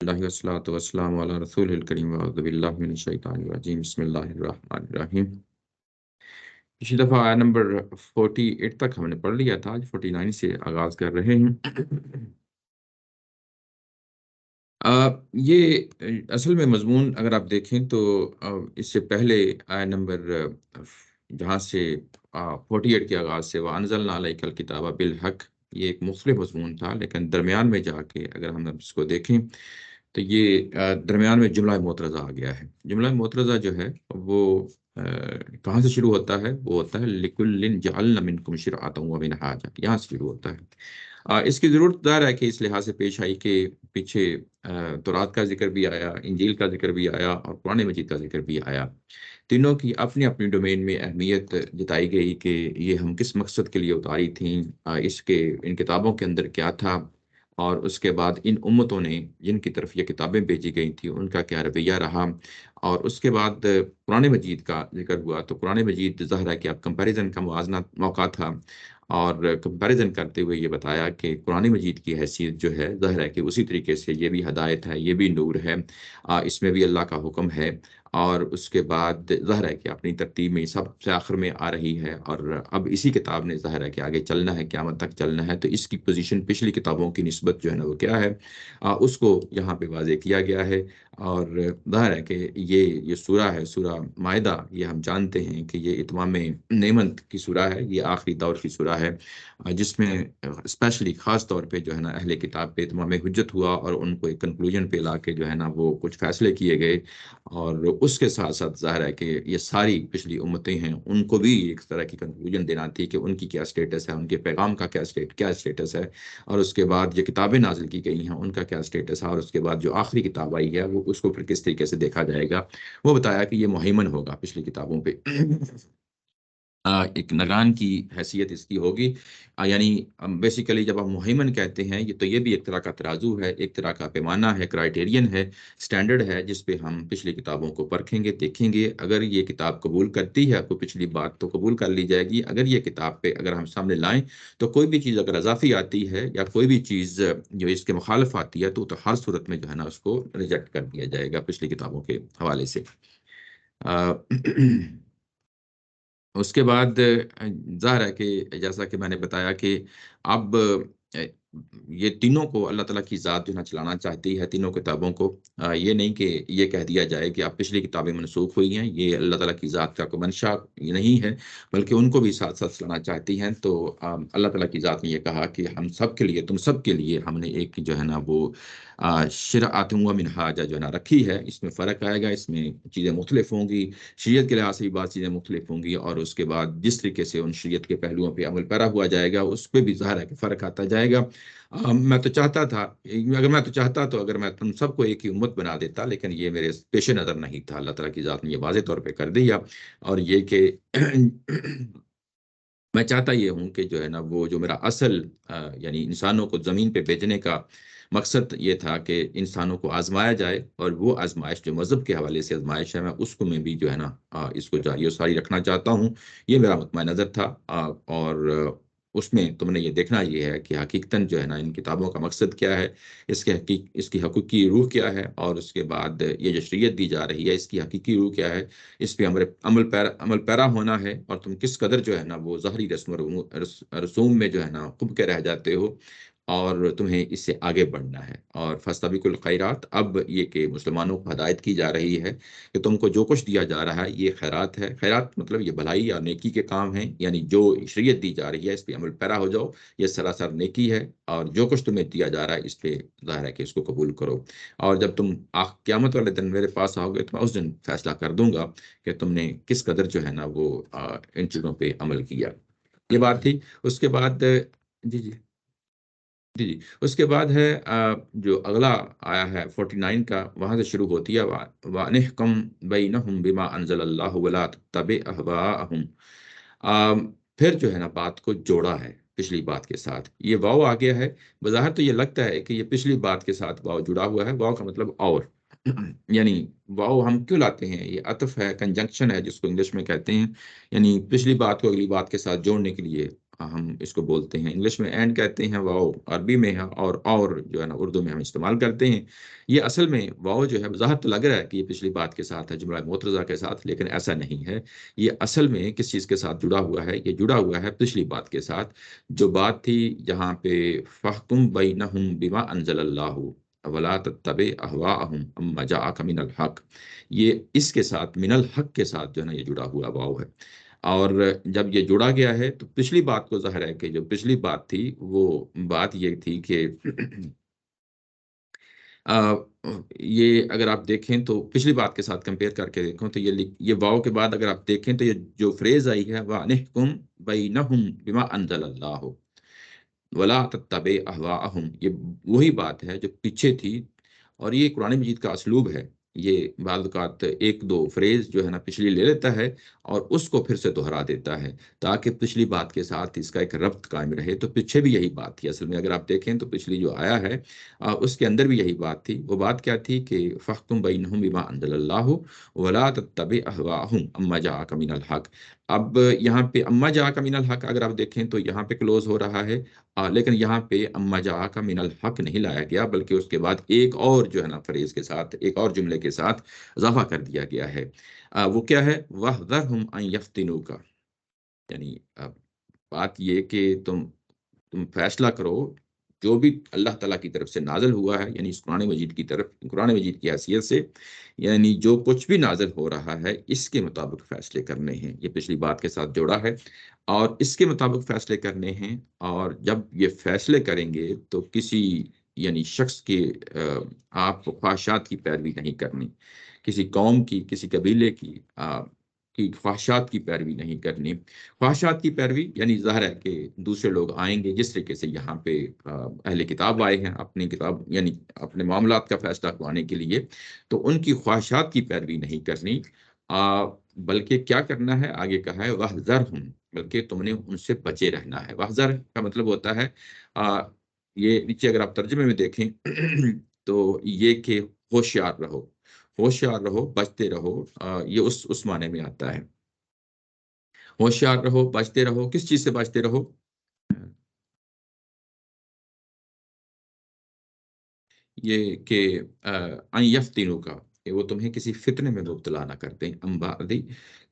اللہ والصلاۃ والسلام علی رسول الکریم واعوذ باللہ من الشیطان الرجیم بسم اللہ الرحمن الرحیم۔ پچھلی دفعہ آیا نمبر 48 تک ہم نے پڑھ لیا تھا، آج 49 سے آغاز کر رہے ہیں۔ یہ اصل میں مضمون اگر آپ دیکھیں تو اس سے پہلے آیا نمبر جہاں سے 48 کے آغاز سے وَأَنزَلْنَا عَلَيْكَ الْكِتَابَ بِالْحَقِّ، یہ ایک مختلف مضمون تھا، لیکن درمیان میں جا کے اگر ہم اس کو دیکھیں تو یہ درمیان میں جملہ معترضہ آ گیا ہے۔ جملہ معترضہ جو ہے وہ کہاں سے شروع ہوتا ہے؟ وہ ہوتا ہے لِكُلٍّ جَعَلْنَا مِنْكُمْ شِرْعَةً وَمِنْهَاجًا، یہاں سے شروع ہوتا ہے۔ اس کی ضرورت دار ہے کہ اس لحاظ سے پیش آئی کہ پیچھے تورات کا ذکر بھی آیا، انجیل کا ذکر بھی آیا اور قرآن مجید کا ذکر بھی آیا۔ تینوں کی اپنی اپنی ڈومین میں اہمیت جتائی گئی کہ یہ ہم کس مقصد کے لیے اتاری تھیں، اس کے ان کتابوں کے اندر کیا تھا، اور اس کے بعد ان امتوں نے جن کی طرف یہ کتابیں بھیجی گئی تھیں ان کا کیا رویہ رہا۔ اور اس کے بعد قرآن مجید کا ذکر ہوا تو قرآن مجید ظاہر ہے کہ اب کمپیریزن کا موازنہ موقع تھا، اور کمپیریزن کرتے ہوئے یہ بتایا کہ قرآن مجید کی حیثیت جو ہے ظاہر ہے کہ اسی طریقے سے یہ بھی ہدایت ہے، یہ بھی نور ہے، اس میں بھی اللہ کا حکم ہے، اور اس کے بعد ظاہر ہے کہ اپنی ترتیب میں سب سے آخر میں آ رہی ہے، اور اب اسی کتاب نے ظاہر ہے کہ آگے چلنا ہے، قیامت تک چلنا ہے، تو اس کی پوزیشن پچھلی کتابوں کی نسبت جو ہے نا وہ کیا ہے، اس کو یہاں پہ واضح کیا گیا ہے۔ اور ظاہر ہے کہ یہ سورہ ہے، سورہ مائدہ، یہ ہم جانتے ہیں کہ یہ اتمام نعمت کی سورہ ہے، یہ آخری دور کی سورہ ہے، جس میں اسپیشلی خاص طور پہ جو ہے نا اہل کتاب پہ اتمام حجت ہوا، اور ان کو ایک کنکلوژن پہ لا کے جو ہے نا وہ کچھ فیصلے کیے گئے۔ اور اس کے ساتھ ساتھ ظاہر ہے کہ یہ ساری پچھلی امتیں ہیں، ان کو بھی ایک طرح کی کنکلوژن دینا تھی کہ ان کی کیا سٹیٹس ہے، ان کے پیغام کا کیا سٹیٹس ہے، اور اس کے بعد جو کتابیں نازل کی گئی ہیں ان کا کیا سٹیٹس ہے، اور اس کے بعد جو آخری کتاب آئی ہے وہ اس کو پھر کس طریقے سے دیکھا جائے گا۔ وہ بتایا کہ یہ مہیمن ہوگا پچھلی کتابوں پہ، ایک نگران کی حیثیت اس کی ہوگی۔ یعنی بیسیکلی جب آپ مہیمن کہتے ہیں تو یہ بھی ایک طرح کا ترازو ہے، ایک طرح کا پیمانہ ہے، کرائیٹیرین ہے، سٹینڈرڈ ہے، جس پہ ہم پچھلی کتابوں کو پرکھیں گے، دیکھیں گے۔ اگر یہ کتاب قبول کرتی ہے تو پچھلی بات تو قبول کر لی جائے گی، اگر یہ کتاب پہ اگر ہم سامنے لائیں تو کوئی بھی چیز اگر اضافی آتی ہے یا کوئی بھی چیز جو اس کے مخالف آتی ہے تو ہر صورت میں جو ہے نا اس کو ریجیکٹ کر دیا جائے گا پچھلی کتابوں کے حوالے سے۔ اس کے بعد ظاہر ہے کہ جیسا کہ میں نے بتایا کہ اب یہ تینوں کو اللہ تعالیٰ کی ذات جو ہے نا چلانا چاہتی ہے، تینوں کتابوں کو۔ یہ نہیں کہ یہ کہہ دیا جائے کہ اب پچھلی کتابیں منسوخ ہوئی ہیں، یہ اللہ تعالیٰ کی ذات کا کوئی منشا نہیں ہے، بلکہ ان کو بھی ساتھ ساتھ چلانا چاہتی ہیں۔ تو اللہ تعالیٰ کی ذات نے یہ کہا کہ ہم سب کے لیے، تم سب کے لیے ہم نے ایک جو ہے نا وہ شرعۃ و منہاجا جو ہے نا رکھی ہے۔ اس میں فرق آئے گا، اس میں چیزیں مختلف ہوں گی، شریعت کے لحاظ سے بھی بعض چیزیں مختلف ہوں گی، اور اس کے بعد جس طریقے سے ان شریعت کے پہلوؤں پہ عمل پیرا ہوا جائے گا اس پہ بھی ظاہر ہے کہ فرق آتا جائے گا۔ میں تو چاہتا تھا، اگر میں تم سب کو ایک ہی امت بنا دیتا، لیکن یہ میرے پیش نظر نہیں تھا۔ اللہ تعالیٰ کی ذات نے یہ واضح طور پہ کر دیا، اور یہ کہ میں چاہتا یہ ہوں کہ جو ہے نا وہ جو میرا اصل یعنی انسانوں کو زمین پہ بھیجنے کا مقصد یہ تھا کہ انسانوں کو آزمایا جائے، اور وہ آزمائش جو مذہب کے حوالے سے آزمائش ہے میں اس کو میں بھی جو ہے نا اس کو جاری و ساری رکھنا چاہتا ہوں۔ یہ میرا مطمع نظر تھا، اور اس میں تم نے یہ دیکھنا یہ ہے کہ حقیقتاً جو ہے نا ان کتابوں کا مقصد کیا ہے، اس کی حقیقی روح کیا ہے، اور اس کے بعد یہ جو شریعت دی جا رہی ہے اس کی حقیقی روح کیا ہے، اس پہ عمل پیرا ہونا ہے، اور تم کس قدر جو ہے نا وہ ظاہری رسوم میں جو ہے نا خب کے رہ جاتے ہو، اور تمہیں اس سے آگے بڑھنا ہے۔ اور فاستبقوا الخیرات، اب یہ کہ مسلمانوں کو ہدایت کی جا رہی ہے کہ تم کو جو کچھ دیا جا رہا ہے یہ خیرات ہے۔ خیرات مطلب یہ بھلائی اور نیکی کے کام ہیں، یعنی جو شریعت دی جا رہی ہے اس پہ عمل پیرا ہو جاؤ، یہ سراسر نیکی ہے، اور جو کچھ تمہیں دیا جا رہا ہے اس پہ ظاہر ہے کہ اس کو قبول کرو۔ اور جب تم قیامت والے دن میرے پاس آؤ گے تو میں اس دن فیصلہ کر دوں گا کہ تم نے کس قدر جو ہے نا وہ ان چیزوں پہ عمل کیا۔ یہ بات تھی۔ اس کے بعد جی جی جی جی اس کے بعد ہے جو اگلا آیا ہے 49 کا، وہاں سے شروع ہوتی ہے وَأَنِحْكُم بَيْنَهُم بِمَا أَنزَلَ اللَّهُ وَلَا تَتَّبِعْ أَهْوَاءَهُمْ۔ پھر جو ہے نا بات کو جوڑا ہے پچھلی بات کے ساتھ، یہ واو آ گیا ہے۔ بظاہر تو یہ لگتا ہے کہ یہ پچھلی بات کے ساتھ واو جڑا ہوا ہے، واو کا مطلب اور یعنی واو ہم کیوں لاتے ہیں، یہ عطف ہے، کنجنکشن ہے جس کو انگلش میں کہتے ہیں، یعنی پچھلی بات کو اگلی بات کے ساتھ جوڑنے کے لیے ہم اس کو بولتے ہیں، انگلش میں اینڈ کہتے ہیں، واؤ عربی میں ہے، اور جو ہے نا اردو میں ہم استعمال کرتے ہیں۔ یہ اصل میں واؤ جو ہے بظاہر تو لگ رہا ہے کہ یہ پچھلی بات کے ساتھ ہے، جملہ معترضہ کے ساتھ، لیکن ایسا نہیں ہے۔ یہ اصل میں کس چیز کے ساتھ جڑا ہوا ہے؟ یہ جڑا ہوا ہے پچھلی بات کے ساتھ، جو بات تھی جہاں پہ فَاحْكُم بَيْنَهُم بِمَا أَنزَلَ اللَّهُ وَلَا تَتَّبِعْ أَهْوَاءَهُمْ عَمَّا جَاءَكَ مِنَ الْحَقِّ۔ یہ اس کے ساتھ من الحق کے ساتھ جو ہے نا یہ جڑا ہوا واؤ ہے، اور جب یہ جڑا گیا ہے تو پچھلی بات کو ظاہر ہے کہ جو پچھلی بات تھی وہ بات یہ تھی کہ آ، یہ اگر آپ دیکھیں تو پچھلی بات کے ساتھ کمپیئر کر کے دیکھیں تو یہ واو کے بعد اگر آپ دیکھیں تو یہ جو فریز آئی ہے وَأَنِحْكُم بَيْنَهُم بِمَا أَنزَلَ اللَّهُ وَلَا تَتَّبِعْ أَهْوَاءَهُم، یہ وہی بات ہے جو پیچھے تھی، اور یہ قرآن مجید کا اسلوب ہے۔ یہ بعض اوقات ایک دو فریز جو ہے نا پچھلی لے لیتا ہے اور اس کو پھر سے دہرا دیتا ہے، تاکہ پچھلی بات کے ساتھ اس کا ایک ربط قائم رہے۔ تو پیچھے بھی یہی بات تھی اصل میں، اگر آپ دیکھیں تو پچھلی جو آیا ہے اس کے اندر بھی یہی بات تھی۔ وہ بات کیا تھی کہ فَاحْكُم بَيْنَهُم بِمَا أَنزَلَ اللَّهُ وَلَا تَتَّبِعْ أَهْوَاءَهُمْ عَمَّا جَاءَكَ مِنَ الْحَقِّ۔ اب یہاں پہ اما جا کا من الحق اگر آپ دیکھیں تو یہاں پہ کلوز ہو رہا ہے، لیکن یہاں پہ اما جا کا من الحق نہیں لایا گیا، بلکہ اس کے بعد ایک اور جو ہے نا فریز کے ساتھ، ایک اور جملے کے ساتھ اضافہ کر دیا گیا ہے۔ وہ کیا ہے؟ وَاحْذَرْهُمْ أَن يَفْتِنُوكَ، یعنی بات یہ کہ تم فیصلہ کرو جو بھی اللہ تعالیٰ کی طرف سے نازل ہوا ہے، یعنی اس قرآن مجید کی طرف، قرآن مجید کی حیثیت سے، یعنی جو کچھ بھی نازل ہو رہا ہے اس کے مطابق فیصلے کرنے ہیں۔ یہ پچھلی بات کے ساتھ جوڑا ہے، اور اس کے مطابق فیصلے کرنے ہیں، اور جب یہ فیصلے کریں گے تو کسی یعنی شخص کے آپ خواہشات کی پیروی نہیں کرنی، کسی قوم کی، کسی قبیلے کی خواہشات کی پیروی نہیں کرنی۔ خواہشات کی پیروی یعنی ظاہر ہے کہ دوسرے لوگ آئیں گے، جس طریقے سے یہاں پہ اہل کتاب آئے ہیں اپنی کتاب یعنی اپنے معاملات کا فیصلہ کروانے کے لیے، تو ان کی خواہشات کی پیروی نہیں کرنی، بلکہ کیا کرنا ہے؟ آگے کہا ہے وَاحْذَرْهُمْ، بلکہ تم نے ان سے بچے رہنا ہے۔ وَاحْذَر کا مطلب ہوتا ہے یہ نیچے اگر آپ ترجمے میں دیکھیں تو یہ کہ ہوشیار رہو، ہوشیار رہو، بچتے رہو، یہ اس معنی میں آتا ہے۔ ہوشیار رہو، بچتے رہو، کس چیز سے بچتے رہو؟ یہ کہ ان یفتنو کا، کہ وہ تمہیں کسی فتنے میں مبتلا نہ کر دیں، امبادی،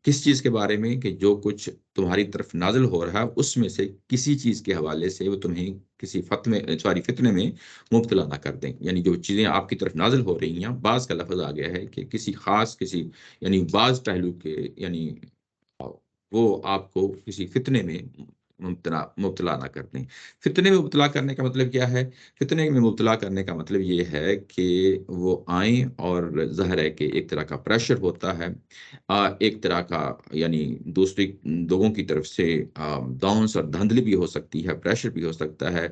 کس چیز کے بارے میں؟ کہ جو کچھ تمہاری طرف نازل ہو رہا ہے اس میں سے کسی چیز کے حوالے سے وہ تمہیں کسی فتنے میں مبتلا نہ کر دیں، یعنی جو چیزیں آپ کی طرف نازل ہو رہی ہیں، بعض کا لفظ آ گیا ہے کہ کسی خاص، کسی یعنی بعض پہلو کے، یعنی وہ آپ کو کسی فتنے میں مبتلا نہ کر دیں۔ فتنے میں مبتلا کرنے کا مطلب کیا ہے؟ فتنے میں مبتلا کرنے کا مطلب یہ ہے کہ وہ آئیں، اور ظاہر ہے کہ ایک طرح کا پریشر ہوتا ہے، ایک طرح کا یعنی دوسری لوگوں کی طرف سے داؤنس اور دھاندلی بھی ہو سکتی ہے، پریشر بھی ہو سکتا ہے،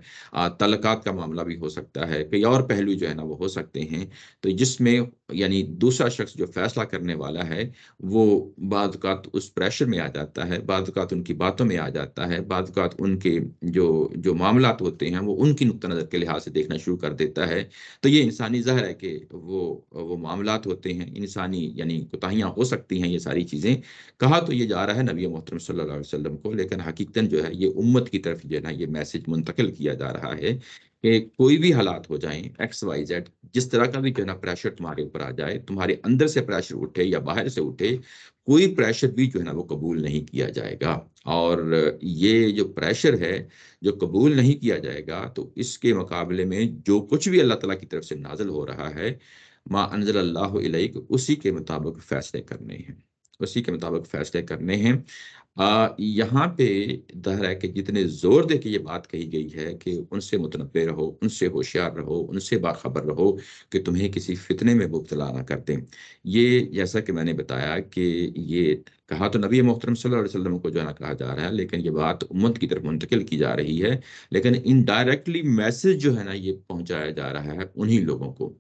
تعلقات کا معاملہ بھی ہو سکتا ہے، کئی اور پہلو جو ہے نا وہ ہو سکتے ہیں، تو جس میں یعنی دوسرا شخص جو فیصلہ کرنے والا ہے وہ بعض اوقات اس پریشر میں آ جاتا ہے، بعض اوقات ان کی باتوں میں آ جاتا ہے، بعض اوقات ان کے جو معاملات ہوتے ہیں وہ ان کی نقطہ نظر کے لحاظ سے دیکھنا شروع کر دیتا ہے۔ تو یہ انسانی ظاہر ہے کہ وہ معاملات ہوتے ہیں، انسانی یعنی کوتاہیاں ہو سکتی ہیں، یہ ساری چیزیں کہا تو یہ جا رہا ہے نبی محترم صلی اللہ علیہ وسلم کو، لیکن حقیقتاً جو ہے یہ امت کی طرف جو ہے نا یہ میسج منتقل کیا جا رہا ہے کہ کوئی بھی حالات ہو جائیں، ایکس وائی زیڈ، جس طرح کا بھی جو ہے نا پریشر تمہارے اوپر آ جائے، تمہارے اندر سے پریشر اٹھے یا باہر سے اٹھے، کوئی پریشر بھی جو ہے نا وہ قبول نہیں کیا جائے گا۔ اور یہ جو پریشر ہے جو قبول نہیں کیا جائے گا، تو اس کے مقابلے میں جو کچھ بھی اللہ تعالیٰ کی طرف سے نازل ہو رہا ہے، ما انزل اللہ الیک، اسی کے مطابق فیصلے کرنے ہیں، اسی کے مطابق فیصلے کرنے ہیں۔ یہاں پہ ظاہر ہے کہ جتنے زور دے کے یہ بات کہی گئی ہے کہ ان سے متنبع رہو، ان سے ہوشیار رہو، ان سے باخبر رہو کہ تمہیں کسی فتنے میں مبتلا نہ کر دیں، یہ جیسا کہ میں نے بتایا کہ یہ کہا تو نبی محترم صلی اللہ علیہ وسلم کو جو ہے نا کہا جا رہا ہے، لیکن یہ بات امت کی طرف منتقل کی جا رہی ہے، لیکن انڈائریکٹلی میسج جو ہے نا یہ پہنچایا جا رہا ہے انہی لوگوں کو،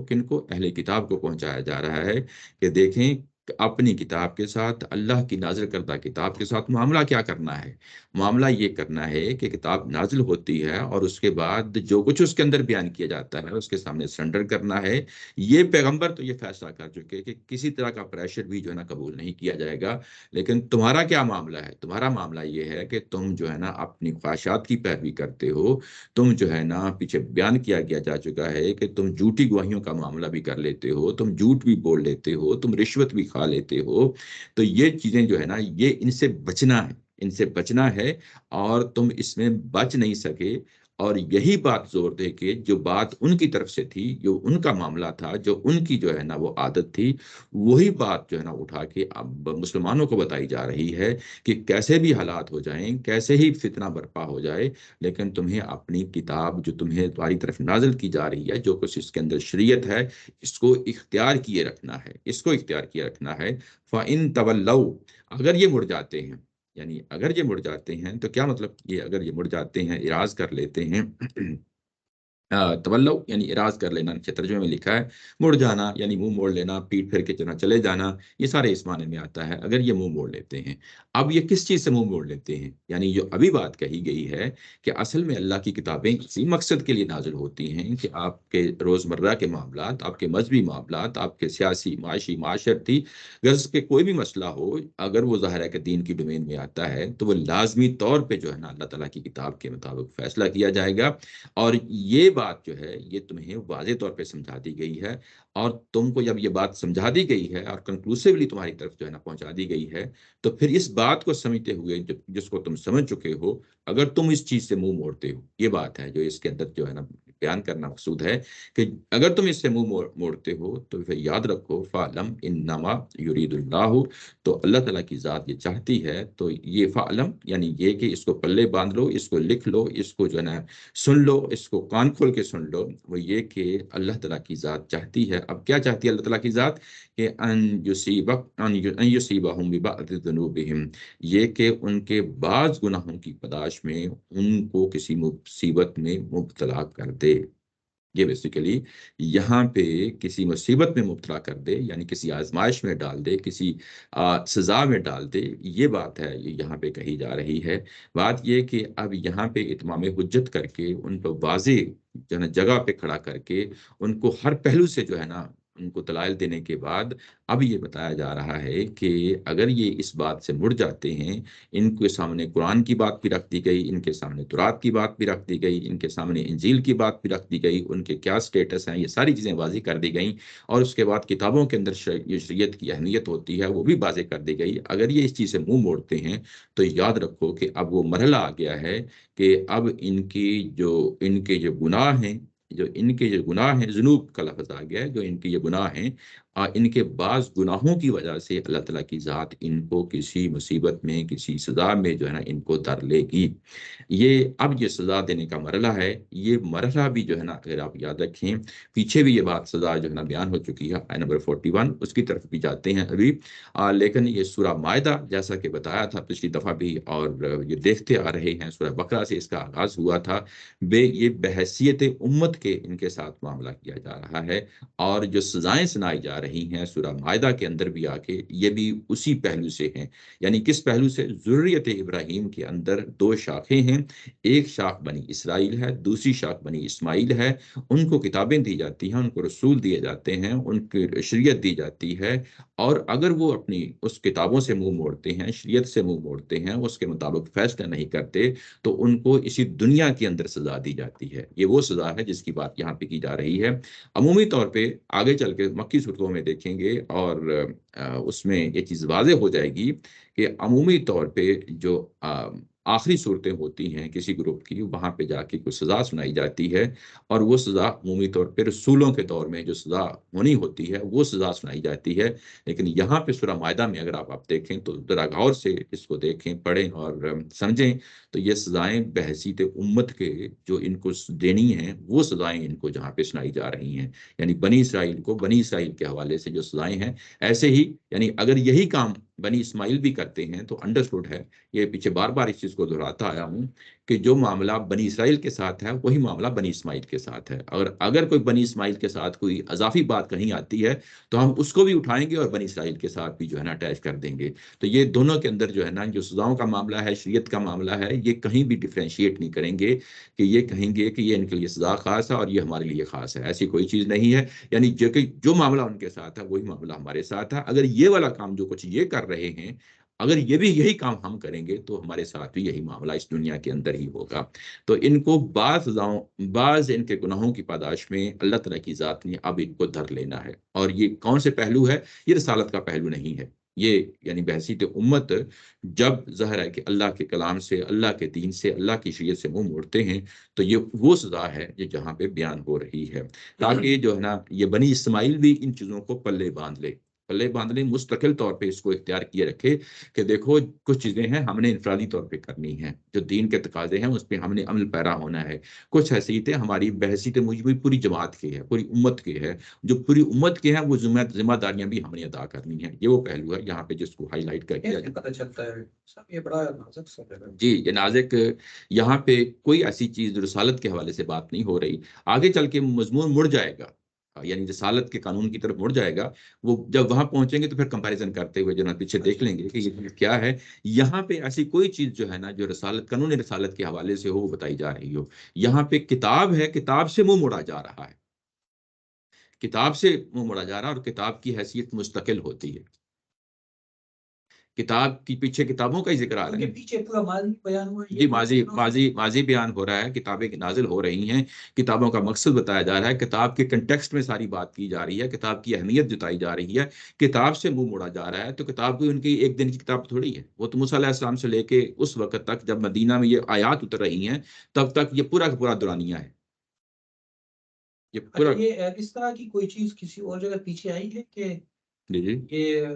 کن کو؟ اہل کتاب کو پہنچایا جا رہا ہے کہ دیکھیں اپنی کتاب کے ساتھ، اللہ کی نازل کردہ کتاب کے ساتھ معاملہ کیا کرنا ہے؟ معاملہ یہ کرنا ہے کہ کتاب نازل ہوتی ہے اور اس کے بعد جو کچھ اس کے اندر بیان کیا جاتا ہے اس کے سامنے سرنڈر کرنا ہے۔ یہ پیغمبر تو یہ فیصلہ کر چکے کہ کسی طرح کا پریشر بھی جو ہے نا قبول نہیں کیا جائے گا۔ لیکن تمہارا کیا معاملہ ہے؟ تمہارا معاملہ یہ ہے کہ تم جو ہے نا اپنی خواہشات کی پیروی کرتے ہو، تم جو ہے نا پیچھے بیان کیا گیا جا چکا ہے کہ تم جھوٹی گواہیوں کا معاملہ بھی کر لیتے ہو، تم جھوٹ بھی بول لیتے ہو، تم رشوت بھی کھا لیتے ہو۔ تو یہ چیزیں جو ہے نا یہ ان سے بچنا ہے، ان سے بچنا ہے، اور تم اس میں بچ نہیں سکے۔ اور یہی بات زور دے کہ جو بات ان کی طرف سے تھی، جو ان کا معاملہ تھا، جو ان کی جو ہے نا وہ عادت تھی، وہی بات جو ہے نا اٹھا کے اب مسلمانوں کو بتائی جا رہی ہے کہ کیسے بھی حالات ہو جائیں، کیسے ہی فتنہ برپا ہو جائے، لیکن تمہیں اپنی کتاب جو تمہیں تمہاری طرف نازل کی جا رہی ہے، جو کچھ اس کے اندر شریعت ہے، اس کو اختیار کیے رکھنا ہے، اس کو اختیار کیے رکھنا ہے۔ فَإِن تَوَلَّوْا، اگر یہ مڑ جاتے ہیں، یعنی اگر یہ مڑ جاتے ہیں تو کیا مطلب؟ یہ اگر یہ مڑ جاتے ہیں، اراض کر لیتے ہیں تولو یعنی اراض کر لینا، نیچے ترجمے میں لکھا ہے مڑ جانا، یعنی منہ موڑ لینا، پیٹ پھیر کے چلے جانا، یہ سارے اس معنی میں آتا ہے اگر یہ منہ موڑ لیتے ہیں۔ اب یہ کس چیز سے منہ موڑ لیتے ہیں؟ یعنی جو ابھی بات کہی گئی ہے کہ اصل میں اللہ کی کتابیں اسی مقصد کے لیے نازل ہوتی ہیں کہ آپ کے روزمرہ کے معاملات، آپ کے مذہبی معاملات، آپ کے سیاسی، معاشی، معاشرتی غرض کے کوئی بھی مسئلہ ہو، اگر وہ ظاہر ہے کہ دین کی ڈومین میں آتا ہے تو وہ لازمی طور پہ جو ہے نا اللہ تعالیٰ کی کتاب کے مطابق فیصلہ کیا جائے گا۔ اور یہ بات جو ہے یہ تمہیں واضح طور پہ سمجھا دی گئی ہے، اور تم کو جب یہ بات سمجھا دی گئی ہے اور کنکلوسیولی تمہاری طرف جو ہے نا پہنچا دی گئی ہے، تو پھر اس بات کو سمجھتے ہوئے جس کو تم سمجھ چکے ہو، اگر تم اس چیز سے منہ موڑتے ہو، یہ بات ہے جو اس کے اندر جو ہے نا بیان کرنا مقصود ہے کہ اگر تم اس سے منہ موڑتے ہو تو پھر یاد رکھو فَعْلَمْ إِنَّمَا يُرِيدُ اللَّهُ، تو اللہ تعالیٰ کی ذات یہ چاہتی ہے، تو یہ فعلم یعنی یہ کہ اس کو پلے باندھ لو، اس کو لکھ لو، اس کو جو ہے نا سن لو، اس کو کان کھول کے سن لو، وہ یہ کہ اللہ تعالیٰ کی ذات چاہتی ہے۔ اب کیا چاہتی ہے اللہ تعالیٰ کی ذات؟ کہ ان یصیبہم ببعض ذنوبہم، یہ کہ ان کے بعض گناہوں کی پداش میں ان کو کسی مصیبت میں مبتلا کر دے۔ یہ بیسیکلی یہاں پہ کسی مصیبت میں مبتلا کر دے، یعنی کسی آزمائش میں ڈال دے، کسی سزا میں ڈال دے، یہ بات ہے یہ یہاں پہ کہی جا رہی ہے۔ بات یہ کہ اب یہاں پہ اتمام حجت کر کے ان کو واضح جو ہے نا جگہ پہ کھڑا کر کے ان کو ہر پہلو سے جو ہے نا ان کو دلائل دینے کے بعد اب یہ بتایا جا رہا ہے کہ اگر یہ اس بات سے مڑ جاتے ہیں، ان کے سامنے قرآن کی بات بھی رکھ دی گئی، ان کے سامنے تورات کی بات بھی رکھ دی گئی، ان کے سامنے انجیل کی بات بھی رکھ دی گئی، ان کے کیا سٹیٹس ہیں، یہ ساری چیزیں واضح کر دی گئیں، اور اس کے بعد کتابوں کے اندر یہ شریعت کی اہمیت ہوتی ہے وہ بھی واضح کر دی گئی۔ اگر یہ اس چیز سے منہ موڑتے ہیں تو یاد رکھو کہ اب وہ مرحلہ آ گیا ہے کہ اب ان کے جو گناہ ہیں، ذنوب کا لفظ آ گیا ہے، جو ان کے یہ گناہ ہیں، ان کے بعض گناہوں کی وجہ سے اللہ تعالیٰ کی ذات ان کو کسی مصیبت میں، کسی سزا میں جو ہے نا ان کو در لے گی۔ اب یہ سزا دینے کا مرحلہ ہے، یہ مرحلہ بھی جو ہے نا اگر آپ یاد رکھیں پیچھے بھی یہ بات سزا جو ہے نا بیان ہو چکی ہے، آیت نمبر 41 اس کی طرف بھی جاتے ہیں ابھی۔ لیکن یہ سورہ مائدہ جیسا کہ بتایا تھا پچھلی دفعہ بھی، اور یہ دیکھتے آ رہے ہیں، سورہ بقرہ سے اس کا آغاز ہوا تھا، یہ بحیثیت امت کے ان کے ساتھ معاملہ کیا جا رہا ہے، اور جو سزائیں سنائی جا رہی ہیں سورہ مائدہ کے اندر بھی آ کے یہ بھی اسی پہلو سے ہیں۔ یعنی کس پہلو سے؟ ذریت ابراہیم کے اندر دو شاخیں ہیں، ایک شاخ بنی اسرائیل ہے، دوسری شاخ بنی اسماعیل ہے۔ ان کو کتابیں دی جاتی ہیں، ان کو رسول دیے جاتے ہیں، ان کی شریعت دی جاتی ہے، اور اگر وہ اپنی اس کتابوں سے منہ موڑتے ہیں، شریعت سے منہ موڑتے ہیں، اس کے مطابق فیصلہ نہیں کرتے، تو ان کو اسی دنیا کے اندر سزا دی جاتی ہے۔ یہ وہ سزا ہے جس کی بات یہاں پہ کی جا رہی ہے۔ عمومی طور پہ آگے چل کے مکی صورتوں میں دیکھیں گے، اور اس میں یہ چیز واضح ہو جائے گی کہ عمومی طور پہ جو آخری صورتیں ہوتی ہیں کسی گروپ کی، وہاں پہ جا کے کوئی سزا سنائی جاتی ہے، اور وہ سزا عمومی طور پہ رسولوں کے دور میں جو سزا ہونی ہوتی ہے وہ سزا سنائی جاتی ہے۔ لیکن یہاں پہ سورہ مائدہ میں اگر آپ دیکھیں تو ذرا غور سے اس کو دیکھیں، پڑھیں اور سمجھیں، تو یہ سزائیں بحیثیت امت کے جو ان کو دینی ہیں وہ سزائیں ان کو جہاں پہ سنائی جا رہی ہیں، یعنی بنی اسرائیل کو بنی اسرائیل کے حوالے سے جو سزائیں ہیں، ایسے ہی یعنی اگر یہی کام بنی اسماعیل بھی کرتے ہیں تو انڈرسٹوڈ ہے، یہ پیچھے بار بار اس چیز کو دہراتا آیا ہوں کہ جو معاملہ بنی اسرائیل کے ساتھ ہے وہی معاملہ بنی اسماعیل کے ساتھ ہے، اگر کوئی بنی اسماعیل کے ساتھ کوئی اضافی بات کہیں آتی ہے تو ہم اس کو بھی اٹھائیں گے اور بنی اسرائیل کے ساتھ بھی جو ہے نا اٹیچ کر دیں گے۔ تو یہ دونوں کے اندر جو ہے نا جو سزاؤں کا معاملہ ہے، شریعت کا معاملہ ہے، یہ کہیں بھی ڈفرینشیٹ نہیں کریں گے کہ یہ کہیں گے کہ یہ ان کے لیے سزا خاص ہے اور یہ ہمارے لیے خاص ہے، ایسی کوئی چیز نہیں ہے۔ یعنی جو معاملہ ان کے ساتھ ہے وہی معاملہ ہمارے ساتھ ہے۔ اگر یہ والا کام جو کچھ یہ کر رہے ہیں، اگر یہ بھی یہی کام ہم کریں گے تو ہمارے ساتھ بھی یہی معاملہ اس دنیا کے اندر ہی ہوگا۔ تو ان کو بعض ان کے گناہوں کی پاداش میں اللہ تعالیٰ کی ذات نے اب ان کو دھر لینا ہے، اور یہ کون سے پہلو ہے؟ یہ رسالت کا پہلو نہیں ہے، یہ یعنی بحثیت امت جب ظاہر ہے کہ اللہ کے کلام سے، اللہ کے دین سے، اللہ کی شریعت سے منہ موڑتے ہیں تو یہ وہ سزا ہے یہ جہاں پہ بیان ہو رہی ہے، تاکہ جو ہے نا یہ بنی اسماعیل بھی ان چیزوں کو پلے باندھ لیں، مستقل طور پہ اس کو اختیار کیے رکھے کہ دیکھو کچھ چیزیں ہیں ہم نے انفرادی طور پہ کرنی ہیں، جو دین کے تقاضے ہیں اس پہ ہم نے عمل پیرا ہونا ہے، کچھ حیثیتیں ہماری بحیثیت مجموعی پوری جماعت کی ہے، پوری امت کی ہے، جو پوری امت کے ہیں وہ ذمہ داریاں بھی ہم نے ادا کرنی ہیں۔ یہ وہ پہلو ہے یہاں پہ جس کو ہائی لائٹ کر کیا پتہ چلتا ہے سب یہ بڑا نازک سا جی، یہ نازک، یہاں پہ کوئی ایسی چیز رسالت کے حوالے سے بات نہیں ہو رہی، آگے چل کے مضمون مڑ جائے گا، یعنی رسالت کے قانون کی طرف مڑ جائے گا، وہ جب وہاں پہنچیں گے تو پھر کمپیریزن کرتے ہوئے جو نا پیچھے دیکھ لیں گے کہ یہ کیا ہے۔ یہاں پہ ایسی کوئی چیز جو ہے نا جو قانون رسالت کے حوالے سے ہو وہ بتائی جا رہی ہو، یہاں پہ کتاب ہے، کتاب سے منہ موڑا جا رہا ہے، کتاب سے منہ موڑا جا رہا ہے، اور کتاب کی حیثیت مستقل ہوتی ہے، کتاب کی پیچھے کتابوں کا ہی ذکر آ رہا ہے، پیچھے پورا ماضی بیان ہوا ہے، جی ماضی بیان ہو رہا ہے، کتابیں نازل ہو رہی ہیں، کتابوں کا مقصد بتایا جا رہا ہے، کتاب کے کنٹیکسٹ میں ساری بات کی جا رہی ہے، کتاب کی اہمیت جتائی جا رہی ہے، کتاب سے منہ موڑا جا رہا ہے۔ تو کتاب کوئی ان کی ایک دن کی کتاب تھوڑی ہے، وہ تو موسیٰ علیہ السلام سے لے کے اس وقت تک جب مدینہ میں یہ آیات اتر رہی ہیں تب تک یہ پورا کا پورا دورانیہ ہے، یہ اچھا پورا۔ یہ اس طرح کی کوئی چیز کسی اور جگہ پیچھے آئی ہے کہ جی جی یہ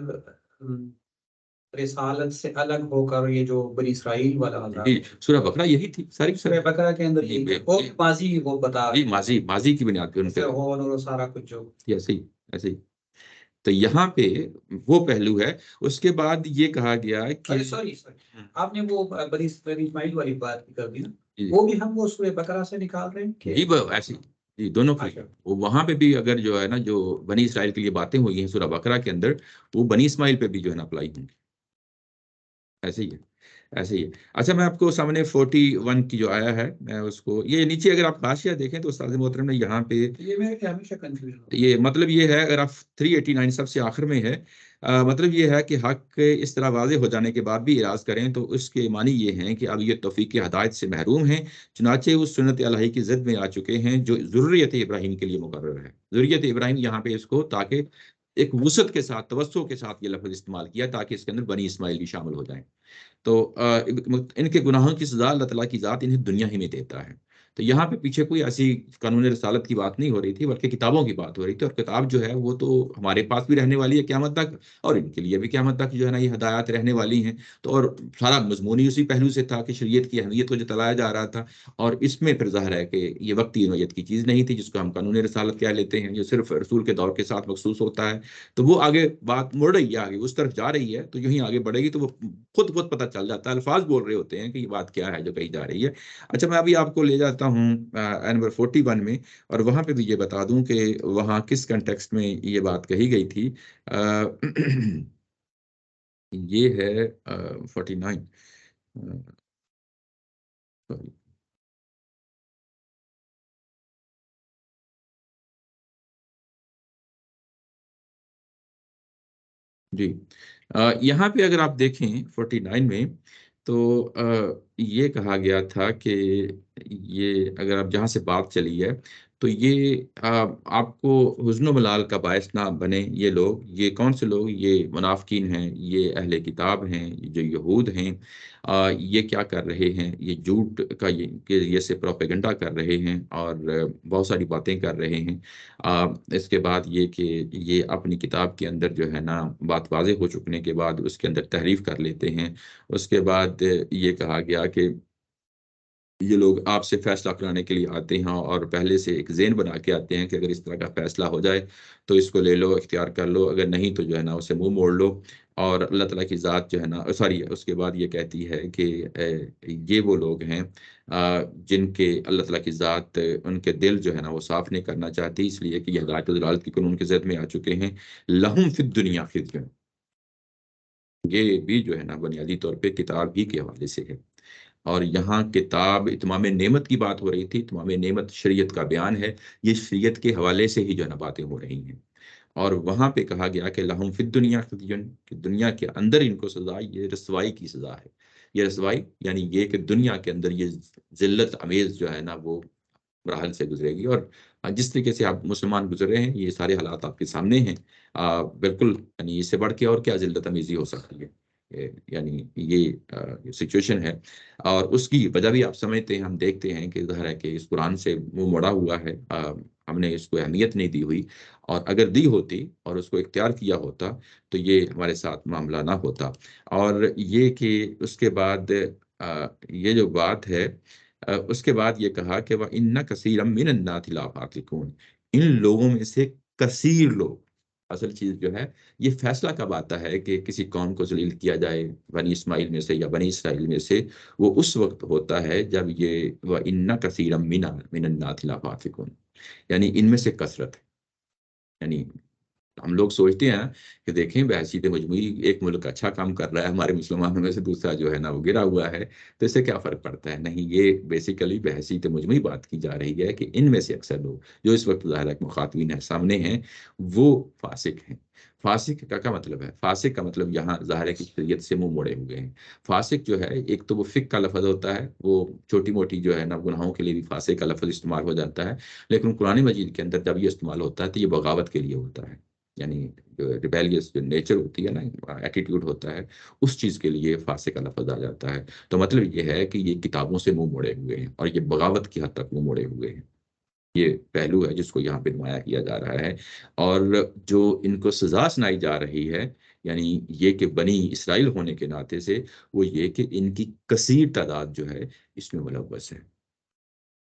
رسالت سے الگ ہو کر یہ جو بنی اسرائیل والا عذاب جی، سورہ بقرہ یہی تھی ساری سورہ بقرہ کے اندر جی یہ وہ ماضی وہ بتا جی ماضی کی بنیاد پہ ان پہ فرعون اور سارا کچھ جو ایسے ہی۔ تو یہاں پہ وہ پہلو ہے، اس کے بعد یہ کہا گیا کہ سوری آپ نے وہ بنی اسماعیل والی بات کر دی نا، جی وہ بھی ہم وہ سورہ بقرہ سے نکال رہے ہیں کہ جی ایسی جی دونوں کی وہاں پہ بھی اگر جو ہے نا جو بنی اسرائیل کے لیے باتیں ہوئی ہیں سورہ بقرہ کے اندر، وہ بنی اسماعیل پہ بھی جو ہے نا اپلائی ہوں گی، ایسے ہی ہے ایسے ہی ہے۔ اچھا میں آپ کو سامنے 41 کی جو آیا ہے میں اس کو، یہ نیچے اگر آپ حاشیہ دیکھیں تو استاد محترم نے یہاں پہ یہ میں ہمیشہ کنفیوژن یہ مطلب یہ ہے، اگر آپ 389 سب سے آخر میں ہے، مطلب یہ ہے کہ حق اس طرح واضح ہو جانے کے بعد بھی اعراض کریں تو اس کے معنی یہ ہیں کہ اب یہ توفیق ہدایت سے محروم ہیں، چنانچہ اس سنت الہی کی زد میں آ چکے ہیں جو ذریت ابراہیم کے لیے مقرر ہے۔ ذریت ابراہیم یہاں پہ اس کو تاکہ ایک وسعت کے ساتھ، توسع کے ساتھ یہ لفظ استعمال کیا تاکہ اس کے اندر بنی اسماعیل بھی شامل ہو جائیں۔ تو ان کے گناہوں کی سزا اللہ تعالیٰ کی ذات انہیں دنیا ہی میں دیتا ہے۔ تو یہاں پہ پیچھے کوئی ایسی قانون رسالت کی بات نہیں ہو رہی تھی بلکہ کتابوں کی بات ہو رہی تھی، اور کتاب جو ہے وہ تو ہمارے پاس بھی رہنے والی ہے قیامت تک، اور ان کے لیے بھی قیامت تک جو ہے نا یہ ہدایات رہنے والی ہیں۔ تو اور سارا مضمون ہی اسی پہلو سے تھا کہ شریعت کی اہمیت کو جتلایا جا رہا تھا، اور اس میں پھر ظاہر ہے کہ یہ وقتی نوعیت کی چیز نہیں تھی جس کو ہم قانون رسالت کہہ لیتے ہیں، جو صرف رسول کے دور کے ساتھ مخصوص ہوتا ہے۔ تو وہ آگے بات مڑ رہی ہے، آگے اس طرف جا رہی ہے، تو یوں ہی آگے بڑھے گی تو وہ خود پتہ چل جاتا ہے، الفاظ بول رہے ہوتے ہیں کہ یہ بات کیا ہے جو کہی جا رہی ہے۔ اچھا میں ابھی آپ کو لے جاتا ہوں نمبر 41 میں، اور وہاں پہ بھی یہ بتا دوں کہ وہاں کس کنٹیکسٹ میں یہ بات کہی گئی تھی۔ یہ ہے 49 sorry۔ جی یہاں پہ اگر آپ دیکھیں 49 میں تو یہ کہا گیا تھا کہ یہ اگر آپ جہاں سے بات چلی ہے تو یہ آپ کو حزن و ملال کا باعث نہ بنے یہ لوگ، یہ کون سے لوگ؟ یہ منافقین ہیں، یہ اہل کتاب ہیں، جو یہود ہیں، یہ کیا کر رہے ہیں؟ یہ جھوٹ کا کے ذریعے سے پروپیگنڈا کر رہے ہیں اور بہت ساری باتیں کر رہے ہیں۔ اس کے بعد یہ کہ یہ اپنی کتاب کے اندر جو ہے نا بات واضح ہو چکنے کے بعد اس کے اندر تحریف کر لیتے ہیں۔ اس کے بعد یہ کہا گیا کہ یہ لوگ آپ سے فیصلہ کرانے کے لیے آتے ہیں اور پہلے سے ایک ذہن بنا کے آتے ہیں کہ اگر اس طرح کا فیصلہ ہو جائے تو اس کو لے لو، اختیار کر لو، اگر نہیں تو جو ہے نا اسے منہ موڑ لو۔ اور اللہ تعالیٰ کی ذات جو ہے نا سوری اس کے بعد یہ کہتی ہے کہ یہ وہ لوگ ہیں جن کے اللہ تعالیٰ کی ذات ان کے دل جو ہے نا وہ صاف نہیں کرنا چاہتی، اس لیے کہ یہ ہدایت و ضلالت کی قانون کے ذات میں آ چکے ہیں۔ لہم فی الدنیا خزی، یہ بھی جو ہے نا بنیادی طور پہ کتاب ہی کے حوالے سے ہے، اور یہاں کتاب اتمام نعمت کی بات ہو رہی تھی، اتمام نعمت شریعت کا بیان ہے، یہ شریعت کے حوالے سے ہی جو ہے نا باتیں ہو رہی ہیں، اور وہاں پہ کہا گیا کہ لہم فی الدنیا خزی، کہ دنیا کے اندر ان کو سزا، یہ رسوائی کی سزا ہے۔ یہ رسوائی یعنی یہ کہ دنیا کے اندر یہ ذلت امیز جو ہے نا وہ مراحل سے گزرے گی، اور جس طریقے سے آپ مسلمان گزر رہے ہیں یہ سارے حالات آپ کے سامنے ہیں، بالکل یعنی اس سے بڑھ کے اور کیا ذلت امیزی ہو سکتی ہے، یعنی یہ سچویشن ہے، اور اس کی وجہ بھی آپ سمجھتے ہیں، ہم دیکھتے ہیں کہ ظاہر ہے کہ اس قرآن سے منہ موڑا ہوا ہے، ہم نے اس کو اہمیت نہیں دی ہوئی، اور اگر دی ہوتی اور اس کو اختیار کیا ہوتا تو یہ ہمارے ساتھ معاملہ نہ ہوتا۔ اور یہ کہ اس کے بعد یہ جو بات ہے، اس کے بعد یہ کہا کہ وَإِنَّ كَثِيرًا مِّنَ النَّاسِ لَفَاسِقُونَ، ان لوگوں میں سے کثیر لوگ، اصل چیز جو ہے یہ فیصلہ کب آتا ہے کہ کسی قوم کو ذلیل کیا جائے بنی اسماعیل میں سے یا بنی اسرائیل میں سے، وہ اس وقت ہوتا ہے جب یہ وَإِنَّ كَثِيرًا مِّنَ النَّاسِ لَفَاسِقُونَ، یعنی ان میں سے کثرت ہے، یعنی ہم لوگ سوچتے ہیں کہ دیکھیں بحیثیت مجموعی ایک ملک اچھا کام کر رہا ہے، ہمارے مسلمانوں میں سے دوسرا جو ہے نا وہ گرا ہوا ہے، تو اس سے کیا فرق پڑتا ہے؟ نہیں، یہ بیسیکلی بحیثیت مجموعی بات کی جا رہی ہے کہ ان میں سے اکثر لوگ جو اس وقت ظاہر ہے کہ مخاطبین ہیں سامنے ہیں، وہ فاسق ہیں۔ فاسق کا کیا مطلب ہے؟ فاسق کا مطلب یہاں ظاہر ہے کہ شریعت سے منہ موڑے ہوئے ہیں۔ فاسق جو ہے ایک تو وہ فق کا لفظ ہوتا ہے، وہ چھوٹی موٹی جو ہے نا گناہوں کے لیے بھی فاسق کا لفظ استعمال ہو جاتا ہے، لیکن قرآن مجید کے اندر جب یہ استعمال ہوتا ہے تو یہ بغاوت کے لیے ہوتا ہے، یعنی جو ریبیلیس جو نیچر ہوتی ہے نا، ایٹیٹیوڈ ہوتا ہے، اس چیز کے لیے فاسق کا لفظ آ جاتا ہے۔ تو مطلب یہ ہے کہ یہ کتابوں سے منہ موڑے ہوئے ہیں، اور یہ بغاوت کی حد تک منہ موڑے ہوئے ہیں، یہ پہلو ہے جس کو یہاں پہ نمایاں کیا جا رہا ہے۔ اور جو ان کو سزا سنائی جا رہی ہے، یعنی یہ کہ بنی اسرائیل ہونے کے ناطے سے، وہ یہ کہ ان کی کثیر تعداد جو ہے اس میں ملوث ہے۔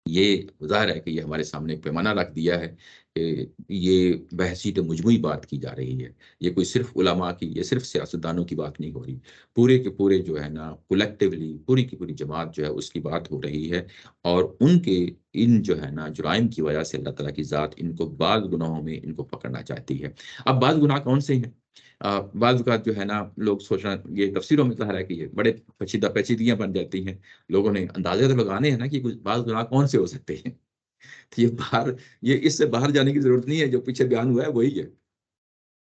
یہ ظاہر ہے کہ یہ ہمارے سامنے ایک پیمانہ رکھ دیا ہے کہ یہ بحثیت مجموعی بات کی جا رہی ہے، یہ کوئی صرف علماء کی، یہ صرف سیاستدانوں کی بات نہیں ہو رہی، پورے کے پورے جو ہے نا کولیکٹیولی پوری کی پوری جماعت جو ہے اس کی بات ہو رہی ہے، اور ان کے ان جو ہے نا جرائم کی وجہ سے اللہ تعالیٰ کی ذات ان کو بعض گناہوں میں ان کو پکڑنا چاہتی ہے۔ اب بعض گناہ کون سے ہیں؟ بعض اوقات جو ہے نا لوگ سوچنا، یہ تفسیروں میں ظاہر ہے کہ یہ بڑے پیچیدگیاں بن جاتی ہیں، لوگوں نے اندازے تو لگانے ہیں نا کہ کچھ بعض گناہ کون سے ہو سکتے ہیں، تو یہ اس سے باہر جانے کی ضرورت نہیں ہے، جو پیچھے بیان ہوا ہے وہی ہے۔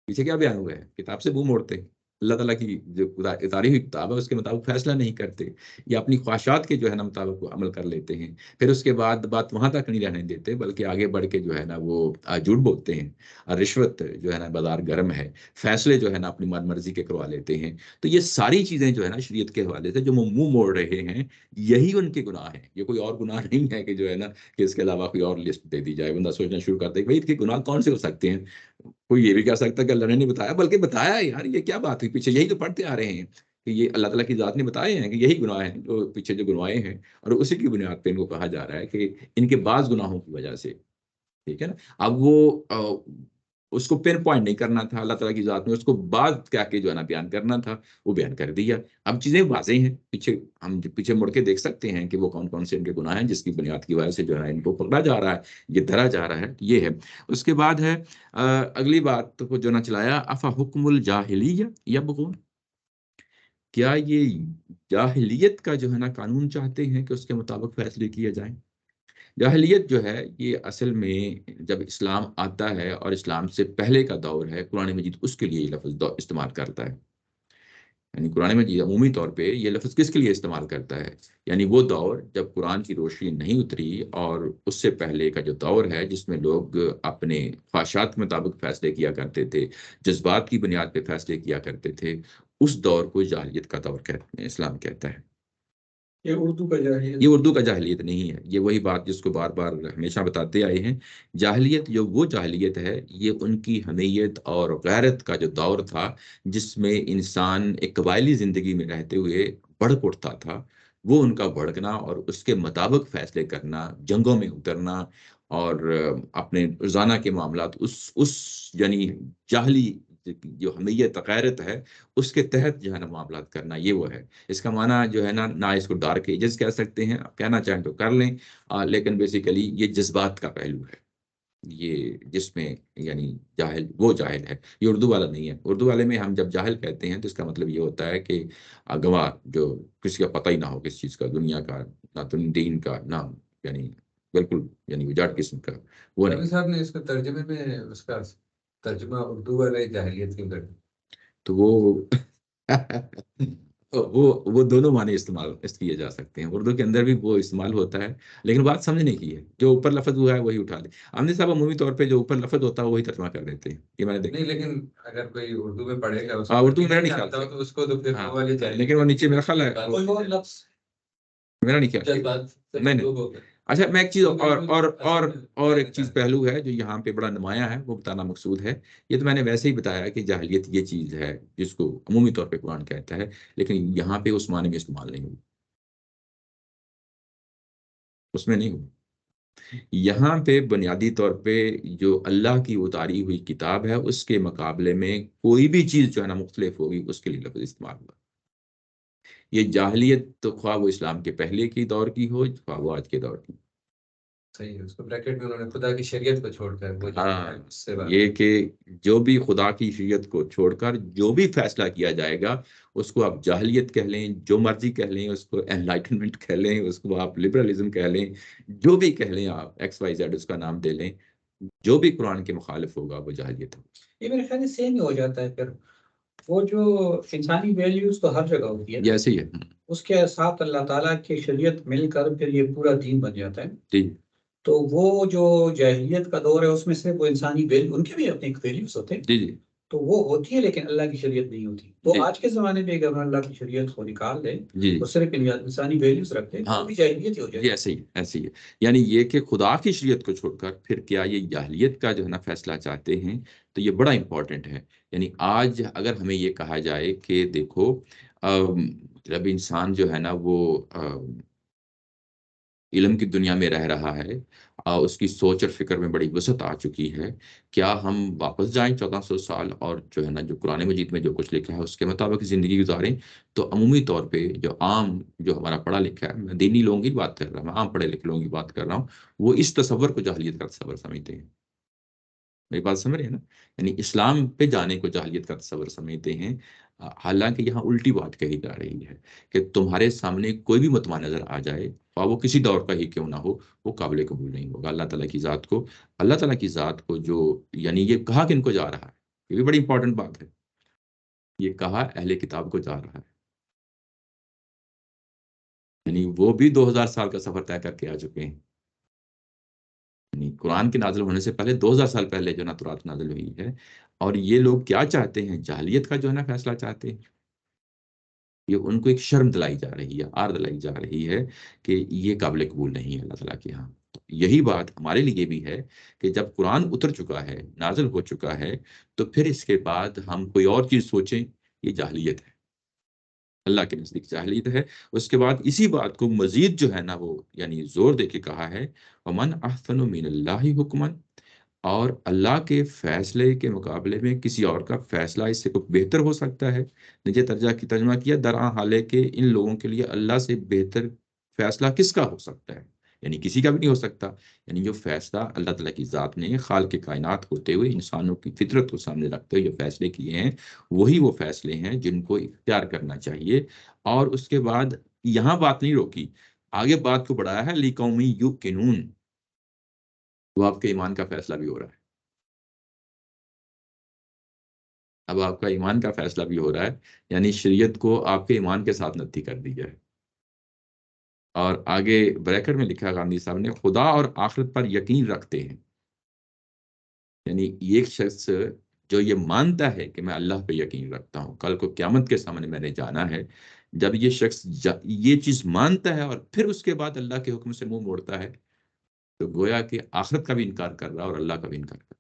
پیچھے کیا بیان ہوا ہے؟ کتاب سے منہ موڑتے ہیں، اللہ تعالیٰ کی جو اتاری ہوئی کتاب ہے اس کے مطابق فیصلہ نہیں کرتے، یا اپنی خواہشات کے جو ہے نا مطابق وہ عمل کر لیتے ہیں، پھر اس کے بعد بات وہاں تک نہیں رہنے دیتے بلکہ آگے بڑھ کے جو ہے نا وہ جھوٹ بولتے ہیں، اور رشوت جو ہے نا بازار گرم ہے، فیصلے جو ہے نا اپنی من مرضی کے کروا لیتے ہیں۔ تو یہ ساری چیزیں جو ہے نا شریعت کے حوالے سے جو منہ موڑ رہے ہیں، یہی ان کے گناہ ہیں، یہ کوئی اور گناہ نہیں ہے کہ جو ہے نا کہ اس کے علاوہ کوئی اور لسٹ دے دی جائے، بندہ سوچنا شروع کر دے کہ بھائی اس کے گناہ کون سے ہو سکتے ہیں۔ کوئی یہ بھی کہہ سکتا ہے کہ اللہ نے نہیں بتایا، بلکہ بتایا ہے یار، یہ کیا بات ہوئی؟ پیچھے یہی تو پڑھتے آ رہے ہیں کہ یہ اللہ تعالیٰ کی ذات نے بتائے ہیں کہ یہی گناہ ہیں جو پیچھے جو گنوائے ہیں، اور اسی کی بنیاد پہ ان کو کہا جا رہا ہے کہ ان کے بعض گناہوں کی وجہ سے، ٹھیک ہے نا۔ اب وہ اس کو پن پوائنٹ نہیں کرنا تھا، اللہ تعالیٰ کی ذات نے اس کو بعد کیا کے جو ہے نا بیان کرنا تھا، وہ بیان کر دیا۔ اب چیزیں واضح ہیں، ہم پیچھے مڑ کے دیکھ سکتے ہیں کہ وہ کون کون سے ان کے گناہ ہیں جس کی بنیاد کی وجہ سے جو ہے ان کو پکڑا جا رہا ہے، یہ دھرا جا رہا ہے، یہ ہے۔ اس کے بعد ہے اگلی بات کو جو نہ چلایا، افا حکم الجاہلیہ یبغون، کیا یہ جاہلیت کا جو ہے نا قانون چاہتے ہیں کہ اس کے مطابق فیصلے کیے جائیں؟ جاہلیت جو ہے یہ اصل میں جب اسلام آتا ہے اور اسلام سے پہلے کا دور ہے، قرآن مجید اس کے لیے یہ لفظ استعمال کرتا ہے، یعنی قرآن مجید عمومی طور پہ یہ لفظ کس کے لیے استعمال کرتا ہے؟ یعنی وہ دور جب قرآن کی روشنی نہیں اتری، اور اس سے پہلے کا جو دور ہے جس میں لوگ اپنے خواہشات کے مطابق فیصلے کیا کرتے تھے، جذبات کی بنیاد پہ فیصلے کیا کرتے تھے، اس دور کو جاہلیت کا دور کہتے ہیں، اسلام کہتا ہے۔ یہ اردو کا جاہلیت، یہ اردو کا جاہلیت نہیں ہے، یہ وہی بات جس کو بار بار ہمیشہ بتاتے آئے ہیں۔ جاہلیت جو وہ جاہلیت ہے، یہ ان کی حمیت اور غیرت کا جو دور تھا، جس میں انسان ایک قبائلی زندگی میں رہتے ہوئے بڑک اٹھتا تھا، وہ ان کا بھڑکنا اور اس کے مطابق فیصلے کرنا، جنگوں میں اترنا، اور اپنے روزانہ کے معاملات اس یعنی جاہلی جو حمیت غیرت ہے اس کے تحت جو ہے نا معاملات کرنا، یہ وہ ہے اس کا معنی جو ہے نا. نہ اس کو ڈارک ایجز کہہ سکتے ہیں، آپ کہنا چاہیں تو کر لیں، لیکن بیسیکلی یہ جذبات کا پہلو ہے، یہ جس میں یعنی جاہل وہ جاہل ہے، یہ اردو والا نہیں ہے. اردو والے میں ہم جب جاہل کہتے ہیں تو اس کا مطلب یہ ہوتا ہے کہ گواہ، جو کسی کا پتہ ہی نہ ہو کس چیز کا، دنیا کا نہ دین کا، نہ یعنی بالکل یعنی وجاٹ قسم کا، وہ ربی نہیں. صاحب نے اس کو ترجمے میں اس کا ترجمہ اردو والے جاہلیت کیوں کر دیا؟ تو وہ وہ دونوں معنی استعمال اس کیے جا سکتے ہیں، اردو کے اندر بھی وہ استعمال ہوتا ہے، لیکن بات سمجھنے کی ہے. جو اوپر لفظ ہوا ہے وہی اٹھا دیں. عامر صاحب عمومی طور پہ جو اوپر لفظ ہوتا ہے وہی ترجمہ کر دیتے ہیں، یہ میں نے دیکھا. نہیں، لیکن اگر کوئی اردو میں پڑھے گا، اس ہاں کو اردو میں میرا نہیں خیال جانتا ہو سے، تو اس کو تو پھر ہاں وہ والی جاہلیت لیکن وہ نیچے میرا خیال ہے کوئی اور لفظ میرا نہیں خیال. جذبات سے نہیں نہیں. مطلوب ہو گئے. اچھا میں ایک چیز تو بالکل اصل میں اور ایک کہنا چیز چاہتے پہلو ہے جو یہاں پہ بڑا نمایاں ہے، وہ بتانا مقصود ہے. یہ تو میں نے ویسے ہی بتایا کہ جاہلیت یہ چیز ہے جس کو عمومی طور پہ قرآن کہتا ہے، لیکن یہاں پہ اس معنی میں استعمال نہیں ہوئی، اس میں نہیں ہوئی. یہاں پہ بنیادی طور پہ جو اللہ کی اتاری ہوئی کتاب ہے اس کے مقابلے میں کوئی بھی چیز جو ہے نا مختلف ہوگی، اس کے لیے لفظ استعمال ہوا. یہ جاہلیت تو خواہ وہ اسلام کے پہلے کی دور کی ہو، خواہ وہ آج کے دور کی. صحیح ہے. اس کو بریکٹ میں انہوں نے خدا کی شریعت کو چھوڑ کر وہ جو ہاں، ہے اس سے بات یہ کہ جو بھی خدا کی شریعت کو چھوڑ کر جو بھی فیصلہ کیا جائے گا اس کو آپ جاہلیت کہہ لیں، جو مرضی کہہ لیں، اس کو انلائٹنمنٹ کہہ لیں، اس کو آپ لبرلزم کہہ لیں، جو بھی کہہ لیں، آپ ایکس وائی زیڈ اس کا نام دے لیں، جو بھی قرآن کے مخالف ہوگا وہ جاہلیت ہوگا. یہ میرے خیال سے سیم ہی ہو جاتا ہے. پھر وہ جو انسانی ویلیوز تو ہر جگہ ہوتی ہے نا، جیسے ہی ہے. اس کے ساتھ اللہ تعالیٰ کی شریعت مل کر پھر یہ پورا دین بن جاتا ہے. جی تو وہ جو جاہلیت کا دور ہے اس میں سے وہ انسانی ویلیو، ان کے بھی اپنے ویلیوز ہوتے ہیں، جی جی تو وہ ہوتی ہے، لیکن اللہ کی شریعت نہیں ہوتی. تو جی آج کے زمانے میں اگر اللہ کی شریعت کو نکال دیں جی اور صرف انسانی ویلیوز رکھتے ہیں تو ہاں وہ بھی جاہلیت ہی ہو جائے جی، گی. ایسے ہی ایسے ہی ہے. یعنی یہ کہ خدا کی شریعت کو چھوڑ کر پھر کیا یہ جاہلیت کا جو ہے نا فیصلہ چاہتے ہیں، تو یہ بڑا امپورٹنٹ ہے. یعنی آج اگر ہمیں یہ کہا جائے کہ دیکھو جب انسان جو ہے نا وہ علم کی دنیا میں رہ رہا ہے، اس کی سوچ اور فکر میں بڑی وسعت آ چکی ہے، کیا ہم واپس جائیں 1400 سال اور جو ہے نا جو قرآن مجید میں جو کچھ لکھا ہے اس کے مطابق زندگی گزاریں؟ تو عمومی طور پہ جو عام جو ہمارا پڑھا لکھا ہے، میں دینی لوگوں کی بات کر رہا ہوں، میں عام پڑھے لکھے لوگوں کی بات کر رہا ہوں، وہ اس تصور کو جاہلیت کا تصور سمجھتے ہیں. میری بات سمجھ رہے ہیں نا؟ یعنی اسلام پہ جانے کو جاہلیت کا تصور سمجھتے ہیں. حالانکہ یہاں الٹی بات کہی جا رہی ہے کہ تمہارے سامنے کوئی بھی متمع نظر آ جائے، اور وہ کسی دور کا ہی کیوں نہ ہو، وہ قابل قبول نہیں ہوگا. اللہ تعالیٰ کی ذات کو، اللہ تعالیٰ کی ذات کو جو یعنی یہ کہا کن کو جا رہا ہے، یہ بھی بڑی امپورٹنٹ بات ہے. یہ کہا اہل کتاب کو جا رہا ہے، یعنی وہ بھی 2000 سال کا سفر طے کر کے آ چکے ہیں. یعنی قرآن کے نازل ہونے سے پہلے 2000 سال پہلے جو نا تورات نازل ہوئی ہے، اور یہ لوگ کیا چاہتے ہیں؟ جاہلیت کا جو ہے نا فیصلہ چاہتے ہیں. یہ ان کو ایک شرم دلائی جا رہی ہے، آر دلائی جا رہی ہے کہ یہ قابل قبول نہیں ہے اللہ تعالیٰ کے ہاں. یہی بات ہمارے لیے بھی ہے کہ جب قرآن اتر چکا ہے، نازل ہو چکا ہے، تو پھر اس کے بعد ہم کوئی اور چیز سوچیں، یہ جاہلیت ہے، اللہ کے نزدیک جاہلیت ہے. اس کے بعد اسی بات کو مزید جو ہے نا وہ یعنی زور دے کے کہا ہے، وَمَنْ أَحْسَنُ مِنَ اللَّهِ حُكْمًا، اور اللہ کے فیصلے کے مقابلے میں کسی اور کا فیصلہ اس سے کوئی بہتر ہو سکتا ہے؟ نیچے ترجمہ کیا، درآں حال ہے کہ ان لوگوں کے لیے اللہ سے بہتر فیصلہ کس کا ہو سکتا ہے؟ یعنی کسی کا بھی نہیں ہو سکتا. یعنی جو فیصلہ اللہ تعالیٰ کی ذات نے خالق کائنات ہوتے ہوئے انسانوں کی فطرت کو سامنے رکھتے ہوئے جو فیصلے کیے ہیں، وہی وہ فیصلے ہیں جن کو اختیار کرنا چاہیے. اور اس کے بعد یہاں بات نہیں روکی، آگے بات کو بڑھایا ہے، لِقَوْمٍ یُوقِنُونَ، وہ آپ کے ایمان کا فیصلہ بھی ہو رہا ہے. اب آپ کا ایمان کا فیصلہ بھی ہو رہا ہے، یعنی شریعت کو آپ کے ایمان کے ساتھ نتی کر دی جائے. اور آگے بریکٹ میں لکھا گاندھی صاحب نے، خدا اور آخرت پر یقین رکھتے ہیں. یعنی ایک شخص جو یہ مانتا ہے کہ میں اللہ پہ یقین رکھتا ہوں، کل کو قیامت کے سامنے میں نے جانا ہے، جب یہ شخص یہ چیز مانتا ہے اور پھر اس کے بعد اللہ کے حکم سے منہ موڑتا ہے، تو گویا کہ آخرت کا بھی انکار کر رہا اور اللہ کا بھی انکار کر رہا.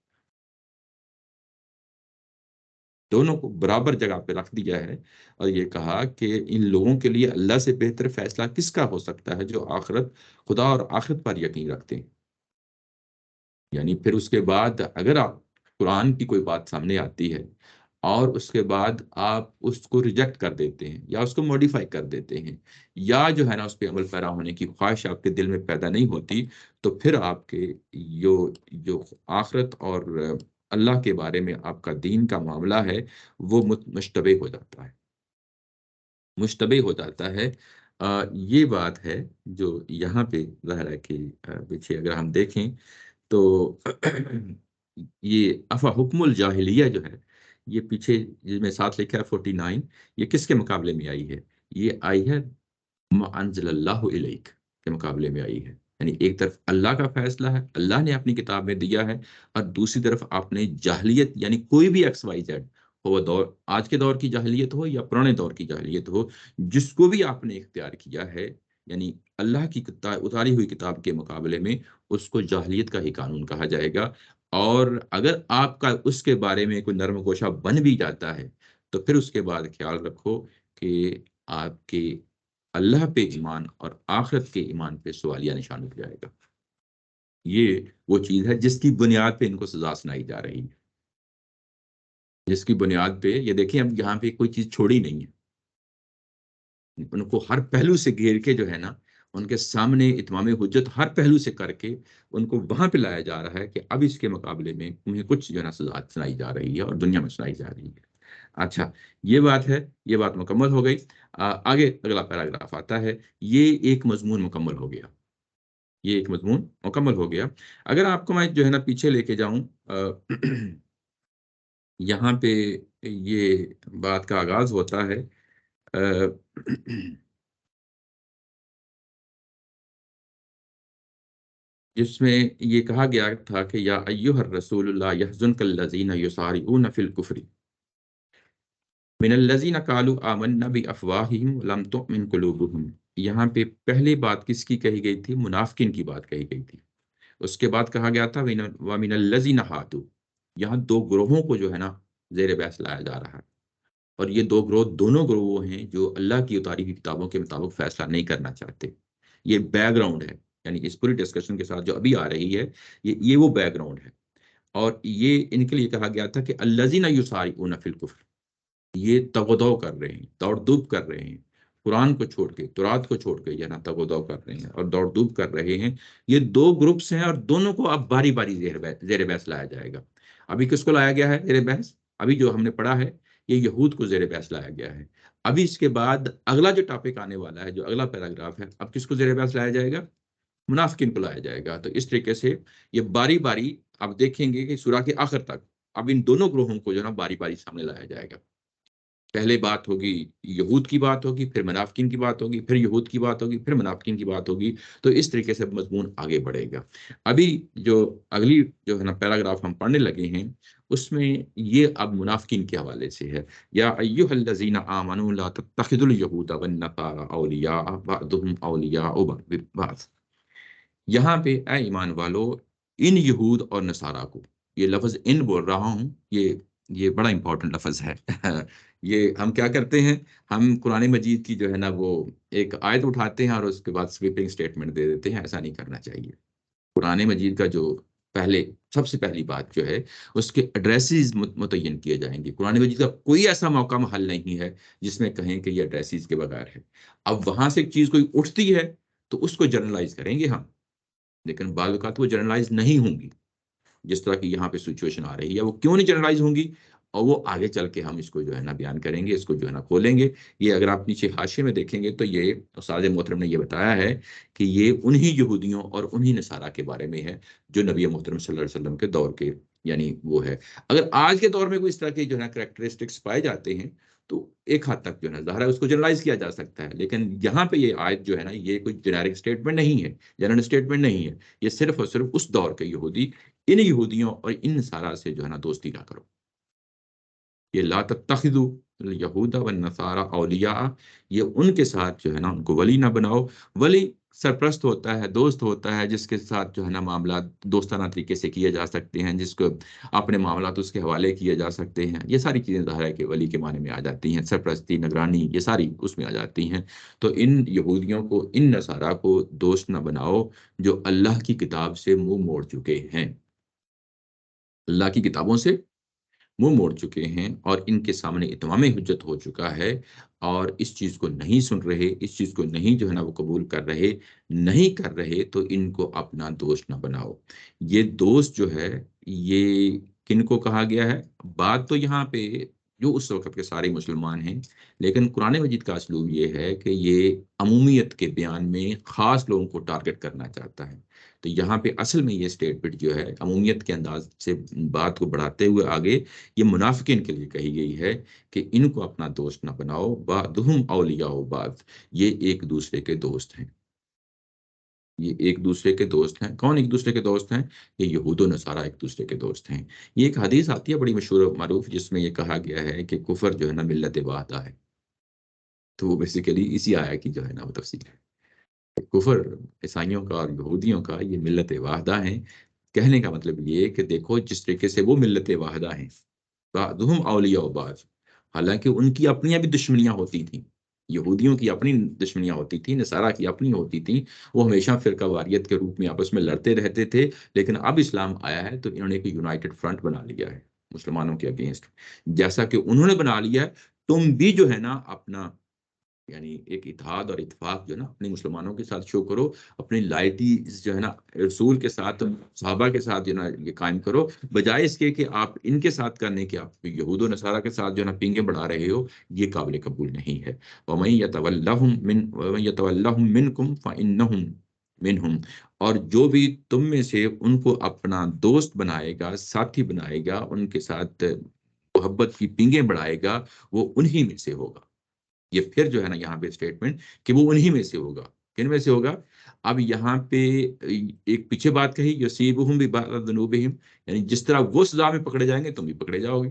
دونوں کو برابر جگہ پہ رکھ دیا ہے اور یہ کہا کہ ان لوگوں کے لیے اللہ سے بہتر فیصلہ کس کا ہو سکتا ہے جو خدا اور آخرت پر یقین رکھتے ہیں. یعنی پھر اس کے بعد اگر آپ قرآن کی کوئی بات سامنے آتی ہے اور اس کے بعد آپ اس کو ریجیکٹ کر دیتے ہیں یا اس کو موڈیفائی کر دیتے ہیں، یا جو ہے نا اس پہ عمل پیرا ہونے کی خواہش آپ کے دل میں پیدا نہیں ہوتی، تو پھر آپ کے جو آخرت اور اللہ کے بارے میں آپ کا دین کا معاملہ ہے وہ مشتبہ ہو جاتا ہے، مشتبہ ہو جاتا ہے۔ یہ بات ہے جو یہاں پہ ظاہر ہے کہ پیچھے اگر ہم دیکھیں تو یہ افا حکم الجاہلیہ جو ہے، یہ پیچھے جس میں ساتھ لکھا ہے 49، یہ کس کے مقابلے میں آئی ہے؟ یہ آئی ہے ما انزل اللہ الیک کے مقابلے میں آئی ہے۔ یعنی ایک طرف اللہ کا فیصلہ ہے، اللہ نے اپنی کتاب میں دیا ہے، اور دوسری طرف آپ نے جاہلیت، یعنی کوئی بھی ایکس وائی زیڈ ہو، وہ دور آج کے دور کی جاہلیت ہو یا پرانے دور کی جاہلیت ہو، جس کو بھی آپ نے اختیار کیا ہے، یعنی اللہ کی اتاری ہوئی کتاب کے مقابلے میں اس کو جاہلیت کا ہی قانون کہا جائے گا۔ اور اگر آپ کا اس کے بارے میں کوئی نرم گوشہ بن بھی جاتا ہے تو پھر اس کے بعد خیال رکھو کہ آپ کے اللہ پہ ایمان اور آخرت کے ایمان پہ سوالیہ نشان اٹھ جائے گا۔ یہ وہ چیز ہے جس کی بنیاد پہ ان کو سزا سنائی جا رہی ہے، جس کی بنیاد پہ یہ دیکھیں اب یہاں پہ کوئی چیز چھوڑی نہیں ہے، ان کو ہر پہلو سے گھیر کے جو ہے نا ان کے سامنے اتمام حجت ہر پہلو سے کر کے ان کو وہاں پہ لایا جا رہا ہے کہ اب اس کے مقابلے میں انہیں کچھ جو ہے نا سزا سنائی جا رہی ہے اور دنیا میں سنائی جا رہی ہے۔ اچھا، یہ بات ہے، یہ بات مکمل ہو گئی۔ آگے اگلا پیراگراف آتا ہے، یہ ایک مضمون مکمل ہو گیا، یہ ایک مضمون مکمل ہو گیا۔ اگر آپ کو میں جو ہے نا پیچھے لے کے جاؤں، یہاں پہ یہ بات کا آغاز ہوتا ہے جس میں یہ کہا گیا تھا کہ یا ایھا الرسول لا يحزنک الذین یسارعون فی الکفر من الذین قالوا آمنا بافواہہم لم تؤمن قلوبہم۔ یہاں پہ پہلی بات کس کی کہی گئی تھی؟ منافقین کی بات کہی گئی تھی۔ اس کے بعد کہا گیا تھا وَمِنَ الَّذِينَ هَادُوا۔ یہاں دو گروہوں کو جو ہے نا زیر بحث لایا جا رہا ہے، اور یہ دو گروہ دونوں گروہ وہ ہیں جو اللہ کی اتاری ہوئی کتابوں کے مطابق فیصلہ نہیں کرنا چاہتے۔ یہ بیک گراؤنڈ ہے، یعنی اس پوری ڈسکشن کے ساتھ جو ابھی آ رہی ہے یہ وہ بیک گراؤنڈ ہے۔ اور یہ ان کے لیے کہا گیا تھا کہ الذین یسارعون فی الکفر، یہ تغدو کر رہے ہیں، دوڑ دھوپ کر رہے ہیں، قرآن کو چھوڑ کے، تورات کو چھوڑ کے نا تغدو کر رہے ہیں اور دوڑ دھوپ کر رہے ہیں۔ یہ دو گروپس ہیں اور دونوں کو اب باری باری زیر بحث لایا جائے گا۔ ابھی کس کو لایا گیا ہے زیر بحث؟ ابھی جو ہم نے پڑھا ہے یہ یہود کو زیر بحث لایا گیا ہے۔ ابھی اس کے بعد اگلا جو ٹاپک آنے والا ہے، جو اگلا پیراگراف ہے، اب کس کو زیر بحث لایا جائے گا؟ منافقین کو لایا جائے گا۔ تو اس طریقے سے یہ باری باری آپ دیکھیں گے کہ سورہ کے آخر تک اب ان دونوں گروہوں کو جو ہے نا باری باری سامنے لایا جائے گا۔ پہلے بات ہوگی یہود کی بات ہوگی، پھر منافقین کی بات ہوگی، پھر یہود کی بات ہوگی، پھر منافقین کی بات ہوگی۔ تو اس طریقے سے مضمون آگے بڑھے گا۔ ابھی جو اگلی جو ہے نا پیراگراف ہم پڑھنے لگے ہیں اس میں یہ اب منافقین کے حوالے سے ہے۔ یا ایھا الذین آمنوا لا تتخذوا اليہود والنصارى اولیاء بعضهم اولیاء بعض۔ یہاں پہ اے ایمان والو، ان یہود اور نصارہ کو، یہ لفظ ان بول رہا ہوں، یہ بڑا امپورٹنٹ لفظ ہے۔ یہ ہم کیا کرتے ہیں، ہم قرآن مجید کی جو ہے نا وہ ایک آیت اٹھاتے ہیں اور اس کے بعد سویپنگ سٹیٹمنٹ دے دیتے ہیں، ایسا نہیں کرنا چاہیے۔ قرآن مجید کا جو سب سے پہلی بات جو ہے اس کے ایڈریسز متعین کیے جائیں گے۔ قرآن مجید کا کوئی ایسا موقع محل نہیں ہے جس میں کہیں کہ یہ ایڈریسز کے بغیر ہے۔ اب وہاں سے ایک چیز کوئی اٹھتی ہے تو اس کو جنرلائز کریں گے ہم، لیکن بعض اوقات وہ جنرلائز نہیں ہوں گی، جس طرح کی یہاں پہ سچویشن آ رہی ہے۔ وہ کیوں نہیں جنرلائز ہوں گی، اور وہ آگے چل کے ہم اس کو جو ہے نا بیان کریں گے، اس کو جو ہے نا کھولیں گے۔ یہ اگر آپ نیچے حاشیے میں دیکھیں گے تو یہ استاد محترم نے یہ بتایا ہے کہ یہ انہی یہودیوں اور انہی نصارہ کے بارے میں ہے جو نبی محترم صلی اللہ علیہ وسلم کے دور کے، یعنی وہ ہے۔ اگر آج کے دور میں کوئی اس طرح کے جو ہے نا کریکٹرسٹکس پائے جاتے ہیں تو ایک حد تک جو ہے نا ظاہر ہے اس کو جنرلائز کیا جا سکتا ہے، لیکن یہاں پہ یہ آیت جو ہے نا یہ کوئی جنیرک اسٹیٹمنٹ نہیں ہے، جنرل اسٹیٹمنٹ نہیں ہے۔ یہ صرف اور صرف اس دور کے یہودی، ان یہودیوں اور ان نصارہ سے جو ہے نا دوستی نہ کرو۔ یہ لا تتخذوا الیہود والنصارى اولیاء، یہ ان کے ساتھ جو ہے نا ان کو ولی نہ بناؤ۔ ولی سرپرست ہوتا ہے، دوست ہوتا ہے، جس کے ساتھ جو ہے نا معاملات دوستانہ طریقے سے کیے جا سکتے ہیں، جس کو اپنے معاملات اس کے حوالے کیے جا سکتے ہیں۔ یہ ساری چیزیں ظاہر ہے کہ ولی کے معنی میں آ جاتی ہیں، سرپرستی، نگرانی، یہ ساری اس میں آ جاتی ہیں۔ تو ان یہودیوں کو، ان نصارہ کو دوست نہ بناؤ جو اللہ کی کتاب سے منہ موڑ چکے ہیں، اللہ کی کتابوں سے منہ موڑ چکے ہیں اور ان کے سامنے اتمام حجت ہو چکا ہے اور اس چیز کو نہیں سن رہے، اس چیز کو نہیں جو ہے نا وہ قبول کر رہے، نہیں کر رہے، تو ان کو اپنا دوست نہ بناؤ۔ یہ دوست جو ہے یہ کن کو کہا گیا ہے؟ بات تو یہاں پہ جو اس وقت کے سارے مسلمان ہیں، لیکن قرآن مجید کا اسلوب یہ ہے کہ یہ عمومیت کے بیان میں خاص لوگوں کو ٹارگٹ کرنا چاہتا ہے۔ تو یہاں پہ اصل میں یہ اسٹیٹمنٹ جو ہے عمومیت کے انداز سے بات کو بڑھاتے ہوئے آگے یہ منافقین کے لیے کہی گئی ہے کہ ان کو اپنا دوست نہ بناؤ، بعضهم اولیاء بعض، یہ ایک دوسرے کے دوست ہیں، یہ ایک دوسرے کے دوست ہیں۔ کون ایک دوسرے کے دوست ہیں؟ یہ یہود و نصارہ ایک دوسرے کے دوست ہیں۔ یہ ایک حدیث آتی ہے بڑی مشہور و معروف، جس میں یہ کہا گیا ہے کہ کفر جو ہے نا ملت واحدہ ہے، تو وہ بیسیکلی اسی آیا کی جو ہے نا وہ تفسیر ہے۔ کفر عیسائیوں کا اور یہودیوں کا یہ ملت واحدہ ہیں۔ کہنے کا مطلب یہ کہ دیکھو جس طریقے سے وہ ملت واحدہ ہیں، بعضهم اولیاء بعض، حالانکہ ان کی اپنی بھی دشمنیاں ہوتی تھیں، یہودیوں کی اپنی دشمنیاں ہوتی تھیں، نصارہ کی اپنی ہوتی تھیں، وہ ہمیشہ فرقہ واریت کے روپ میں آپس میں لڑتے رہتے تھے، لیکن اب اسلام آیا ہے تو انہوں نے ایک یونائٹڈ فرنٹ بنا لیا ہے مسلمانوں کے اگینسٹ، جیسا کہ انہوں نے بنا لیا ہے۔ تم بھی جو ہے نا اپنا یعنی ایک اتحاد اور اتفاق جو ہے نا اپنے مسلمانوں کے ساتھ شو کرو، اپنی لائٹی جو ہے نا رسول کے ساتھ، صحابہ کے ساتھ جو ہے نا یہ قائم کرو، بجائے اس کے کہ آپ ان کے ساتھ کرنے کے آپ یہود و نصارہ کے ساتھ جو ہے نا پینگیں بڑھا رہے ہو، یہ قابل قبول نہیں ہے۔ وَمَن يَتَوَلَّهُم مِّنكُمْ فَإِنَّهُم مِّنْهُمْ، اور جو بھی تم میں سے ان کو اپنا دوست بنائے گا، ساتھی بنائے گا، ان کے ساتھ محبت کی پینگیں بڑھائے گا، وہ انہی میں سے ہوگا۔ یہ پھر جو ہے نا یہاں پہ اسٹیٹمنٹ کہ وہ انہی میں سے ہوگا، کن میں سے ہوگا؟ اب یہاں پہ ایک پیچھے بات کہی، یصیبہم ببعض ذنوبہم، یعنی جس طرح وہ سزا میں پکڑے جائیں گے تم بھی پکڑے جاؤ گے،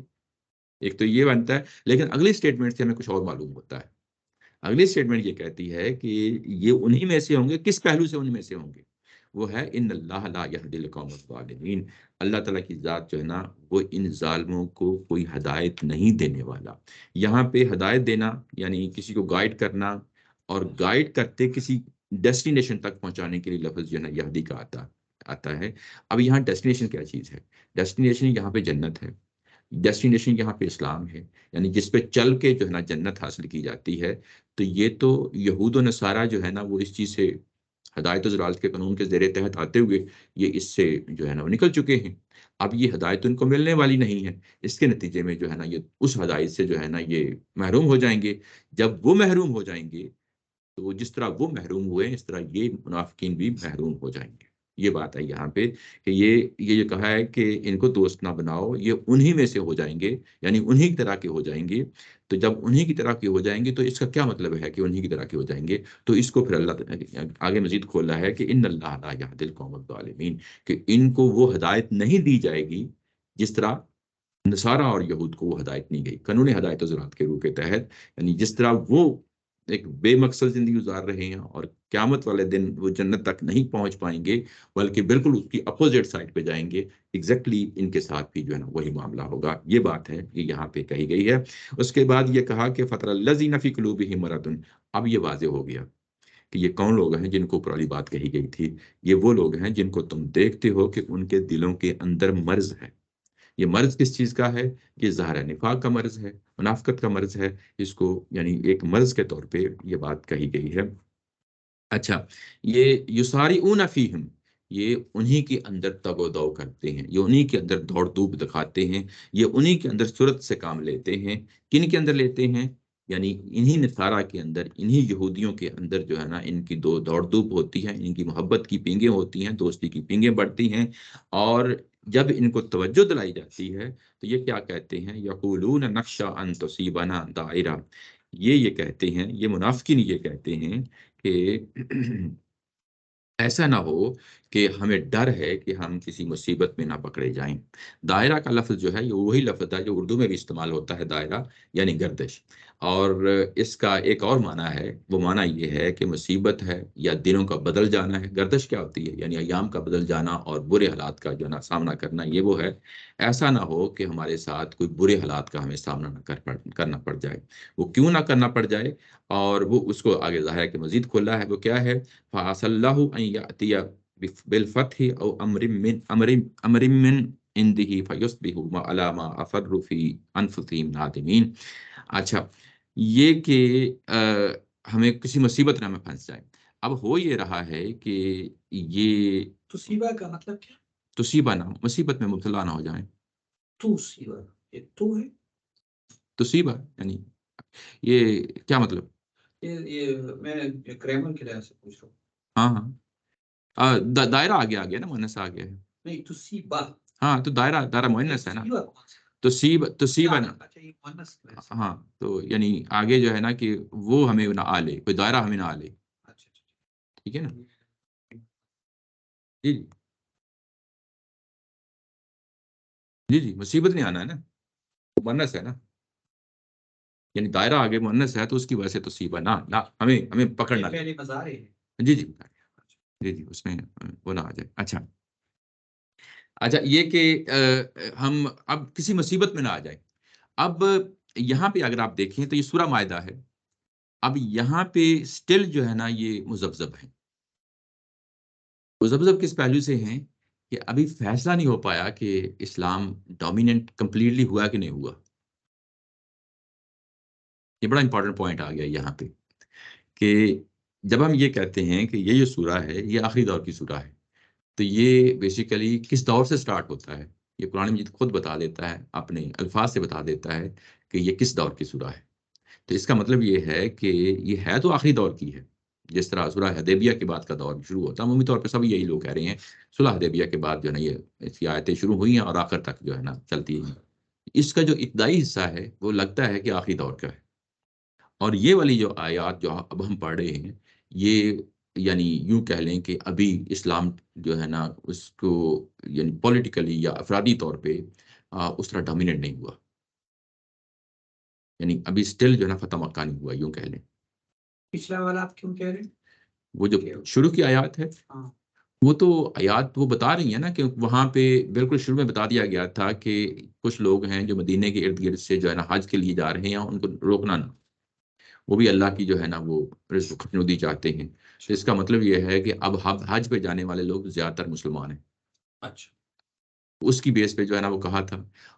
ایک تو یہ بنتا ہے۔ لیکن اگلی اسٹیٹمنٹ سے ہمیں کچھ اور معلوم ہوتا ہے۔ اگلی اسٹیٹمنٹ یہ کہتی ہے کہ یہ انہی میں سے ہوں گے، کس پہلو سے انہی میں سے ہوں گے؟ وہ ہے ان اللہ لا یہدی القوم الظالمین، اللہ تعالیٰ کی ذات جو ہے نا وہ ان ظالموں کو کوئی ہدایت نہیں دینے والا۔ یہاں پہ ہدایت دینا یعنی کسی کو گائیڈ کرنا، اور گائیڈ کرتے کسی ڈیسٹینیشن تک پہنچانے کے لیے لفظ جو ہے نا یہدی کا آتا ہے۔ اب یہاں ڈیسٹینیشن کیا چیز ہے؟ ڈیسٹینیشن یہاں پہ جنت ہے، ڈیسٹینیشن یہاں پہ اسلام ہے، یعنی جس پہ چل کے جو ہے نا جنت حاصل کی جاتی ہے۔ تو یہ تو یہود و نصارہ جو ہے نا وہ اس چیز سے ہدایت و ضلالت کے قانون کے زیر تحت آتے ہوئے یہ اس سے جو ہے نا وہ نکل چکے ہیں۔ اب یہ ہدایت ان کو ملنے والی نہیں ہے، اس کے نتیجے میں جو ہے نا یہ اس ہدایت سے جو ہے نا یہ محروم ہو جائیں گے۔ جب وہ محروم ہو جائیں گے تو جس طرح وہ محروم ہوئے ہیں اس طرح یہ منافقین بھی محروم ہو جائیں گے۔ یہ بات ہے یہاں پہ کہ یہ کہا ہے کہ ان کو دوست نہ بناؤ، یہ انہی میں سے ہو جائیں گے، یعنی انہی کی طرح کے ہو جائیں گے۔ تو جب انہی کی طرح کے ہو جائیں گے تو اس کا کیا مطلب ہے کہ انہی کی طرح کے ہو جائیں گے؟ تو اس کو پھر اللہ آگے مزید کھولا ہے کہ ان اللہ لا یہدی القوم الظالمین، کہ ان کو وہ ہدایت نہیں دی جائے گی جس طرح نصارہ اور یہود کو وہ ہدایت نہیں گئی قانون ہدایت و ضلالت کے روح کے تحت، یعنی جس طرح وہ ایک بے مقصد زندگی گزار رہے ہیں اور قیامت والے دن وہ جنت تک نہیں پہنچ پائیں گے بلکہ بالکل اس کی اپوزٹ سائڈ پہ جائیں گے، ایگزیکٹلی ان کے ساتھ بھی جو ہے نا وہی معاملہ ہوگا۔ یہ بات ہے یہ یہاں پہ کہی گئی ہے۔ اس کے بعد یہ کہا کہ فَتَرَى الَّذِينَ فِي قُلُوبِهِم مَرَضٌ، اب یہ واضح ہو گیا کہ یہ کون لوگ ہیں جن کو اوپر والی بات کہی گئی تھی۔ یہ وہ لوگ ہیں جن کو تم دیکھتے ہو کہ ان کے دلوں کے اندر مرض ہے۔ یہ مرض کس چیز کا ہے؟ یہ ظاہر نفاق کا مرض ہے، منافقت کا مرض ہے، اس کو یعنی ایک مرض کے طور پہ یہ بات کہی گئی ہے۔ اچھا، یہ یسارعون فیہم، یہ انہی کے اندر تگ و دو کرتے ہیں، یہ انہی کے اندر دوڑ دھوپ دکھاتے ہیں، یہ انہی کے اندر سرعت سے کام لیتے ہیں۔ کن کے اندر لیتے ہیں؟ یعنی انہی نصارہ کے اندر، انہی یہودیوں کے اندر جو ہے نا ان کی دوڑ دھوپ ہوتی ہے، ان کی محبت کی پینگیں ہوتی ہیں، دوستی کی پینگیں بڑھتی ہیں، اور جب ان کو توجہ دلائی جاتی ہے تو یہ کیا کہتے ہیں؟ یقولون نخشی ان تصیبنا دائرہ، یہ کہتے ہیں، یہ منافقین یہ کہتے ہیں کہ ایسا نہ ہو کہ ہمیں ڈر ہے کہ ہم کسی مصیبت میں نہ پکڑے جائیں۔ دائرہ کا لفظ جو ہے یہ وہی لفظ ہے جو اردو میں بھی استعمال ہوتا ہے، دائرہ یعنی گردش، اور اس کا ایک اور معنی ہے، وہ معنی یہ ہے کہ مصیبت ہے یا دنوں کا بدل جانا ہے۔ گردش کیا ہوتی ہے؟ یعنی ایام کا بدل جانا اور برے حالات کا جو ہے نا سامنا کرنا، یہ وہ ہے۔ ایسا نہ ہو کہ ہمارے ساتھ کوئی برے حالات کا ہمیں سامنا نہ کرنا پڑ جائے۔ وہ کیوں نہ کرنا پڑ جائے؟ اور وہ اس کو آگے ظاہر ہے کہ مزید کھلا ہے، وہ کیا ہے؟ فَعَسَى اللَّهُ أَن يَأْتِيَ بِالْفَتْحِ أَوْ أَمْرٍ مِّنْ عنده فيصبحوا على ما أفروا في أنفسهم نادمين۔ اچھا، یہ کہ ہمیں کسی مصیبت نہ میں پھنس جائیں۔ اب ہو یہ رہا ہے کہ یہ تصیبہ کا مطلب کیا؟ تصیبہ نہ، مصیبت میں مبتلا نہ ہو جائیں۔ تصیبہ، یہ تو ہے، تصیبہ یعنی یہ کیا مطلب؟ یہ میں گرامر کے لحاظ سے پوچھ رہا ہوں۔ ہاں ہاں، دائرہ آگے آ گیا نا، مؤنث آ گیا ہے۔ نہیں، تصیبہ، ہاں تو دائرہ مؤنث ہے نا، تصیبہ کون سا؟ تصیبہ نا، اچھا، یہ مؤنث میں ہے۔ ہاں تو یعنی آگے جو ہے نا کہ وہ ہمیں نہ آ لے، کوئی دائرہ ہمیں نہ آ لے، اچھا اچھا، ٹھیک ہے نا؟ جی جی جی، مصیبت نہیں آنا ہے نا، مؤنث ہے نا، یعنی دائرہ آگے مؤنث ہے تو اس کی وجہ سے تصیبہ نہ ہمیں پکڑنا یہ لے۔ پہلے مظاہرے ہیں۔ جی جی جی جی، اس میں وہ نہ آ جائے۔ اچھا یہ کہ ہم اب کسی مصیبت میں نہ آ جائیں۔ اب یہاں پہ اگر آپ دیکھیں تو یہ سورہ مائدہ ہے، اب یہاں پہ سٹل جو ہے نا یہ مذبذب ہے۔ مذبذب کس پہلو سے ہیں کہ ابھی فیصلہ نہیں ہو پایا کہ اسلام ڈومیننٹ کمپلیٹلی ہوا کہ نہیں ہوا۔ یہ بڑا امپورٹنٹ پوائنٹ آ گیا یہاں پہ کہ جب ہم یہ کہتے ہیں کہ یہ جو سورہ ہے یہ آخری دور کی سورہ ہے، تو یہ بیسیکلی کس دور سے سٹارٹ ہوتا ہے، یہ قرآن مجید خود بتا دیتا ہے، اپنے الفاظ سے بتا دیتا ہے کہ یہ کس دور کی سورہ ہے۔ تو اس کا مطلب یہ ہے کہ یہ ہے تو آخری دور کی ہے، جس طرح سورہ حدیبیہ کے بعد کا دور شروع ہوتا ہے، عمومی طور پہ سب یہی لوگ کہہ رہے ہیں صلح حدیبیہ کے بعد جو ہے نا یہ اس کی آیتیں شروع ہوئی ہیں اور آخر تک جو ہے نا چلتی ہیں۔ اس کا جو ابتدائی حصہ ہے وہ لگتا ہے کہ آخری دور کا ہے، اور یہ والی جو آیات جو اب ہم پڑھ رہے ہیں یہ یعنی یوں کہہ لیں کہ ابھی اسلام جو ہے نا اس کو یعنی پولیٹیکلی یا افرادی طور پہ اس طرح ڈومینیٹ نہیں ہوا، یعنی ابھی سٹل جو ہے نا فتح مکہ نہیں ہوا، یوں کہہ لیں۔ پچھلا والا آپ کیوں کہہ رہے ہیں؟ وہ جو شروع کی آیات ہے ہاں، وہ تو آیات وہ بتا رہی ہیں نا کہ وہاں پہ بالکل شروع میں بتا دیا گیا تھا کہ کچھ لوگ ہیں جو مدینے کے ارد گرد سے جو ہے نا حج کے لیے جا رہے ہیں، ان کو روکنا نہ، وہ بھی اللہ کی جو ہے نا وہ رزق خوشنودی چاہتے ہیں۔ تو اس کا مطلب یہ ہے کہ اب حج پہ جانے والے لوگ زیادہ تر مسلمان ہیں، اچھا، اس کی بیس پہ جو ہے نا وہ کہا تھا۔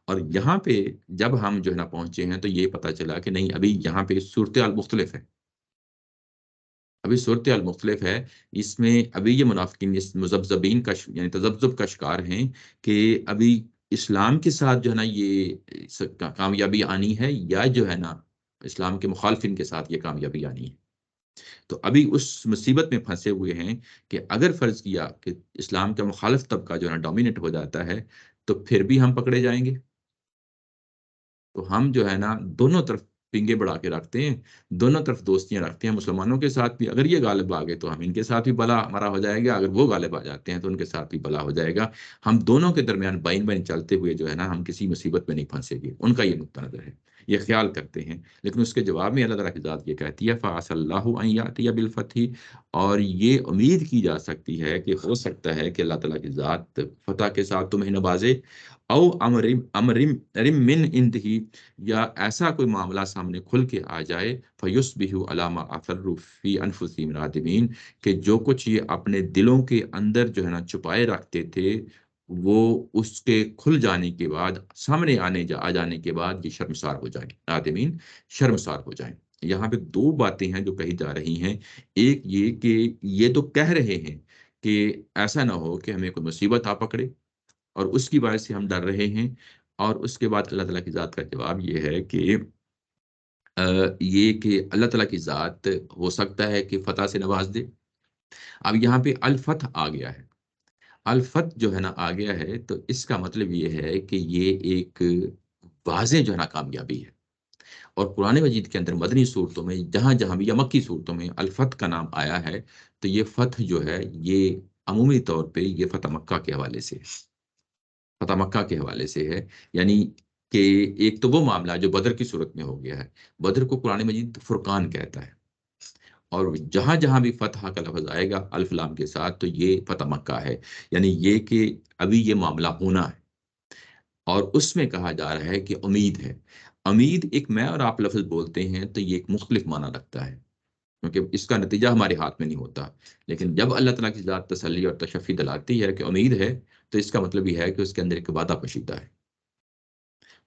اور یہاں پہ جب ہم جو ہے نا پہنچے ہیں تو یہ پتہ چلا کہ نہیں، ابھی یہاں پہ صورتحال مختلف ہے، ابھی صورتحال مختلف ہے۔ اس میں ابھی یہ منافقین اس مذبذبین کا یعنی تذبذب کا شکار ہیں کہ ابھی اسلام کے ساتھ جو ہے نا یہ کامیابی آنی ہے یا جو ہے نا اسلام کے مخالفین کے ساتھ یہ کامیابی آنی ہے۔ تو ابھی اس مصیبت میں پھنسے ہوئے ہیں کہ اگر فرض کیا کہ اسلام کا مخالف طبقہ جو ہے نا ڈومینیٹ ہو جاتا ہے تو پھر بھی ہم پکڑے جائیں گے۔ تو ہم جو ہے نا دونوں طرف پنگے بڑھا کے رکھتے ہیں، دونوں طرف دوستیاں رکھتے ہیں، مسلمانوں کے ساتھ بھی اگر یہ غالب آ گئے تو ہم ان کے ساتھ بھی بلا ہمارا ہو جائے گا، اگر وہ غالب آ جاتے ہیں تو ان کے ساتھ بھی بلا ہو جائے گا۔ ہم دونوں کے درمیان بین بین چلتے ہوئے جو ہے نا ہم کسی مصیبت میں نہیں پھنسے گے، ان کا یہ نقطہ نظر ہے، یہ خیال کرتے ہیں۔ لیکن اس کے جواب میں اللہ تعالیٰ کی ذات یہ کہتی ہے فَعَسَى اللَّهُ أَن يَأْتِيَ بِالْفَتْحِ، اور یہ امید کی جا سکتی ہے کہ ہو سکتا ہے کہ اللہ تعالیٰ کی ذات فتح کے ساتھ تمہیں نوازے، او امر من عنده، یا ایسا کوئی معاملہ سامنے کھل کے آ جائے، فَيُصْبِحُوا عَلَىٰ مَا أَصَرُّوا فِي أَنفُسِهِمْ نَادِمِينَ، کہ جو کچھ یہ اپنے دلوں کے اندر جو ہے نا چھپائے رکھتے تھے وہ اس کے کھل جانے کے بعد، سامنے آ جانے کے بعد یہ شرمسار ہو جائیں، نادمین شرمسار ہو جائیں۔ یہاں پہ دو باتیں ہیں جو کہی جا رہی ہیں، ایک یہ کہ یہ تو کہہ رہے ہیں کہ ایسا نہ ہو کہ ہمیں کوئی مصیبت آ پکڑے اور اس کی وجہ سے ہم ڈر رہے ہیں، اور اس کے بعد اللہ تعالیٰ کی ذات کا جواب یہ ہے کہ یہ کہ اللہ تعالیٰ کی ذات ہو سکتا ہے کہ فتح سے نواز دے۔ اب یہاں پہ الفتح آ گیا ہے، الفتح جو ہے نا آ گیا ہے، تو اس کا مطلب یہ ہے کہ یہ ایک واضح جو ہے نا کامیابی ہے۔ اور قرآن مجید کے اندر مدنی صورتوں میں جہاں جہاں بھی یا مکی صورتوں میں الفتح کا نام آیا ہے تو یہ فتح جو ہے یہ عمومی طور پہ یہ فتح مکہ کے حوالے سے ہے، فتح مکہ کے حوالے سے ہے، یعنی کہ ایک تو وہ معاملہ جو بدر کی صورت میں ہو گیا ہے، بدر کو قرآن مجید فرقان کہتا ہے، اور جہاں جہاں بھی فتح کا لفظ آئے گا الف لام کے ساتھ تو یہ فتح مکہ ہے، یعنی یہ کہ ابھی یہ معاملہ ہونا ہے۔ اور اس میں کہا جا رہا ہے کہ امید ہے، امید ایک میں اور آپ لفظ بولتے ہیں تو یہ ایک مختلف معنی رکھتا ہے، کیونکہ اس کا نتیجہ ہمارے ہاتھ میں نہیں ہوتا، لیکن جب اللہ تعالیٰ کی ذات تسلی اور تشفی دلاتی ہے کہ امید ہے تو اس کا مطلب یہ ہے کہ اس کے اندر ایک وعدہ پشیدہ ہے،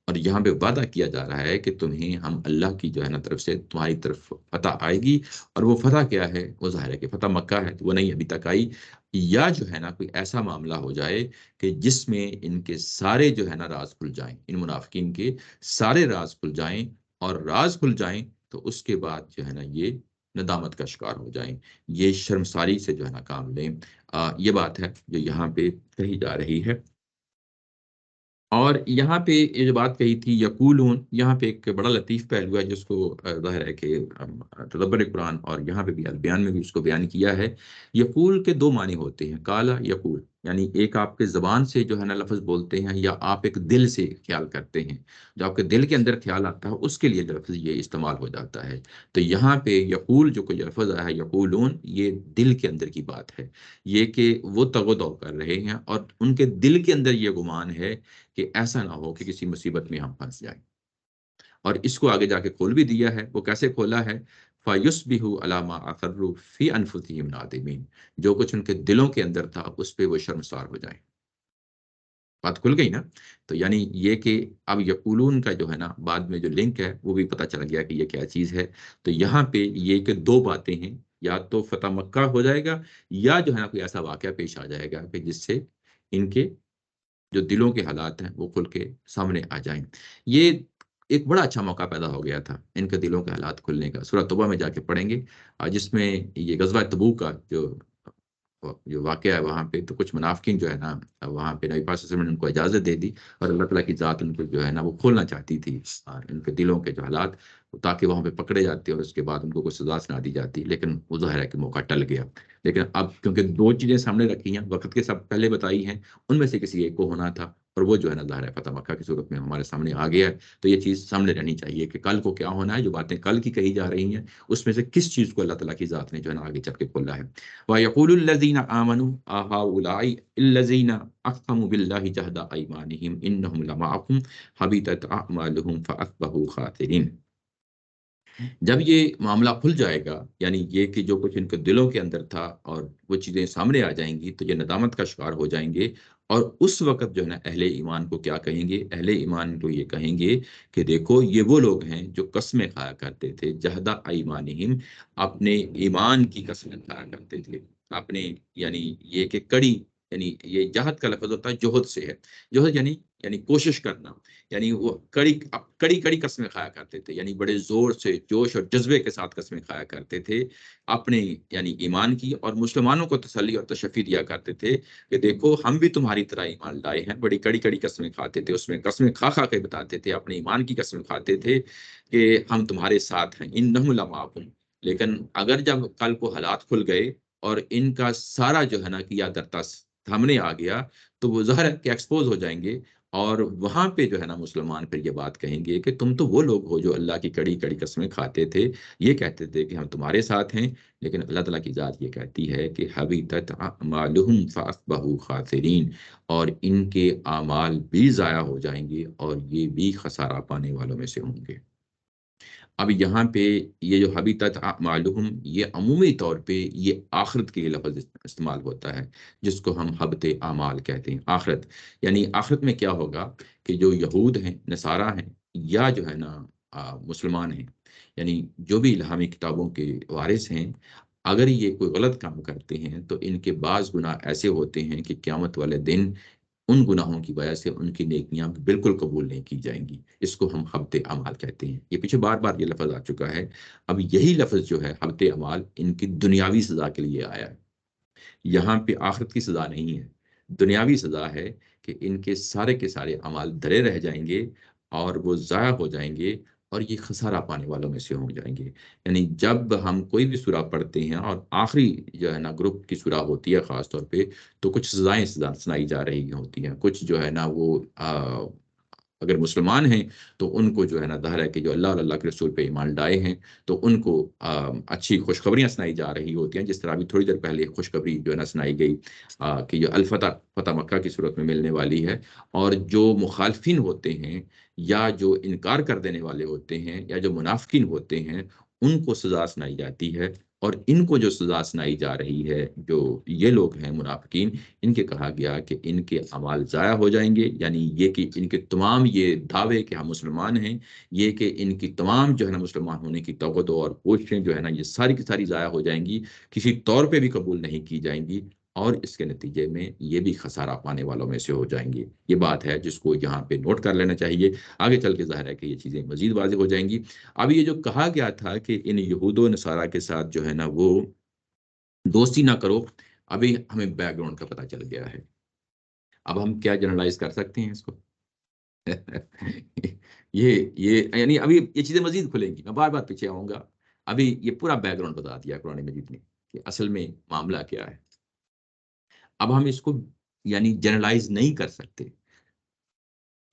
اور یہاں پہ وعدہ کیا جا رہا ہے کہ تمہیں ہم اللہ کی جو ہے نا طرف سے تمہاری طرف فتح آئے گی، اور وہ فتح کیا ہے؟ وہ ظاہر ہے کہ فتح مکہ ہے، وہ نہیں ابھی تک آئی، یا جو ہے نا کوئی ایسا معاملہ ہو جائے کہ جس میں ان کے سارے جو ہے نا راز کھل جائیں، ان منافقین کے سارے راز کھل جائیں، اور راز کھل جائیں تو اس کے بعد جو ہے نا یہ ندامت کا شکار ہو جائیں، یہ شرمساری سے جو ہے نا کام لیں۔ یہ بات ہے جو یہاں پہ کہی جا رہی ہے۔ اور یہاں پہ یہ جو بات کہی تھی یقولون، یہاں پہ ایک بڑا لطیف پہلو ہے جس کو ظاہر ہے کہ تدبر قرآن اور یہاں پہ بھی البیان میں بھی اس کو بیان کیا ہے۔ یقول کے دو معنی ہوتے ہیں، کالا یقول، یعنی ایک آپ کے زبان سے جو ہے نا لفظ بولتے ہیں، یا آپ ایک دل سے خیال کرتے ہیں، جو آپ کے دل کے اندر خیال آتا ہے اس کے لیے جو لفظ یہ استعمال ہو جاتا ہے۔ تو یہاں پہ یقول جو کوئی لفظ آیا ہے یقولون، یہ دل کے اندر کی بات ہے، یہ کہ وہ تگ و دو کر رہے ہیں اور ان کے دل کے اندر یہ گمان ہے کہ ایسا نہ ہو کہ کسی مصیبت میں ہم پھنس جائیں۔ اور اس کو آگے جا کے کھول بھی دیا ہے، وہ کیسے کھولا ہے؟ فَيُصْبِحُوا عَلَىٰ مَا أَصَرُّوا فِي أَنفُسِهِمْ نَادِمِينَ، جو کچھ ان کے دلوں کے اندر تھا اس پہ وہ شرمسار ہو جائیں۔ بات کھل گئی نا؟ تو یعنی یہ کہ اب یقولون کا جو ہے نا بعد میں جو لنک ہے وہ بھی پتہ چل گیا کہ یہ کیا چیز ہے۔ تو یہاں پہ یہ کہ دو باتیں ہیں، یا تو فتح مکہ ہو جائے گا، یا جو ہے نا کوئی ایسا واقعہ پیش آ جائے گا کہ جس سے ان کے جو دلوں کے حالات ہیں وہ کھل کے سامنے آ جائیں۔ یہ ایک بڑا اچھا موقع پیدا ہو گیا تھا ان کے دلوں کے حالات کھلنے کا، سورہ توبہ میں جا کے پڑھیں گے، جس میں یہ غزوہ تبوک کا جو واقعہ ہے وہاں پہ، تو کچھ منافقین جو ہے نا وہاں پہ نبی پاک صلی اللہ علیہ وسلم نے ان کو اجازت دے دی، اور اللہ تعالیٰ کی ذات ان کو جو ہے نا وہ کھولنا چاہتی تھی، اور ان کے دلوں کے جو حالات، تاکہ وہاں پہ پکڑے جاتے اور اس کے بعد ان کو کوئی سزا سنا دی جاتی، لیکن وہ ظاہر ہے کہ موقع ٹل گیا۔ لیکن اب کیونکہ دو چیزیں سامنے رکھی ہیں، وقت کے سب پہلے بتائی ہیں، ان میں سے کسی ایک کو ہونا تھا، اور وہ جو ہے نا ظاہر ہے فتح مکہ کی صورت میں ہمارے سامنے آ گیا ہے۔ تو یہ چیز سامنے رہنی چاہیے کہ کل کو کیا ہونا ہے، جو باتیں کل کی کہی جا رہی ہیں اس میں سے کس چیز کو اللہ تعالیٰ کی ذات نے جو ہے نا آگے چل کے کھولا ہے۔ وَيَقُولُ الَّذِينَ آمَنُوا أَهَٰؤُلَاءِ الَّذِينَ أَقْسَمُوا بِاللَّهِ جَهْدَ أَيْمَانِهِمْ إِنَّهُمْ لَمَعَكُمْ حَبِطَتْ أَعْمَالُهُمْ فَأَصْبَحُوا خَاسِرِينَ۔ جب یہ معاملہ کھل جائے گا، یعنی یہ کہ جو کچھ ان کے دلوں کے اندر تھا اور وہ چیزیں سامنے آ جائیں گی، تو یہ ندامت کا شکار ہو جائیں گے، اور اس وقت جو ہے نا اہل ایمان کو کیا کہیں گے؟ اہل ایمان کو یہ کہیں گے کہ دیکھو یہ وہ لوگ ہیں جو قسمیں کھایا کرتے تھے، جہدہ ایمانہم، اپنے ایمان کی قسمیں کھایا کرتے تھے، اپنے یعنی یہ کہ کڑی، یعنی یہ جہد کا لفظ ہوتا ہے جوہد سے ہے، جوہد یعنی کوشش کرنا، یعنی وہ کڑی کڑی قسمیں کھایا کرتے تھے، یعنی بڑے زور سے جوش اور جذبے کے ساتھ قسمیں کھایا کرتے تھے اپنے یعنی ایمان کی، اور مسلمانوں کو تسلی اور تشفی دیا کرتے تھے کہ دیکھو ہم بھی تمہاری طرح ایمان لائے ہیں۔ بڑی کڑی کڑی قسمیں کھاتے تھے، اس میں قسمیں کھا کھا کے بتاتے تھے، اپنے ایمان کی قسمیں کھاتے تھے کہ ہم تمہارے ساتھ ہیں، انہم لمعکم۔ لیکن اگر جب کل کو حالات کھل گئے اور ان کا سارا جو ہے نا کیا درتا سامنے آ گیا، تو وہ ظاہر ہے کہ ایکسپوز ہو جائیں گے، اور وہاں پہ جو ہے نا مسلمان پھر یہ بات کہیں گے کہ تم تو وہ لوگ ہو جو اللہ کی کڑی کڑی قسمیں کھاتے تھے، یہ کہتے تھے کہ ہم تمہارے ساتھ ہیں، لیکن اللہ تعالیٰ کی ذات یہ کہتی ہے کہ حبیطت اعمالہم فاصبحوا خاسرین، اور ان کے اعمال بھی ضائع ہو جائیں گے اور یہ بھی خسارہ پانے والوں میں سے ہوں گے۔ اب یہاں پہ یہ جو حبیطت اعمالہم، یہ عمومی طور پہ یہ آخرت کے لیے لفظ استعمال ہوتا ہے، جس کو ہم حبط اعمال کہتے ہیں، آخرت۔ یعنی آخرت میں کیا ہوگا کہ جو یہود ہیں، نصارہ ہیں، یا جو ہے نا مسلمان ہیں، یعنی جو بھی الہامی کتابوں کے وارث ہیں، اگر یہ کوئی غلط کام کرتے ہیں تو ان کے بعض گناہ ایسے ہوتے ہیں کہ قیامت والے دن ان گناہوں کی وجہ سے ان کی نیکیاں بالکل قبول نہیں کی جائیں گی۔ اس کو ہم حبط اعمال کہتے ہیں۔ یہ پیچھے بار بار یہ لفظ آ چکا ہے، اب یہی لفظ جو ہے حبط اعمال ان کی دنیاوی سزا کے لیے آیا ہے، یہاں پہ آخرت کی سزا نہیں ہے، دنیاوی سزا ہے کہ ان کے سارے اعمال دھرے رہ جائیں گے اور وہ ضائع ہو جائیں گے، اور یہ خسارہ پانے والوں میں سے ہو جائیں گے۔ یعنی جب ہم کوئی بھی سورہ پڑھتے ہیں اور آخری جو ہے نا گروپ کی سورہ ہوتی ہے خاص طور پہ، تو کچھ سزائیں سنائی جا رہی ہوتی ہیں، کچھ جو ہے نا وہ اگر مسلمان ہیں تو ان کو جو ہے نا ظاہر ہے کہ جو اللہ اور اللہ کے رسول پہ ایمان لائے ہیں تو ان کو اچھی خوشخبریاں سنائی جا رہی ہوتی ہیں، جس طرح ابھی تھوڑی دیر پہلے خوشخبری جو ہے نا سنائی گئی کہ جو فتح مکہ کی صورت میں ملنے والی ہے، اور جو مخالفین ہوتے ہیں یا جو انکار کر دینے والے ہوتے ہیں یا جو منافقین ہوتے ہیں ان کو سزا سنائی جاتی ہے اور ان کو جو سزا سنائی جا رہی ہے، جو یہ لوگ ہیں منافقین، ان کے کہا گیا کہ ان کے اعمال ضائع ہو جائیں گے، یعنی یہ کہ ان کے تمام یہ دعوے کہ ہم مسلمان ہیں، یہ کہ ان کی تمام جو ہے نا مسلمان ہونے کی توقع اور کوششیں جو ہے نا یہ ساری کی ساری ضائع ہو جائیں گی، کسی طور پہ بھی قبول نہیں کی جائیں گی، اور اس کے نتیجے میں یہ بھی خسارہ پانے والوں میں سے ہو جائیں گے۔ یہ بات ہے جس کو یہاں پہ نوٹ کر لینا چاہیے، آگے چل کے ظاہر ہے کہ یہ چیزیں مزید واضح ہو جائیں گی۔ اب یہ جو کہا گیا تھا کہ ان یہود و نصارہ کے ساتھ جو ہے نا وہ دوستی نہ کرو، ابھی ہمیں بیک گراؤنڈ کا پتہ چل گیا ہے۔ اب ہم کیا جنرلائز کر سکتے ہیں اس کو؟ یہ یعنی ابھی یہ چیزیں مزید کھلیں گی، میں بار بار پیچھے آؤں گا۔ ابھی یہ پورا بیک گراؤنڈ بتا دیا قرآن مجید نے کہ اصل میں معاملہ کیا ہے۔ اب ہم اس کو یعنی جنرلائز نہیں کر سکتے،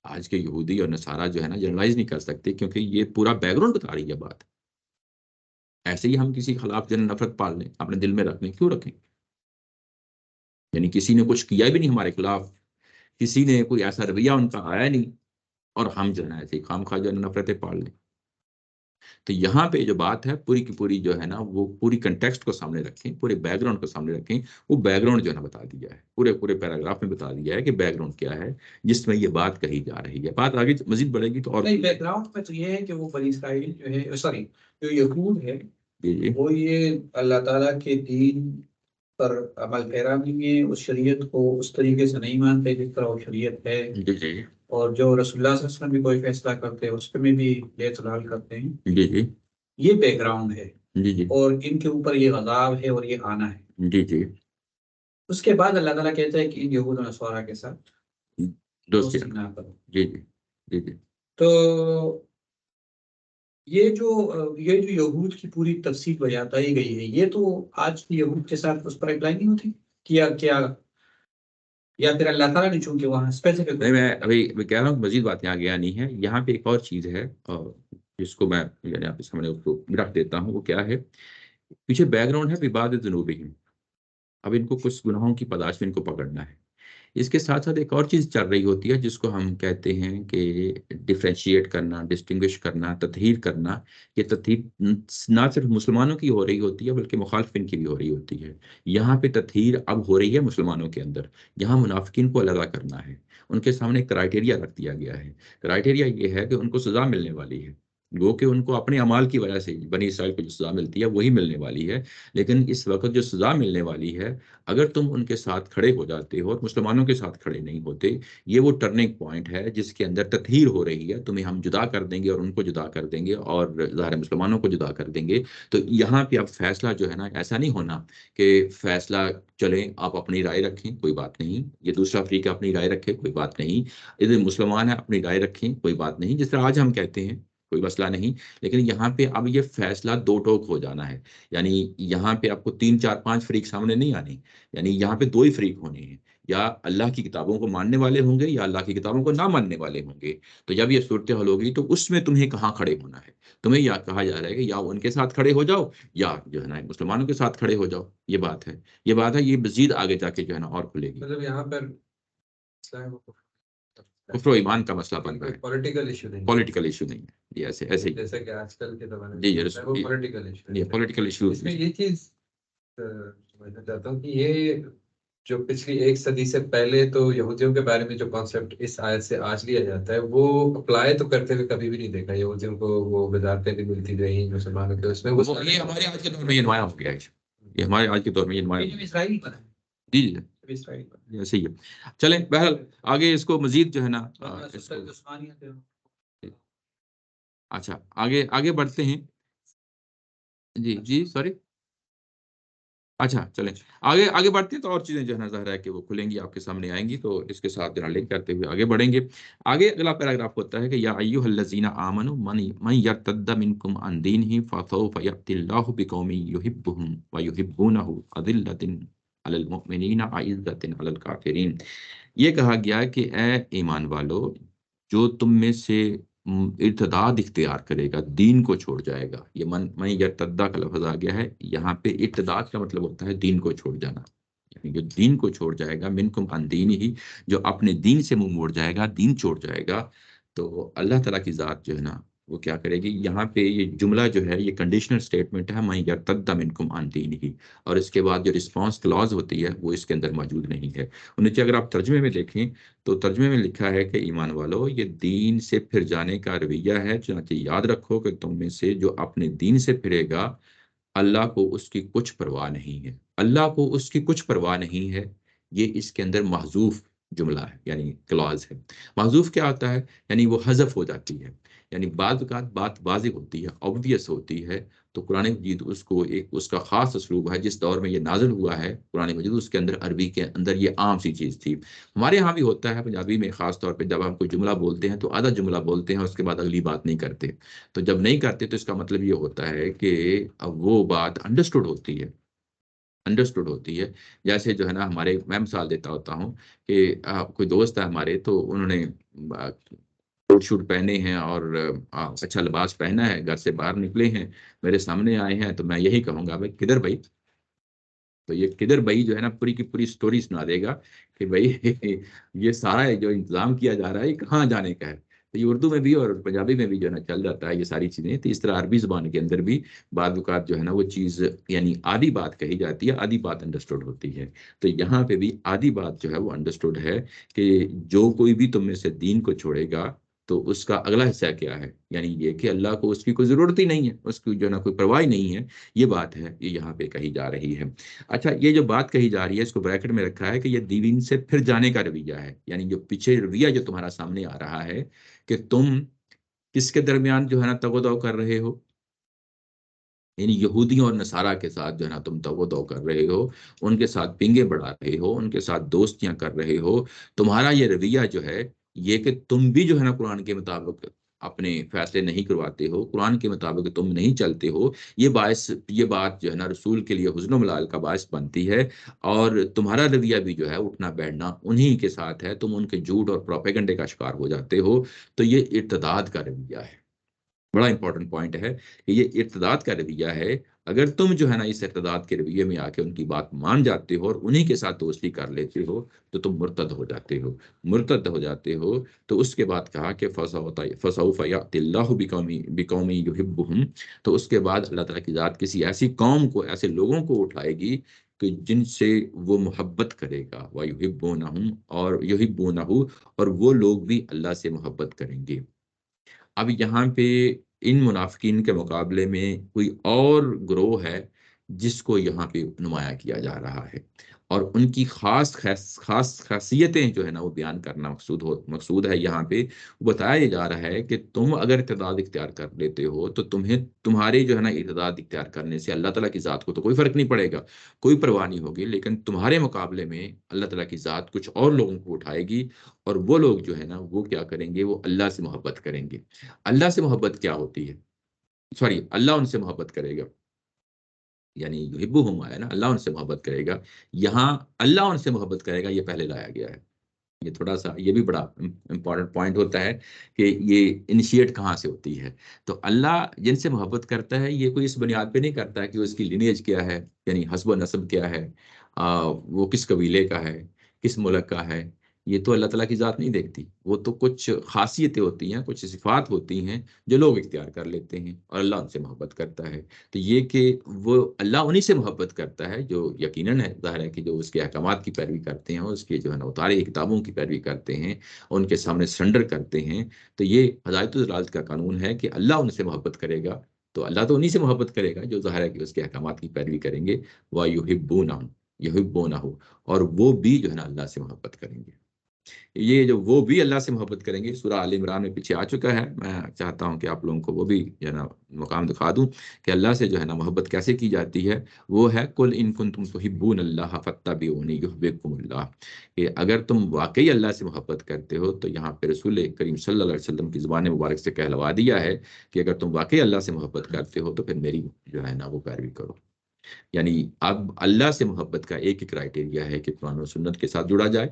آج کے یہودی اور نصارہ جو ہے نا جنرلائز نہیں کر سکتے، کیونکہ یہ پورا بیک گراؤنڈ بتا رہی ہے بات۔ ایسے ہی ہم کسی خلاف نفرت پال لیں، اپنے دل میں رکھ لیں، کیوں رکھیں؟ یعنی کسی نے کچھ کیا بھی نہیں ہمارے خلاف، کسی نے کوئی ایسا رویہ ان کا آیا نہیں، اور ہم جو ہے نا ایسے ہی خام خواہ جو ہے نا نفرتیں پال لیں۔ تو یہاں پہ جو بات ہے پوری کی پوری جو ہے نا وہ پوری کنٹیکسٹ کو سامنے رکھیں، پورے بیک گراؤنڈ کو سامنے رکھیں۔ وہ بیک گراؤنڈ جو ہے نا بتا دیا ہے، پورے پیراگراف میں بتا دیا ہے کہ بیک گراؤنڈ کیا ہے جس میں یہ بات کہی جا رہی ہے۔ بات آگے مزید بڑھے گی تو اور نہیں، بیک گراؤنڈ میں تو یہ ہے کہ وہ بنی اسرائیل جو ہے، سوری جو یہود ہے، جی وہ یہ اللہ تعالیٰ کے دین پر عمل پیرا نہیں ہے، اس شریعت کو اس طریقے سے نہیں مانتے جس طرح وہ شریعت ہے، جی جی اور جو رسول اللہ صلی اللہ علیہ وسلم بھی کوئی فیصلہ کرتے ہیں اس پہ میں بھی اعتراض کرتے ہیں۔ جی جی یہ بیک گراؤنڈ ہے، جی جی اور ان کے اوپر یہ عذاب ہے اور یہ آنا ہے۔ جی جی اس کے بعد اللہ تعالیٰ کہتا ہے کہ ان یہود و نصارہ کے ساتھ دوستی دوستی نہ کرو۔ جی جی جی جی تو یہ جو یہود کی پوری تفصیل بتائی گئی ہے، یہ تو آج کی یہود کے ساتھ اس پر اپلائی نہیں ہوتی کیا یا پھر اللہ تعالیٰ نے چونکہ وہاں اسپیسیفک نہیں، میں ابھی کہہ رہا ہوں مزید بات یہاں گیا نہیں ہے۔ یہاں پہ ایک اور چیز ہے اور جس کو میں یعنی آپ کے سامنے اس کو رکھ دیتا ہوں، وہ کیا ہے؟ پیچھے بیک گراؤنڈ ہے عبادت ذنوبہم۔ اب ان کو کچھ گناہوں کی پاداش میں ان کو پکڑنا ہے۔ اس کے ساتھ ساتھ ایک اور چیز چل رہی ہوتی ہے جس کو ہم کہتے ہیں کہ ڈفرینشیٹ کرنا، ڈسٹنگوش کرنا، تطہیر کرنا۔ یہ تطہیر نہ صرف مسلمانوں کی ہو رہی ہوتی ہے بلکہ مخالفین کی بھی ہو رہی ہوتی ہے۔ یہاں پہ تطہیر اب ہو رہی ہے مسلمانوں کے اندر، یہاں منافقین کو علیحدہ کرنا ہے۔ ان کے سامنے کرائٹیریا رکھ دیا گیا ہے۔ کرائٹیریا یہ ہے کہ ان کو سزا ملنے والی ہے، گو کہ ان کو اپنے اعمال کی وجہ سے بنی اسرائیل کو جو سزا ملتی ہے وہی ملنے والی ہے، لیکن اس وقت جو سزا ملنے والی ہے اگر تم ان کے ساتھ کھڑے ہو جاتے ہو اور مسلمانوں کے ساتھ کھڑے نہیں ہوتے، یہ وہ ٹرننگ پوائنٹ ہے جس کے اندر تطہیر ہو رہی ہے۔ تمہیں ہم جدا کر دیں گے اور ان کو جدا کر دیں گے اور ظاہر مسلمانوں کو جدا کر دیں گے۔ تو یہاں پہ اب فیصلہ جو ہے نا ایسا نہیں ہونا کہ فیصلہ چلیں آپ اپنی رائے رکھیں کوئی بات نہیں، یہ دوسرا فریق اپنی رائے رکھے کوئی بات نہیں، ادھر مسلمان ہیں اپنی رائے رکھیں کوئی بات نہیں، جس طرح آج ہم کہتے ہیں کوئی مسئلہ نہیں۔ لیکن یہاں پہ اب یہ فیصلہ دو ٹوک ہو جانا ہے، یعنی یہاں پہ آپ کو 3 4 5 فریق سامنے نہیں آنے، یعنی یہاں پہ 2 ہی فریق ہونے ہیں، یا اللہ کی کتابوں کو ماننے والے ہوں گے یا اللہ کی کتابوں کو نہ ماننے والے ہوں گے۔ تو جب یہ صورتحال ہوگی تو اس میں تمہیں کہاں کھڑے ہونا ہے؟ تمہیں یا کہا جا رہا ہے کہ یا ان کے ساتھ کھڑے ہو جاؤ یا جو ہے نا مسلمانوں کے ساتھ کھڑے ہو جاؤ۔ یہ بات ہے، یہ مزید آگے جا کے جو ہے نا اور کھلے گی۔ مطلب یہاں پر اسلام کفر و ایمان کا مسئلہ بن رہا ہے، پولیٹیکل ایشو نہیں، پولیٹیکل ایشو نہیں ہے، یہ ایسے ہی جیسے کہ آج کل کے زمانے جی میں جی وہ پولیٹیکل ایشو یہ ہے۔ پولیٹیکل ایشو اس میں یہ چیز سمجھنا چاہتا ہوں کہ یہ جو پچھلی 1 صدی سے پہلے تو یہودیوں کے بارے میں جو کانسیپٹ اس آیت سے آج لیا جاتا ہے وہ اپلائی تو کرتے ہوئے کبھی بھی نہیں دیکھا۔ یہودیوں کو وہ وزارتیں بھی ملتی رہی مسلمانوں کے، اس میں وہ یہ ہمارے آج کے دور میں یہ نمایاں ہو گیا ہے، یہ ہمارے آج کے دور میں یہ نمایاں ہو گیا ہے۔ اسرائیل پر ہے، جی جی اسرائیل پر ایسے ہی ہے۔ چلیں بہرحال آگے اس کو مزید جو ہے نا اس کو عثمانیت ہے۔ اچھا آگے بڑھتے ہیں۔ جی جی سوری، اچھا چلیں آگے بڑھتے ہیں تو اور چیزیں جو ہے نا ظاہر ہے کہ وہ کھلیں گی آپ کے سامنے آئیں گی، تو اس کے ساتھ جو ہے لنک کرتے ہوئے آگے بڑھیں گے۔ آگے اگلا پیراگراف ہوتا ہے کہ یا ایھا الذین آمنوا من یرتد منکم عن دینہ فسوف یأتی اللہ بقوم یحبهم ویحبونہ اذلۃ علی المؤمنین اعزۃ علی الکافرین۔ یہ کہا گیا کہ اے ایمان والو، جو تم میں سے ارتداد اختیار کرے گا، دین کو چھوڑ جائے گا، یہ من یرتدا کا لفظ آ گیا ہے یہاں پہ۔ ارتداد کا مطلب ہوتا ہے دین کو چھوڑ جانا، یعنی جو دین کو چھوڑ جائے گا، منکم عن دین ہی، جو اپنے دین سے منہ موڑ جائے گا، دین چھوڑ جائے گا، تو اللہ تعالیٰ کی ذات جو ہے نا وہ کیا کرے گی. یہاں پہ یہ جملہ جو ہے یہ کنڈیشنل سٹیٹمنٹ ہے، میں یرتد منکم عن دینہ، اور اس کے بعد جو رسپانس کلاز ہوتی ہے وہ اس کے اندر موجود نہیں ہے. نیچے اگر آپ ترجمے میں دیکھیں تو ترجمے میں لکھا ہے کہ ایمان والو، یہ دین سے پھر جانے کا رویہ ہے، چنانچہ یاد رکھو کہ تم میں سے جو اپنے دین سے پھرے گا اللہ کو اس کی کچھ پرواہ نہیں ہے. اللہ کو اس کی کچھ پرواہ نہیں ہے، یہ اس کے اندر محذوف جملہ ہے، یعنی کلاز ہے. محذوف کیا ہوتا ہے؟ یعنی وہ حذف ہو جاتی ہے، یعنی بعض اوقات بات واضح ہوتی ہے، obvious ہوتی ہے، تو قرآن مجید اس کو ایک اس کا خاص اسلوب ہے. جس دور میں یہ نازل ہوا ہے قرآن مجید، اس کے اندر عربی کے اندر یہ عام سی چیز تھی. ہمارے ہاں بھی ہوتا ہے پنجابی میں، خاص طور پہ جب ہم کوئی جملہ بولتے ہیں تو آدھا جملہ بولتے ہیں، اس کے بعد اگلی بات نہیں کرتے. تو جب نہیں کرتے تو اس کا مطلب یہ ہوتا ہے کہ وہ بات انڈرسٹوڈ ہوتی ہے، انڈرسٹوڈ ہوتی ہے. جیسے جو ہے نا ہمارے، میں مثال دیتا ہوتا ہوں کہ کوئی دوست ہے ہمارے، تو انہوں نے کوٹ شوٹ پہنے ہیں اور اچھا لباس پہنا ہے، گھر سے باہر نکلے ہیں، میرے سامنے آئے ہیں، تو میں یہی کہوں گا بھائی کدھر بھائی. تو یہ کدھر بھائی جو ہے نا پوری کی پوری سٹوری سنا دے گا کہ بھائی یہ سارا جو انتظام کیا جا رہا ہے یہ کہاں جانے کا ہے. تو یہ اردو میں بھی اور پنجابی میں بھی جو ہے نا چل جاتا ہے یہ ساری چیزیں. تو اس طرح عربی زبان کے اندر بھی بعض اوقات جو ہے نا وہ چیز، یعنی آدھی بات کہی جاتی ہے، آدھی بات انڈرسٹوڈ ہوتی ہے. تو یہاں پہ بھی آدھی بات جو ہے وہ انڈرسٹوڈ ہے کہ جو کوئی بھی تم میں سے دین کو چھوڑے گا تو اس کا اگلا حصہ کیا ہے، یعنی یہ کہ اللہ کو اس کی کوئی ضرورت ہی نہیں ہے، اس کی جو ہے نا کوئی پرواہ نہیں ہے. یہ بات ہے، یہ یہاں پہ کہی جا رہی ہے. اچھا، یہ جو بات کہی جا رہی ہے اس کو بریکٹ میں رکھا ہے کہ یہ دین سے پھر جانے کا رویہ ہے، یعنی جو پیچھے رویہ جو تمہارا سامنے آ رہا ہے کہ تم کس کے درمیان جو ہے نا تگ و دو کر رہے ہو، یعنی یہودیوں اور نصارہ کے ساتھ جو ہے نا تم تگ و دو کر رہے ہو، ان کے ساتھ پنگے بڑھا رہے ہو، ان کے ساتھ دوستیاں کر رہے ہو. تمہارا یہ رویہ جو ہے یہ کہ تم بھی جو ہے نا قرآن کے مطابق اپنے فیصلے نہیں کرواتے ہو، قرآن کے مطابق تم نہیں چلتے ہو. یہ بات جو ہے نا رسول کے لیے حزن و ملال کا باعث بنتی ہے، اور تمہارا رویہ بھی جو ہے اٹھنا بیٹھنا انہی کے ساتھ ہے، تم ان کے جھوٹ اور پروپیگنڈے کا شکار ہو جاتے ہو. تو یہ ارتداد کا رویہ ہے. بڑا امپورٹنٹ پوائنٹ ہے کہ یہ ارتداد کا رویہ ہے. اگر تم جو ہے نا اس ارتداد کے رویے میں آ کے ان کی بات مان جاتے ہو اور انہی کے ساتھ دوستی کر لیتے ہو تو تم مرتد ہو جاتے ہو. مرتد ہو جاتے ہو تو اس کے بعد کہا کہ فسوف یأتی اللہ بقوم یحبہم، تو اس کے بعد اللہ تعالیٰ کی ذات کسی ایسی قوم کو، ایسے لوگوں کو اٹھائے گی کہ جن سے وہ محبت کرے گا، وَيُحِبُّونَهُمْ اور يُحِبُّونَهُ، اور وہ لوگ بھی اللہ سے محبت کریں گے. اب یہاں پہ ان منافقین کے مقابلے میں کوئی اور گروہ ہے جس کو یہاں پہ نمایاں کیا جا رہا ہے، اور ان کی خاص خاصیتیں جو ہے نا وہ بیان کرنا مقصود ہے. یہاں پہ بتایا یہ جا رہا ہے کہ تم اگر ارتداد اختیار کر لیتے ہو تو تمہارے جو ہے نا ارتداد اختیار کرنے سے اللہ تعالیٰ کی ذات کو تو کوئی فرق نہیں پڑے گا، کوئی پرواہ نہیں ہوگی، لیکن تمہارے مقابلے میں اللہ تعالیٰ کی ذات کچھ اور لوگوں کو اٹھائے گی، اور وہ لوگ جو ہے نا وہ کیا کریں گے، وہ اللہ سے محبت کریں گے. اللہ سے محبت کیا ہوتی ہے؟ سوری، اللہ ان سے محبت کرے گا، یعنی یحبہم آیا نا، اللہ ان سے محبت کرے گا. یہاں اللہ ان سے محبت کرے گا یہ پہلے لایا گیا ہے. یہ تھوڑا سا یہ بھی بڑا امپورٹنٹ پوائنٹ ہوتا ہے کہ یہ انیشیٹ کہاں سے ہوتی ہے. تو اللہ جن سے محبت کرتا ہے یہ کوئی اس بنیاد پہ نہیں کرتا ہے کہ اس کی لینیج کیا ہے، یعنی حسب و نسب کیا ہے، وہ کس قبیلے کا ہے، کس ملک کا ہے. یہ تو اللہ تعالیٰ کی ذات نہیں دیکھتی. وہ تو کچھ خاصیتیں ہوتی ہیں، کچھ صفات ہوتی ہیں جو لوگ اختیار کر لیتے ہیں، اور اللہ ان سے محبت کرتا ہے. تو یہ کہ وہ اللہ انہی سے محبت کرتا ہے جو یقیناً ہے، ظاہر ہے کہ جو اس کے احکامات کی پیروی کرتے ہیں، اس کے جو ہے نا اتاری کتابوں کی پیروی کرتے ہیں، ان کے سامنے سرنڈر کرتے ہیں. تو یہ ہدایت و ضلالت کا قانون ہے کہ اللہ ان سے محبت کرے گا. تو اللہ تو انہی سے محبت کرے گا جو ظاہر ہے کہ اس کے احکامات کی پیروی کریں گے. وَيُحِبُّونَهُ يُحِبُّونَهُ، اور وہ بھی جو ہے نا اللہ سے محبت کریں گے. یہ جو وہ بھی اللہ سے محبت کریں گے سورہ آل عمران میں پیچھے آ چکا ہے. میں چاہتا ہوں کہ آپ لوگوں کو وہ بھی جو ہے نا مقام دکھا دوں کہ اللہ سے جو ہے نا محبت کیسے کی جاتی ہے. وہ ہے قُلْ إِن كُنتُمْ تُحِبُّونَ اللَّهَ فَاتَّبِعُونِي يُحْبِبْكُمُ اللَّهُ، کہ اگر تم واقعی اللہ سے محبت کرتے ہو تو یہاں پہ رسول کریم صلی اللہ علیہ وسلم کی زبان مبارک سے کہلوا دیا ہے کہ اگر تم واقعی اللہ سے محبت کرتے ہو تو پھر میری جو ہے نا وہ پیروی کرو. یعنی اب اللہ سے محبت کا ایک ہی کرائٹیریا ہے کہ قرآن و سنت کے ساتھ جڑا جائے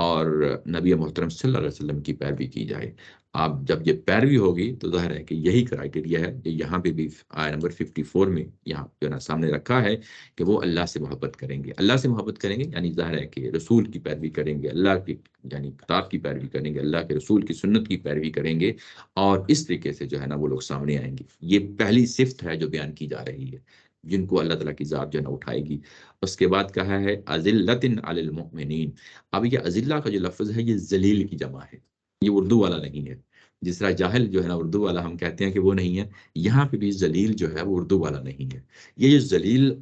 اور نبی محترم صلی اللہ علیہ وسلم کی پیروی کی جائے. اب جب یہ پیروی ہوگی تو ظاہر ہے کہ یہی کرائٹیریا ہے جو یہاں پہ بھی آیت نمبر 54 میں یہاں جو ہے نا سامنے رکھا ہے کہ وہ اللہ سے محبت کریں گے. اللہ سے محبت کریں گے یعنی ظاہر ہے کہ رسول کی پیروی کریں گے، اللہ کی یعنی کتاب کی پیروی کریں گے، اللہ کے رسول کی سنت کی پیروی کریں گے، اور اس طریقے سے جو ہے نا وہ لوگ سامنے آئیں گے. یہ پہلی صفت ہے جو بیان کی جا رہی ہے جن کو اللہ تعالیٰ کی ذات جو ہے نا اٹھائے گی. اس کے بعد کہا ہے اذلۃ علی المؤمنین. اب یہ اذلہ کا جو لفظ ہے یہ ذلیل کی جمع ہے، یہ اردو والا نہیں ہے. جس طرح جاہل جو ہے نا اردو والا ہم کہتے ہیں کہ وہ نہیں ہے، یہاں پہ بھی ذلیل جو ہے وہ اردو والا نہیں ہے. یہ جو ذلیل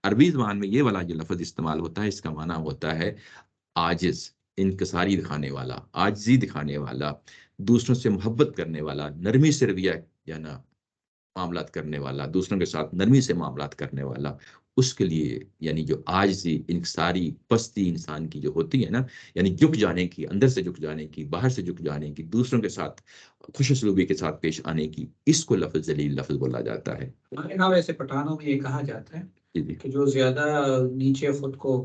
عربی زبان میں یہ والا جو لفظ استعمال ہوتا ہے اس کا معنی ہوتا ہے عاجز، انکساری دکھانے والا، عاجزی دکھانے والا، دوسروں سے محبت کرنے والا، نرمی سے رویہ یا نا معاملات کرنے والا، دوسروں کے ساتھ نرمی سے معاملات کرنے والا. اس کے لیے یعنی جو عاجزی، انکساری، پستی انسان کی جو ہوتی ہے نا، یعنی جھک جانے کی، اندر سے جھک جانے کی، باہر سے جھک جانے کی، دوسروں کے ساتھ خوش اسلوبی کے ساتھ پیش آنے کی، اس کو لفظ ذلیل لفظ بولا جاتا ہے. ہمارے یہاں ویسے پٹھانوں میں یہ کہا جاتا ہے جی جی کہ جو زیادہ نیچے خود کو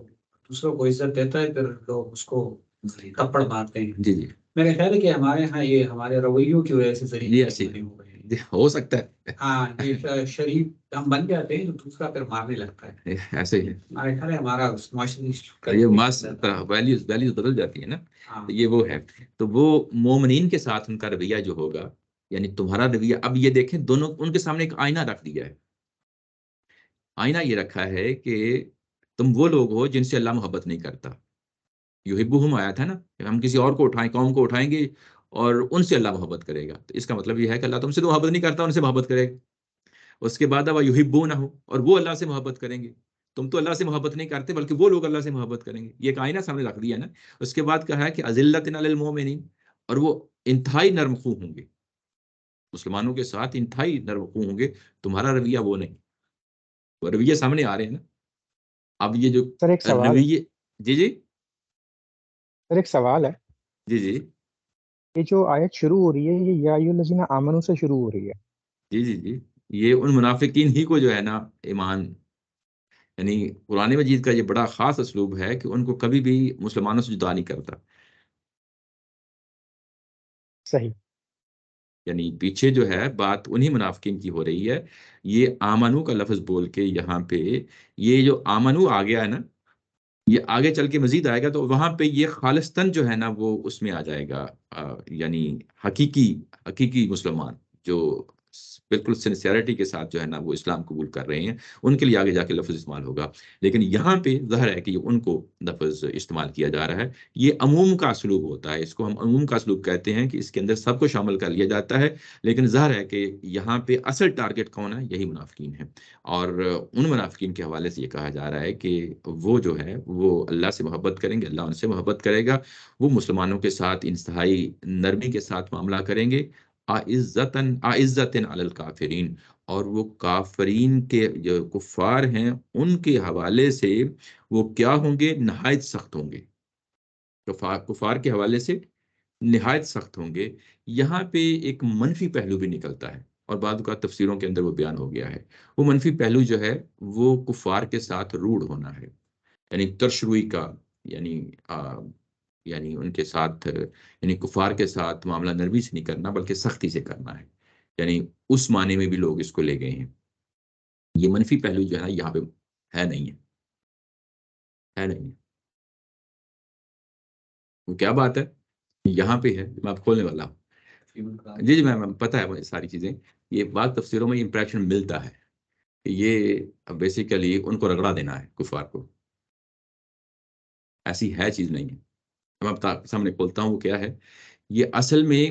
دوسروں کو عزت دیتا ہے پھر لوگ اس کو تھپڑ مارتے ہیں. جی جی میرا خیال ہے کہ ہمارے ہاں یہ ہمارے رویوں کی وجہ سے جی ذلیل ایسے بنے ہوئے ہیں. جی ہو سکتا ہے. ہاں یہ شریف ہم بن جاتے ہیں تو دوسرا پھر مارنے لگتا ہے. ایسے ہی ہمارے خیال ہے ہمارا معاشرتی یہ ماس ویلیوز بدل جاتی ہے نا، ہاں تو یہ وہ ہے. تو وہ مومنین کے ساتھ ان کا رویہ جو ہوگا، یعنی تمہارا رویہ، اب یہ دیکھیں دونوں ان کے سامنے ایک آئینہ رکھ دیا ہے. آئینہ یہ رکھا ہے کہ تم وہ لوگ ہو جن سے اللہ محبت نہیں کرتا. یحبہم آیا تھا نا کہ ہم کسی اور کو اٹھائیں، قوم کو اٹھائیں گے اور ان سے اللہ محبت کرے گا. تو اس کا مطلب یہ ہے کہ اللہ تم سے تو محبت نہیں کرتا، ان سے محبت کرے گا. اس کے بعد اب یحبونہ ہو، اور وہ اللہ سے محبت کریں گے. تم تو اللہ سے محبت نہیں کرتے بلکہ وہ لوگ اللہ سے محبت کریں گے. یہ ایک آئینہ سامنے رکھ دیا نا. اس کے بعد کہا ہے کہ اذلۃ علی المؤمنین، اور وہ انتہائی نرم خو ہوں گے، مسلمانوں کے ساتھ انتہائی نرم خو ہوں گے. تمہارا رویہ وہ نہیں. وہ رویے سامنے آ رہے ہیں نا. اب یہ جو سر ایک سوال ہے. رویے، جی جی سر ایک سوال ہے، جی جی یہ جو آیت شروع ہو رہی ہے یہ یا ایھا الذین آمنوا سے شروع ہو رہی ہے. جی جی جی یہ ان منافقین ہی کو جو ہے نا ایمان، یعنی قرآن مجید کا یہ بڑا خاص اسلوب ہے کہ ان کو کبھی بھی مسلمانوں سے جدا نہیں کرتا. صحیح. یعنی پیچھے جو ہے بات انہی منافقین کی ہو رہی ہے. یہ آمنو کا لفظ بول کے یہاں پہ یہ جو آمنو آ گیا ہے نا، یہ آگے چل کے مزید آئے گا تو وہاں پہ یہ خالصتاً جو ہے نا وہ اس میں آ جائے گا. یعنی حقیقی مسلمان جو بالکل سنسیئرٹی کے ساتھ جو ہے نا وہ اسلام قبول کر رہے ہیں، ان کے لیے آگے جا کے لفظ استعمال ہوگا. لیکن یہاں پہ ظاہر ہے کہ یہ ان کو لفظ استعمال کیا جا رہا ہے. یہ عموم کا اسلوب ہوتا ہے، اس کو ہم عموم کا اسلوب کہتے ہیں کہ اس کے اندر سب کو شامل کر لیا جاتا ہے. لیکن ظاہر ہے کہ یہاں پہ اصل ٹارگٹ کون ہے؟ یہی منافقین ہیں. اور ان منافقین کے حوالے سے یہ کہا جا رہا ہے کہ وہ جو ہے وہ اللہ سے محبت کریں گے، اللہ ان سے محبت کرے گا. وہ مسلمانوں کے ساتھ انتہائی نرمی کے ساتھ معاملہ کریں گے. اعزت علی الکافرین، اور وہ کافرین کے جو کفار ہیں ان کے حوالے سے وہ کیا ہوں گے؟ نہایت سخت ہوں گے. کفار کے حوالے سے نہایت سخت ہوں گے. یہاں پہ ایک منفی پہلو بھی نکلتا ہے اور بعد اوقات تفسیروں کے اندر وہ بیان ہو گیا ہے. وہ منفی پہلو جو ہے وہ کفار کے ساتھ روڈ ہونا ہے، یعنی ترشروئی کا، یعنی ان کے ساتھ، یعنی کفار کے ساتھ معاملہ نرمی سے نہیں کرنا بلکہ سختی سے کرنا ہے. یعنی اس معنی میں بھی لوگ اس کو لے گئے ہیں. یہ منفی پہلو جو ہے نا یہاں پہ ہے نہیں ہے، ہے نہیں ہے. وہ کیا بات ہے یہاں پہ ہے میں آپ کھولنے والا ہوں. جی جی میم پتہ ہے مجھے ساری چیزیں. یہ بات تفسیروں میں امپریشن ملتا ہے کہ یہ بیسیکلی ان کو رگڑا دینا ہے کفار کو. ایسی ہے چیز نہیں ہے. میں آپ سامنے کھولتا ہوں وہ کیا ہے. یہ اصل میں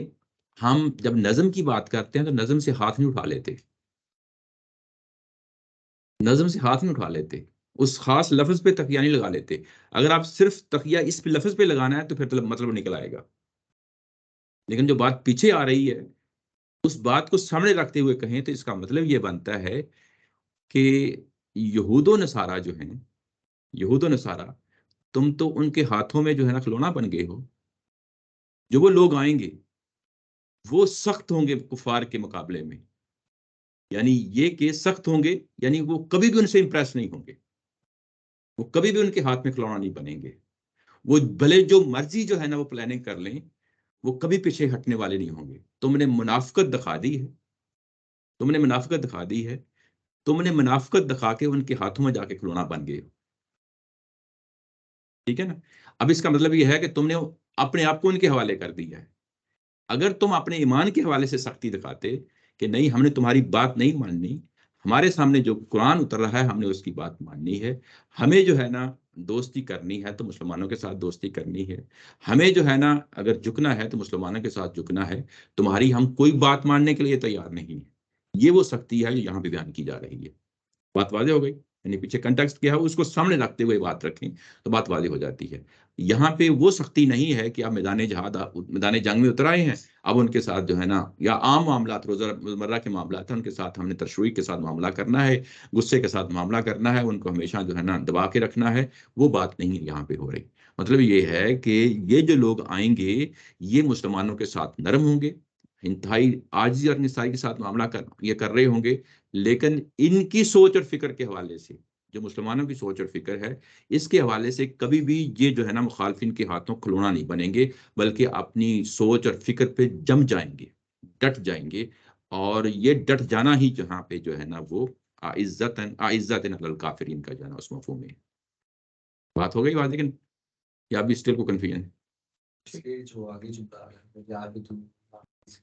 ہم جب نظم کی بات کرتے ہیں تو نظم سے ہاتھ نہیں اٹھا لیتے، نظم سے ہاتھ نہیں اٹھا لیتے، اس خاص لفظ پہ تقیہ نہیں لگا لیتے. اگر آپ صرف تقیہ اس پہ لفظ پہ لگانا ہے تو پھر مطلب نکل آئے گا. لیکن جو بات پیچھے آ رہی ہے اس بات کو سامنے رکھتے ہوئے کہیں تو اس کا مطلب یہ بنتا ہے کہ یہود و نصارہ جو ہیں، یہود و نصارہ، تم تو ان کے ہاتھوں میں جو ہے نا کھلونا بن گئے ہو. جو وہ لوگ آئیں گے وہ سخت ہوں گے کفار کے مقابلے میں. یعنی یہ کہ سخت ہوں گے، یعنی وہ کبھی بھی ان سے امپریس نہیں ہوں گے، وہ کبھی بھی ان کے ہاتھ میں کھلونا نہیں بنیں گے، وہ بھلے جو مرضی جو ہے نا وہ پلاننگ کر لیں، وہ کبھی پیچھے ہٹنے والے نہیں ہوں گے۔ تم نے منافقت دکھا دی ہے، تم نے منافقت دکھا دی ہے، تم نے منافقت دکھا کے ان کے ہاتھوں میں جا کے کھلونا بن گئے ہو، ٹھیک ہے نا۔ اب اس کا مطلب یہ ہے کہ تم نے اپنے آپ کو ان کے حوالے کر دیا ہے۔ اگر تم اپنے ایمان کے حوالے سے سختی دکھاتے کہ نہیں ہم نے تمہاری بات نہیں ماننی، ہمارے سامنے جو قرآن اتر رہا ہے ہم نے اس کی بات ماننی ہے، ہمیں جو ہے نا دوستی کرنی ہے تو مسلمانوں کے ساتھ دوستی کرنی ہے، ہمیں جو ہے نا اگر جھکنا ہے تو مسلمانوں کے ساتھ جھکنا ہے، تمہاری ہم کوئی بات ماننے کے لیے تیار نہیں ہے۔ یہ وہ سختی ہے جو یہاں پہ بیان کی جا رہی ہے۔ بات واضح ہو گئی؟ یعنی پیچھے کنٹیکسٹ کیا ہے اس کو سامنے رکھتے ہوئے بات رکھیں تو بات واضح ہو جاتی ہے۔ یہاں پہ وہ سختی نہیں ہے کہ آپ میدان جہاد میدان جنگ میں اتر آئے ہیں، اب ان کے ساتھ جو ہے نا یا عام معاملات روزمرہ کے معاملات ہیں ان کے ساتھ ہم نے تشریح کے ساتھ معاملہ کرنا ہے، غصے کے ساتھ معاملہ کرنا ہے، ان کو ہمیشہ جو ہے نا دبا کے رکھنا ہے، وہ بات نہیں یہاں پہ ہو رہی۔ مطلب یہ ہے کہ یہ جو لوگ آئیں گے یہ مسلمانوں کے ساتھ نرم ہوں گے، انتہائی عاجزی اور نسائی کے ساتھ معاملہ یہ کر رہے ہوں گے، لیکن ان کی سوچ اور فکر کے حوالے سے، جو مسلمانوں کی سوچ اور فکر ہے اس کے حوالے سے کبھی بھی یہ جو ہے نا مخالفین کے ہاتھوں کھلونا نہیں بنیں گے، بلکہ اپنی سوچ اور فکر پہ جم جائیں گے، ڈٹ جائیں گے، اور یہ ڈٹ جانا ہی جہاں پہ جو ہے نا وہ عزت علی الکافرین کا جانا اس مفہوم میں بات ہو گئی بات، لیکن یا بھی اسٹل کو کنفیوژن ہے؟ جو آگے چلتا ہے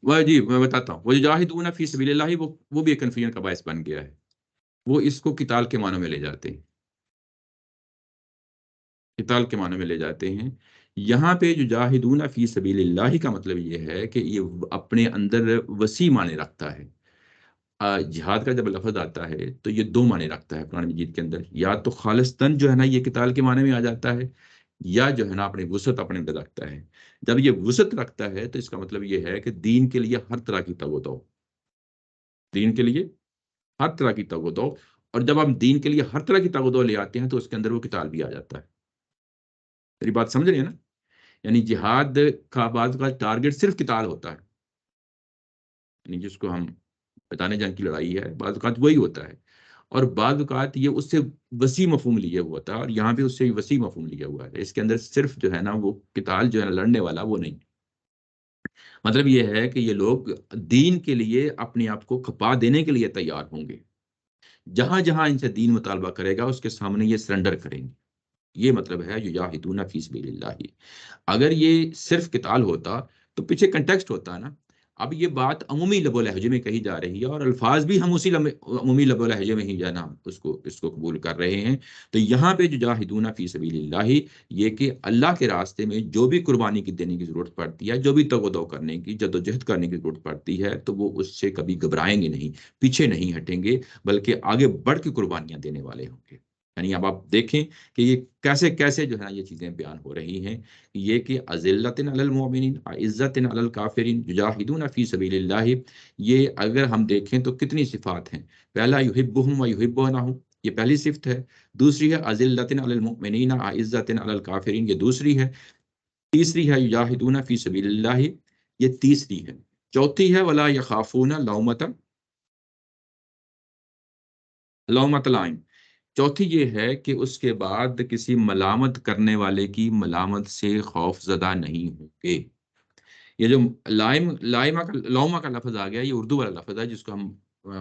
وہ جی میں بتاتا ہوں، وہ جاہدون فی سبیل اللہ وہ بھی ایک کنفیوژن کا باعث بن گیا ہے، وہ اس کو قتال کے معنوں میں لے جاتے ہیں، قتال کے معنوں میں لے جاتے ہیں۔ یہاں پہ جو جاہدون فی سبیل اللہ کا مطلب یہ ہے کہ یہ اپنے اندر وسیع معنی رکھتا ہے۔ جہاد کا جب لفظ آتا ہے تو یہ دو معنی رکھتا ہے قرآن مجید کے اندر، یا تو خالصتاً جو ہے نا یہ قتال کے معنی میں آ جاتا ہے، یا جو ہے نا اپنی وسعت اپنے اندر رکھتا ہے۔ جب یہ وسعت رکھتا ہے تو اس کا مطلب یہ ہے کہ دین کے لیے ہر طرح کی تگ و دو، دین کے لیے ہر طرح کی تگ و دو، اور جب ہم دین کے لیے ہر طرح کی تگ و دو لے آتے ہیں تو اس کے اندر وہ قتال بھی آ جاتا ہے۔ میری بات سمجھ رہے ہیں نا؟ یعنی جہاد کا بعض کا ٹارگٹ صرف قتال ہوتا ہے، یعنی جس کو ہم میدان جنگ کی لڑائی ہے بعض اوقات وہی ہوتا ہے، اور بعض اوقات یہ اس سے وسیع مفہوم لیا ہوا تھا، اور یہاں پہ اس سے وسیع مفہوم لیا ہوا ہے۔ اس کے اندر صرف جو ہے نا وہ قتال جو ہے نا لڑنے والا وہ نہیں، مطلب یہ ہے کہ یہ لوگ دین کے لیے اپنے آپ کو کھپا دینے کے لیے تیار ہوں گے، جہاں جہاں ان سے دین مطالبہ کرے گا اس کے سامنے یہ سرنڈر کریں گے۔ یہ مطلب ہے یجاہدون فی سبیل اللہ۔ اگر یہ صرف قتال ہوتا تو پیچھے کنٹیکسٹ ہوتا نا، اب یہ بات عمومی لب و لہجے میں کہی جا رہی ہے اور الفاظ بھی ہم اسی عمومی لب و لہجے میں ہی جو ہے نا اس کو قبول کر رہے ہیں۔ تو یہاں پہ جو جاہدون فی سبیل اللہ، یہ کہ اللہ کے راستے میں جو بھی قربانی کی دینے کی ضرورت پڑتی ہے، جو بھی تگ و دو کرنے کی جدوجہد کرنے کی ضرورت پڑتی ہے، تو وہ اس سے کبھی گھبرائیں گے نہیں، پیچھے نہیں ہٹیں گے، بلکہ آگے بڑھ کے قربانیاں دینے والے ہوں گے۔ یعنی اب آپ دیکھیں کہ یہ کیسے کیسے جو ہے نا یہ چیزیں بیان ہو رہی ہیں، یہ کہ اذلۃ علی المؤمنین عزت علی الکافرین یجاہدون فی سبیل اللہ، یہ اگر ہم دیکھیں تو کتنی صفات ہیں۔ پہلا یحبہم و یحبونہ، یہ پہلی صفت ہے۔ دوسری ہے اذلۃ علی المؤمنین عزت علی الکافرین، یہ دوسری ہے۔ تیسری ہے یجاہدون فی سبیل اللہ، یہ تیسری ہے۔ چوتھی ہے ولا یخافون لومۃ لائم، چوتھی یہ ہے کہ اس کے بعد کسی ملامت کرنے والے کی ملامت سے خوف زدہ نہیں ہوں گے۔ یہ جو لومہ کا لفظ آ گیا، یہ اردو والا لفظ ہے جس کو ہم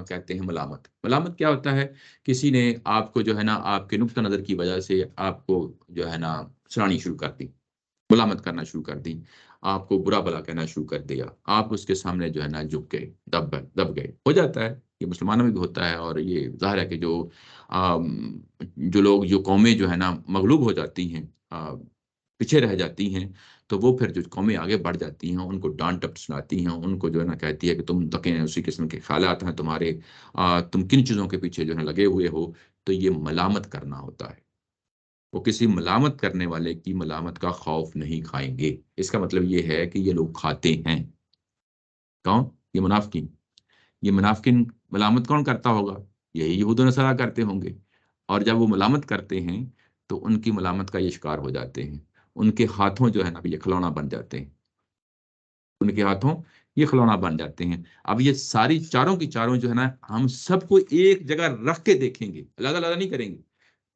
کہتے ہیں ملامت۔ ملامت کیا ہوتا ہے؟ کسی نے آپ کو جو ہے نا آپ کے نقطہ نظر کی وجہ سے آپ کو جو ہے نا سنانی شروع کر دی، ملامت کرنا شروع کر دی، آپ کو برا بلا کہنا شروع کر دیا، آپ اس کے سامنے جو ہے نا جھک گئے، دب گئے، ہو جاتا ہے، یہ مسلمانوں میں بھی ہوتا ہے۔ اور یہ ظاہر ہے کہ جو لوگ جو قومیں جو ہے نا مغلوب ہو جاتی ہیں، پیچھے رہ جاتی ہیں، تو وہ پھر جو قومیں آگے بڑھ جاتی ہیں ان کو ڈانٹ ٹپٹ سناتی ہیں، ان کو جو ہے نا کہتی ہے کہ تم تکیں اسی قسم کے خیالات ہیں تمہارے، تم کن چیزوں کے پیچھے جو ہے لگے ہوئے ہو۔ تو یہ ملامت کرنا ہوتا ہے، وہ کسی ملامت کرنے والے کی ملامت کا خوف نہیں کھائیں گے۔ اس کا مطلب یہ ہے کہ یہ لوگ کھاتے ہیں، کون؟ یہ منافقین۔ یہ منافقین ملامت کون کرتا ہوگا؟ یہی یہود و نصارہ کرتے ہوں گے، اور جب وہ ملامت کرتے ہیں تو ان کی ملامت کا یہ شکار ہو جاتے ہیں، ان کے ہاتھوں جو ہے نا یہ کھلونا بن جاتے ہیں، ان کے ہاتھوں یہ کھلونا بن جاتے ہیں۔ اب یہ ساری چاروں کی چاروں جو ہے نا ہم سب کو ایک جگہ رکھ کے دیکھیں گے، علیحدہ علیحدہ نہیں کریں گے،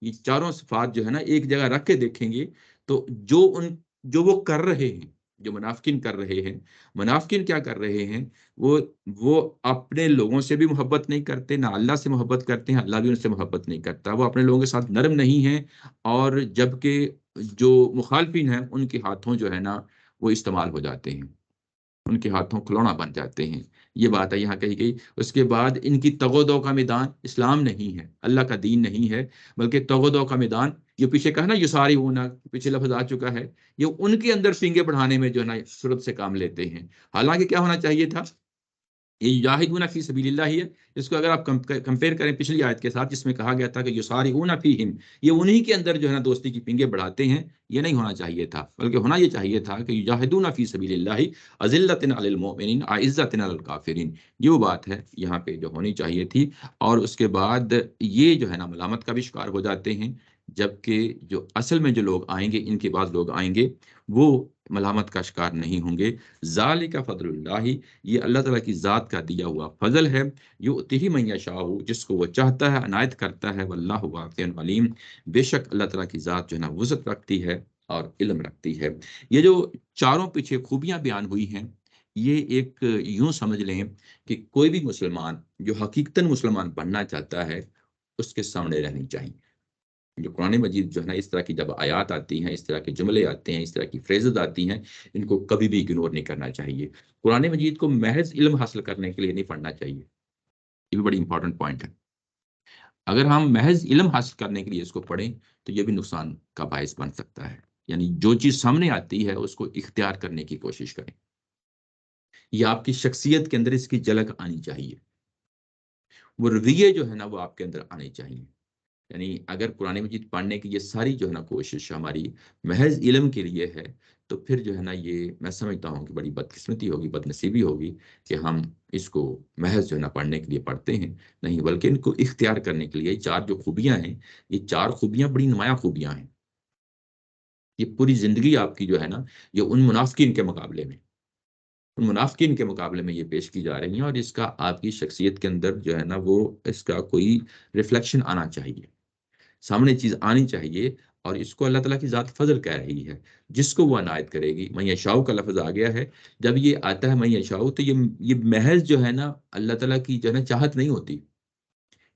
یہ چاروں صفات جو ہے نا ایک جگہ رکھ کے دیکھیں گے تو جو وہ کر رہے ہیں، جو منافقین کر رہے ہیں، منافقین کیا کر رہے ہیں، وہ اپنے لوگوں سے بھی محبت نہیں کرتے، نہ اللہ سے محبت کرتے ہیں، اللہ بھی ان سے محبت نہیں کرتا، وہ اپنے لوگوں کے ساتھ نرم نہیں ہیں، اور جبکہ جو مخالفین ہیں ان کے ہاتھوں جو ہے نا وہ استعمال ہو جاتے ہیں، ان کے ہاتھوں کھلونا بن جاتے ہیں۔ یہ بات ہے یہاں کہی گئی۔ اس کے بعد ان کی تگ و دو کا میدان اسلام نہیں ہے، اللہ کا دین نہیں ہے، بلکہ تگ و دو کا میدان یہ پیچھے کہا نا یساری ہونا، پیچھے لفظ آ چکا ہے، یہ ان کے اندر فنگے بڑھانے میں جو ہے نا صورت سے کام لیتے ہیں۔ حالانکہ کیا ہونا چاہیے تھا، یہ یجاہدون فی سبیل اللہ ہی ہے، اس کو اگر آپ کمپیئر کریں پچھلی آیت کے ساتھ جس میں کہا گیا تھا کہ یسارعون فیہم، یہ انہی کے اندر جو ہے نا دوستی کی پنگے بڑھاتے ہیں، یہ نہیں ہونا چاہیے تھا، بلکہ ہونا یہ چاہیے تھا کہ یجاہدون فی سبیل اللہ اذلۃ علی المؤمنین اعزۃ علی الکافرین، یہ وہ بات ہے یہاں پہ جو ہونی چاہیے تھی۔ اور اس کے بعد یہ جو ہے نا ملامت کا بھی شکار ہو جاتے ہیں، جبکہ جو اصل میں جو لوگ آئیں گے، ان کے بعد لوگ آئیں گے، وہ ملامت کا شکار نہیں ہوں گے۔ ذالک فضل اللہ، یہ اللہ تعالیٰ کی ذات کا دیا ہوا فضل ہے، یؤتیہ من یشاء، جس کو وہ چاہتا ہے عنایت کرتا ہے، واللہ واسع علیم، بے شک اللہ تعالیٰ کی ذات جو ہے نا وسعت رکھتی ہے اور علم رکھتی ہے۔ یہ جو چاروں پیچھے خوبیاں بیان ہوئی ہیں، یہ ایک یوں سمجھ لیں کہ کوئی بھی مسلمان جو حقیقتاً مسلمان بننا چاہتا ہے اس کے سامنے رہنی چاہیے۔ جو قرآن مجید جو ہے نا اس طرح کی جب آیات آتی ہیں، اس طرح کے جملے آتے ہیں، اس طرح کی فریزز آتی ہیں، ان کو کبھی بھی اگنور نہیں کرنا چاہیے۔ قرآن مجید کو محض علم حاصل کرنے کے لیے نہیں پڑھنا چاہیے، یہ بھی بڑی امپورٹنٹ پوائنٹ ہے۔ اگر ہم محض علم حاصل کرنے کے لیے اس کو پڑھیں تو یہ بھی نقصان کا باعث بن سکتا ہے، یعنی جو چیز سامنے آتی ہے اس کو اختیار کرنے کی کوشش کریں، یہ آپ کی شخصیت کے اندر اس کی جھلک آنی چاہیے، وہ رویے جو ہے نا وہ آپ کے اندر آنے چاہیے۔ یعنی اگر قرآن مجید پڑھنے کی یہ ساری جو ہے نا کوشش ہماری محض علم کے لیے ہے تو پھر جو ہے نا یہ میں سمجھتا ہوں کہ بڑی بدقسمتی ہوگی، بد نصیبی ہوگی کہ ہم اس کو محض جو ہے نا پڑھنے کے لیے پڑھتے ہیں، نہیں بلکہ ان کو اختیار کرنے کے لیے چار جو خوبیاں ہیں، یہ چار خوبیاں بڑی نمایاں خوبیاں ہیں۔ یہ پوری زندگی آپ کی جو ہے نا یہ ان منافقین کے مقابلے میں، ان منافقین کے مقابلے میں یہ پیش کی جا رہی ہیں، اور اس کا آپ کی شخصیت کے اندر جو ہے نا وہ اس کا کوئی ریفلیکشن آنا چاہیے، سامنے چیز آنی چاہیے، اور اس کو اللہ تعالیٰ کی ذات فضل کہہ رہی ہے، جس کو وہ عنایت کرے گی۔ من یشاء کا لفظ آ گیا ہے، جب یہ آتا ہے من یشاء تو یہ محض جو ہے نا اللہ تعالیٰ کی جو ہے نا چاہت نہیں ہوتی،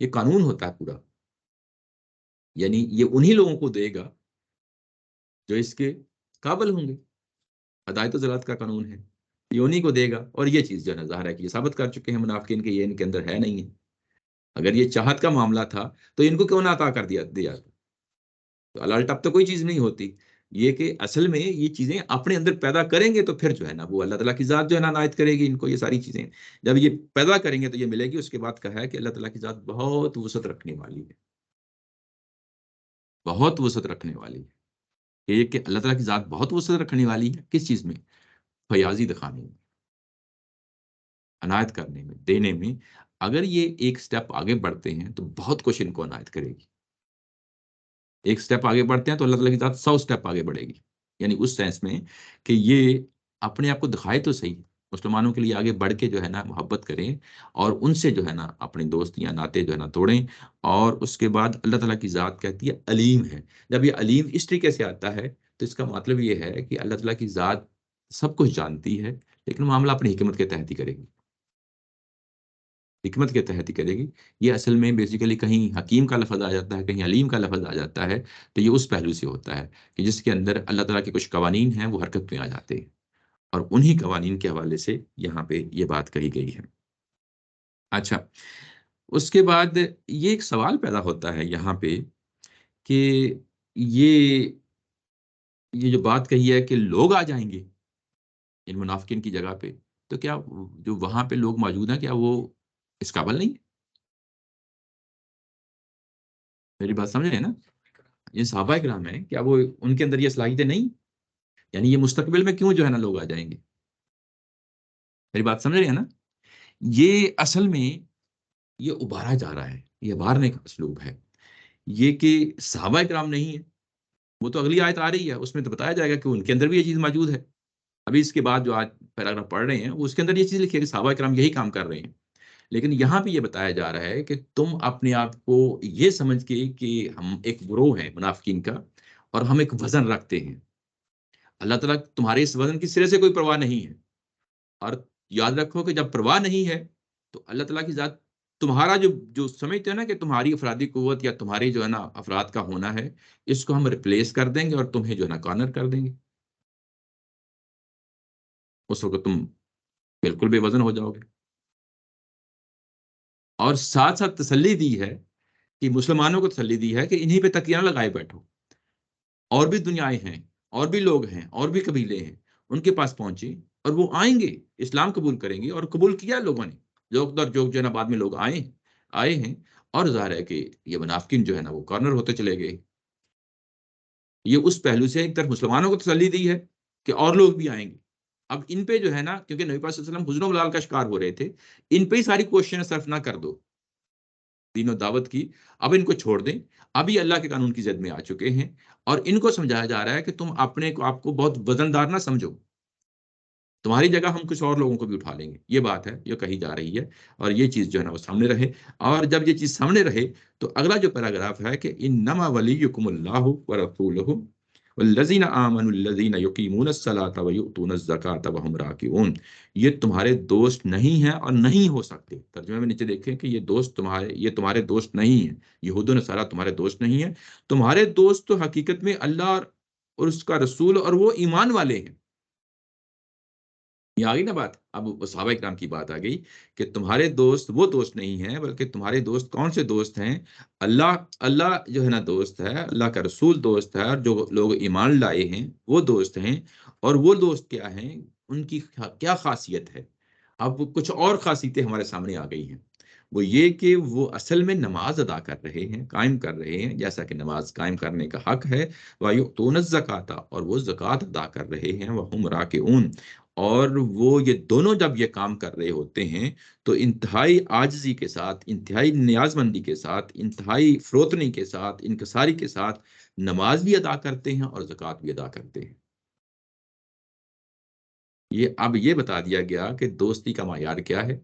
یہ قانون ہوتا ہے پورا، یعنی یہ انہی لوگوں کو دے گا جو اس کے قابل ہوں گے، ہدایت و ذلات کا قانون ہے، یہ انہی کو دے گا۔ اور یہ چیز جو ہے نا ظاہر ہے کہ یہ ثابت کر چکے ہیں منافقین کہ یہ ان کے اندر ہے نہیں ہے۔ اگر یہ چاہت کا معاملہ تھا تو ان کو کیوں نہ عطا کر دیا تو الال ٹپ تو کوئی چیز نہیں ہوتی۔ یہ کہ اصل میں یہ چیزیں اپنے اندر پیدا کریں گے تو پھر جو ہے نا وہ اللہ تعالیٰ کی ذات جو ہے نا عنایت کرے گی ان کو، یہ ساری چیزیں جب یہ پیدا کریں گے تو یہ ملے گی۔ اس کے بعد کہا ہے کہ اللہ تعالیٰ کی ذات بہت وسعت رکھنے والی ہے، بہت وسعت رکھنے والی ہے۔ یہ کہ اللہ تعالیٰ کی ذات بہت وسعت رکھنے والی ہے کس چیز میں؟ فیاضی دکھانے میں، عنایت کرنے میں، دینے میں۔ اگر یہ ایک سٹیپ آگے بڑھتے ہیں تو بہت کچھ ان کو عنایت کرے گی، ایک سٹیپ آگے بڑھتے ہیں تو اللہ تعالیٰ کی ذات 100 سٹیپ آگے بڑھے گی، یعنی اس سینس میں کہ یہ اپنے آپ کو دکھائے تو صحیح، مسلمانوں کے لیے آگے بڑھ کے جو ہے نا محبت کریں اور ان سے جو ہے نا اپنے دوستیاں ناطے جو ہے نا توڑیں۔ اور اس کے بعد اللہ تعالیٰ کی ذات کہتی ہے علیم ہے۔ جب یہ علیم اس طریقے سے آتا ہے تو اس کا مطلب یہ ہے کہ اللہ تعالیٰ کی ذات سب کچھ جانتی ہے، لیکن معاملہ اپنی حکمت کے تحت ہی کرے گی، حکمت کے تحت ہی کرے گی۔ یہ اصل میں بیسیکلی کہیں حکیم کا لفظ آ جاتا ہے، کہیں علیم کا لفظ آ جاتا ہے، تو یہ اس پہلو سے ہوتا ہے کہ جس کے اندر اللہ تعالیٰ کے کچھ قوانین ہیں وہ حرکت میں آ جاتے ہیں، اور انہی قوانین کے حوالے سے یہاں پہ یہ بات کہی گئی ہے۔ اچھا، اس کے بعد یہ ایک سوال پیدا ہوتا ہے یہاں پہ کہ یہ جو بات کہی ہے کہ لوگ آ جائیں گے ان منافقین کی جگہ پہ، تو کیا جو وہاں پہ لوگ موجود ہیں کیا وہ اس قابل نہیں؟ میری بات سمجھ رہے ہیں نا؟ یہ صحابہ کرام ہیں، کیا وہ ان کے اندر یہ صلاحیتیں نہیں؟ یعنی یہ مستقبل میں کیوں جو ہے نا لوگ آ جائیں گے؟ میری بات سمجھ رہے ہیں نا؟ یہ اصل میں یہ ابھارا جا رہا ہے، یہ ابھارنے کا اسلوب ہے، یہ کہ صحابہ کرام نہیں ہے، وہ تو اگلی آیت آ رہی ہے اس میں تو بتایا جائے گا کہ ان کے اندر بھی یہ چیز موجود ہے۔ ابھی اس کے بعد جو آج پیراگراف پڑھ رہے ہیں اس کے اندر یہ چیز لکھی ہے کہ صحابہ کرام یہی کام کر رہے ہیں، لیکن یہاں پہ یہ بتایا جا رہا ہے کہ تم اپنے آپ کو یہ سمجھ کے کہ ہم ایک گروہ ہیں منافقین کا اور ہم ایک وزن رکھتے ہیں، اللہ تعالیٰ تمہارے اس وزن کی سرے سے کوئی پرواہ نہیں ہے، اور یاد رکھو کہ جب پرواہ نہیں ہے تو اللہ تعالیٰ کی ذات تمہارا جو سمجھتے ہیں نا کہ تمہاری افرادی قوت یا تمہاری جو ہے نا افراد کا ہونا ہے، اس کو ہم ریپلیس کر دیں گے اور تمہیں جو ہے نا کارنر کر دیں گے، اس وقت تم بالکل بے وزن ہو جاؤ گے۔ اور ساتھ ساتھ تسلی دی ہے کہ مسلمانوں کو تسلی دی ہے کہ انہی پہ تکیہ نہ لگائے بیٹھو، اور بھی دنیائیں ہیں، اور بھی لوگ ہیں، اور بھی قبیلے ہیں، ان کے پاس پہنچے اور وہ آئیں گے، اسلام قبول کریں گے، اور قبول کیا لوگوں نے، جو ہے نا بعد میں لوگ آئے ہیں، اور ظاہر ہے کہ یہ منافقین جو ہے نا وہ کارنر ہوتے چلے گئے۔ یہ اس پہلو سے ایک طرف مسلمانوں کو تسلی دی ہے کہ اور لوگ بھی آئیں گے۔ اب ان پہ جو ہے نا، کیونکہ نبی پاک صلی اللہ علیہ وسلم حزن و ملال کا شکار ہو رہے تھے، ان پہ ہی ساری کوششیں صرف نہ کر دو دین و دعوت کی، اب ان کو چھوڑ دیں، ابھی اللہ کے قانون کی زد میں آ چکے ہیں، اور ان کو سمجھایا جا رہا ہے کہ تم اپنے کو آپ کو بہت وزندار نہ سمجھو، تمہاری جگہ ہم کچھ اور لوگوں کو بھی اٹھا لیں گے۔ یہ بات ہے جو کہی جا رہی ہے، اور یہ چیز جو ہے نا وہ سامنے رہے، اور جب یہ چیز سامنے رہے تو اگلا جو پیراگراف ہے کہ انما ولیکم اللہ ورسولہ والذین آمنوا الذین یقیمون الصلاۃ ویؤتون الزکاۃ وہم راکعون، یہ تمہارے دوست نہیں ہیں اور نہیں ہو سکتے۔ ترجمے میں نیچے دیکھیں کہ یہ تمہارے دوست نہیں ہیں، یہود و نصارہ تمہارے دوست نہیں ہیں، تمہارے دوست تو حقیقت میں اللہ اور اس کا رسول اور وہ ایمان والے ہیں۔ یہ آ گئی نا بات، اب صحابہ کرام کی بات آ گئی کہ تمہارے دوست وہ دوست نہیں ہیں، بلکہ تمہارے دوست کون سے دوست ہیں؟ اللہ جو ہے نا دوست ہے، اللہ کا رسول دوست ہے، اور جو لوگ ایمان لائے ہیں وہ دوست ہیں۔ اور وہ دوست کیا ہیں، ان کی کیا خاصیت ہے؟ اب کچھ اور خاصیتیں ہمارے سامنے آ گئی ہیں، وہ یہ کہ وہ اصل میں نماز ادا کر رہے ہیں، قائم کر رہے ہیں، جیسا کہ نماز قائم کرنے کا حق ہے، وَيُؤْتُونَ الزَّكَاةَ، اور وہ زکوٰۃ ادا کر رہے ہیں، وَهُمْ رَاكِعُونَ، اور وہ یہ دونوں جب یہ کام کر رہے ہوتے ہیں تو انتہائی عاجزی کے ساتھ، انتہائی نیاز مندی کے ساتھ، انتہائی فروتنی کے ساتھ، انکساری کے ساتھ نماز بھی ادا کرتے ہیں اور زکوٰۃ بھی ادا کرتے ہیں۔ اب یہ بتا دیا گیا کہ دوستی کا معیار کیا ہے۔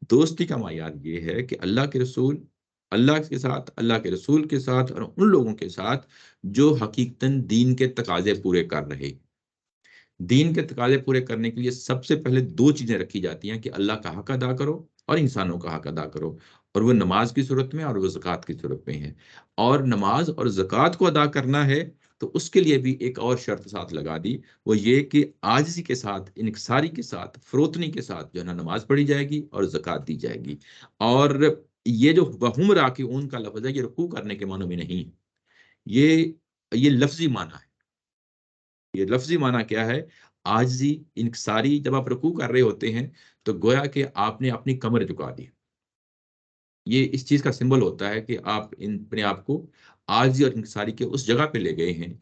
دوستی کا معیار یہ ہے کہ اللہ کے رسول، اللہ کے ساتھ، اللہ کے رسول کے ساتھ، اور ان لوگوں کے ساتھ جو حقیقتاً دین کے تقاضے پورے کر رہے۔ دین کے تقاضے پورے کرنے کے لیے سب سے پہلے دو چیزیں رکھی جاتی ہیں کہ اللہ کا حق ادا کرو اور انسانوں کا حق ادا کرو، اور وہ نماز کی صورت میں اور وہ زکوٰۃ کی صورت میں ہے۔ اور نماز اور زکوٰۃ کو ادا کرنا ہے تو اس کے لیے بھی ایک اور شرط ساتھ لگا دی، وہ یہ کہ عاجزی کے ساتھ، انکساری کے ساتھ، فروتنی کے ساتھ جو ہے نا نماز پڑھی جائے گی اور زکوٰۃ دی جائے گی۔ اور یہ جو وہم راکعون کا لفظ ہے، یہ رکوع کرنے کے معنوں میں نہیں، یہ لفظی معنی ہے۔ یہ لفظی معنی کیا ہے؟ عاجزی، انکساری۔ جب آپ رکوع کر رہے ہوتے ہیں تو گویا کہ آپ نے اپنی کمر جھکا دی، یہ اس چیز کا سمبل ہوتا ہے کہ آپ اپنے آپ کو عاجزی اور انکساری کے اس جگہ پہ لے گئے ہیں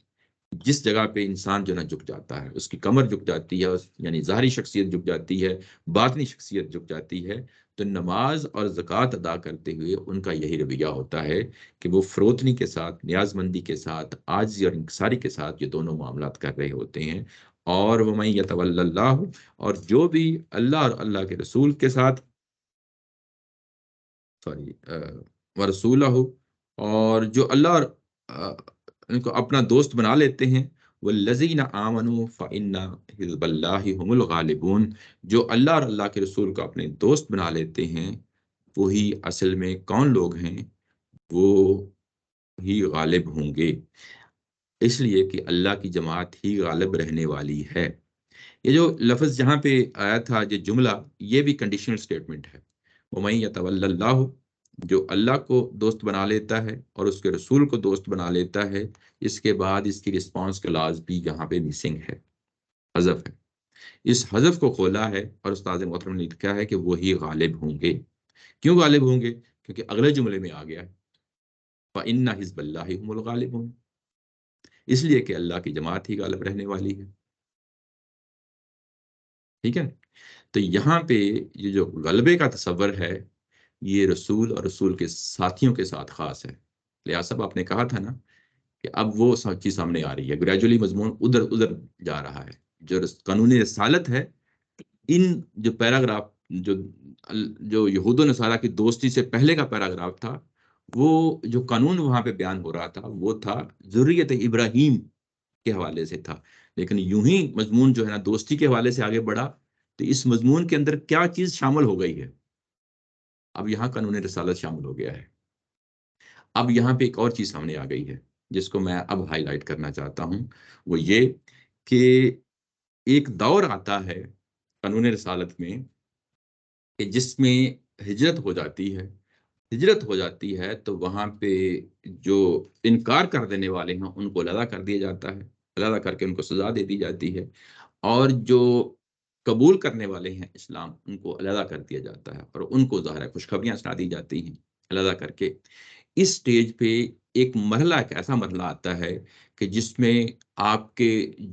جس جگہ پہ انسان جو نا جھک جاتا ہے، اس کی کمر جھک جاتی ہے، یعنی ظاہری شخصیت جھک جاتی ہے، باطنی شخصیت جھک جاتی ہے۔ تو نماز اور زکوٰۃ ادا کرتے ہوئے ان کا یہی رویہ ہوتا ہے کہ وہ فروتنی کے ساتھ، نیاز مندی کے ساتھ، عاجزی اور انکساری کے ساتھ یہ دونوں معاملات کر رہے ہوتے ہیں۔ اور وَمَن يَتَوَلَّ اللَّهُ، اور جو بھی اللہ اور اللہ کے رسول کے ساتھ ورسولہ، اور جو اللہ اور ان کو اپنا دوست بنا لیتے ہیں، والذین آمنوا فإن حزب اللہ هم الغالبون، جو اللہ اور اللہ کے رسول کو اپنے دوست بنا لیتے ہیں، وہی اصل میں کون لوگ ہیں؟ وہ ہی غالب ہوں گے، اس لیے کہ اللہ کی جماعت ہی غالب رہنے والی ہے۔ یہ جو لفظ جہاں پہ آیا تھا، یہ جملہ، یہ بھی کنڈیشنل سٹیٹمنٹ ہے۔ وَمَن يَتَوَلَّ اللَّهُ، جو اللہ کو دوست بنا لیتا ہے اور اس کے رسول کو دوست بنا لیتا ہے، اس کے بعد اس کی رسپانس کلاز بھی یہاں پہ مسنگ ہے، حذف ہے۔ اس حذف کو کھولا ہے اور استاد محترم نے لکھا ہے کہ وہی غالب ہوں گے۔ کیوں غالب ہوں گے؟ کیونکہ اگلے جملے میں آ گیا ہے فَإِنَّ حِزْبَ اللَّهِ هُمُ الْغَالِبُونَ، اس لیے کہ اللہ کی جماعت ہی غالب رہنے والی ہے۔ ٹھیک ہے، تو یہاں پہ یہ جو غلبے کا تصور ہے، یہ رسول اور رسول کے ساتھیوں کے ساتھ خاص ہے۔ لہٰذا صاحب آپ نے کہا تھا نا کہ اب وہ چیز سامنے آ رہی ہے، گریجولی مضمون ادھر ادھر جا رہا ہے۔ جو قانون رسالت ہے ان جو پیراگراف جو یہود و نصارہ کی دوستی سے پہلے کا پیراگراف تھا، وہ جو قانون وہاں پہ بیان ہو رہا تھا وہ تھا ذریت ابراہیم کے حوالے سے تھا، لیکن یوں ہی مضمون جو ہے نا دوستی کے حوالے سے آگے بڑھا تو اس مضمون کے اندر کیا چیز شامل ہو گئی ہے؟ اب یہاں قانون رسالت شامل ہو گیا ہے۔ اب یہاں پہ ایک اور چیز سامنے آ گئی ہے جس کو میں اب ہائی لائٹ کرنا چاہتا ہوں، وہ یہ کہ ایک دور آتا ہے قانون رسالت میں کہ جس میں ہجرت ہو جاتی ہے، ہجرت ہو جاتی ہے تو وہاں پہ جو انکار کر دینے والے ہیں ان کو علیحدہ کر دیا جاتا ہے، علیحدہ کر کے ان کو سزا دے دی جاتی ہے، اور جو قبول کرنے والے ہیں اسلام ان کو علیحدہ کر دیا جاتا ہے اور ان کو ظاہر ہے خوشخبریاں سنا دی جاتی ہیں علیحدہ کر کے۔ اس سٹیج پہ ایک مرحلہ، ایک ایسا مرحلہ آتا ہے کہ جس میں آپ کے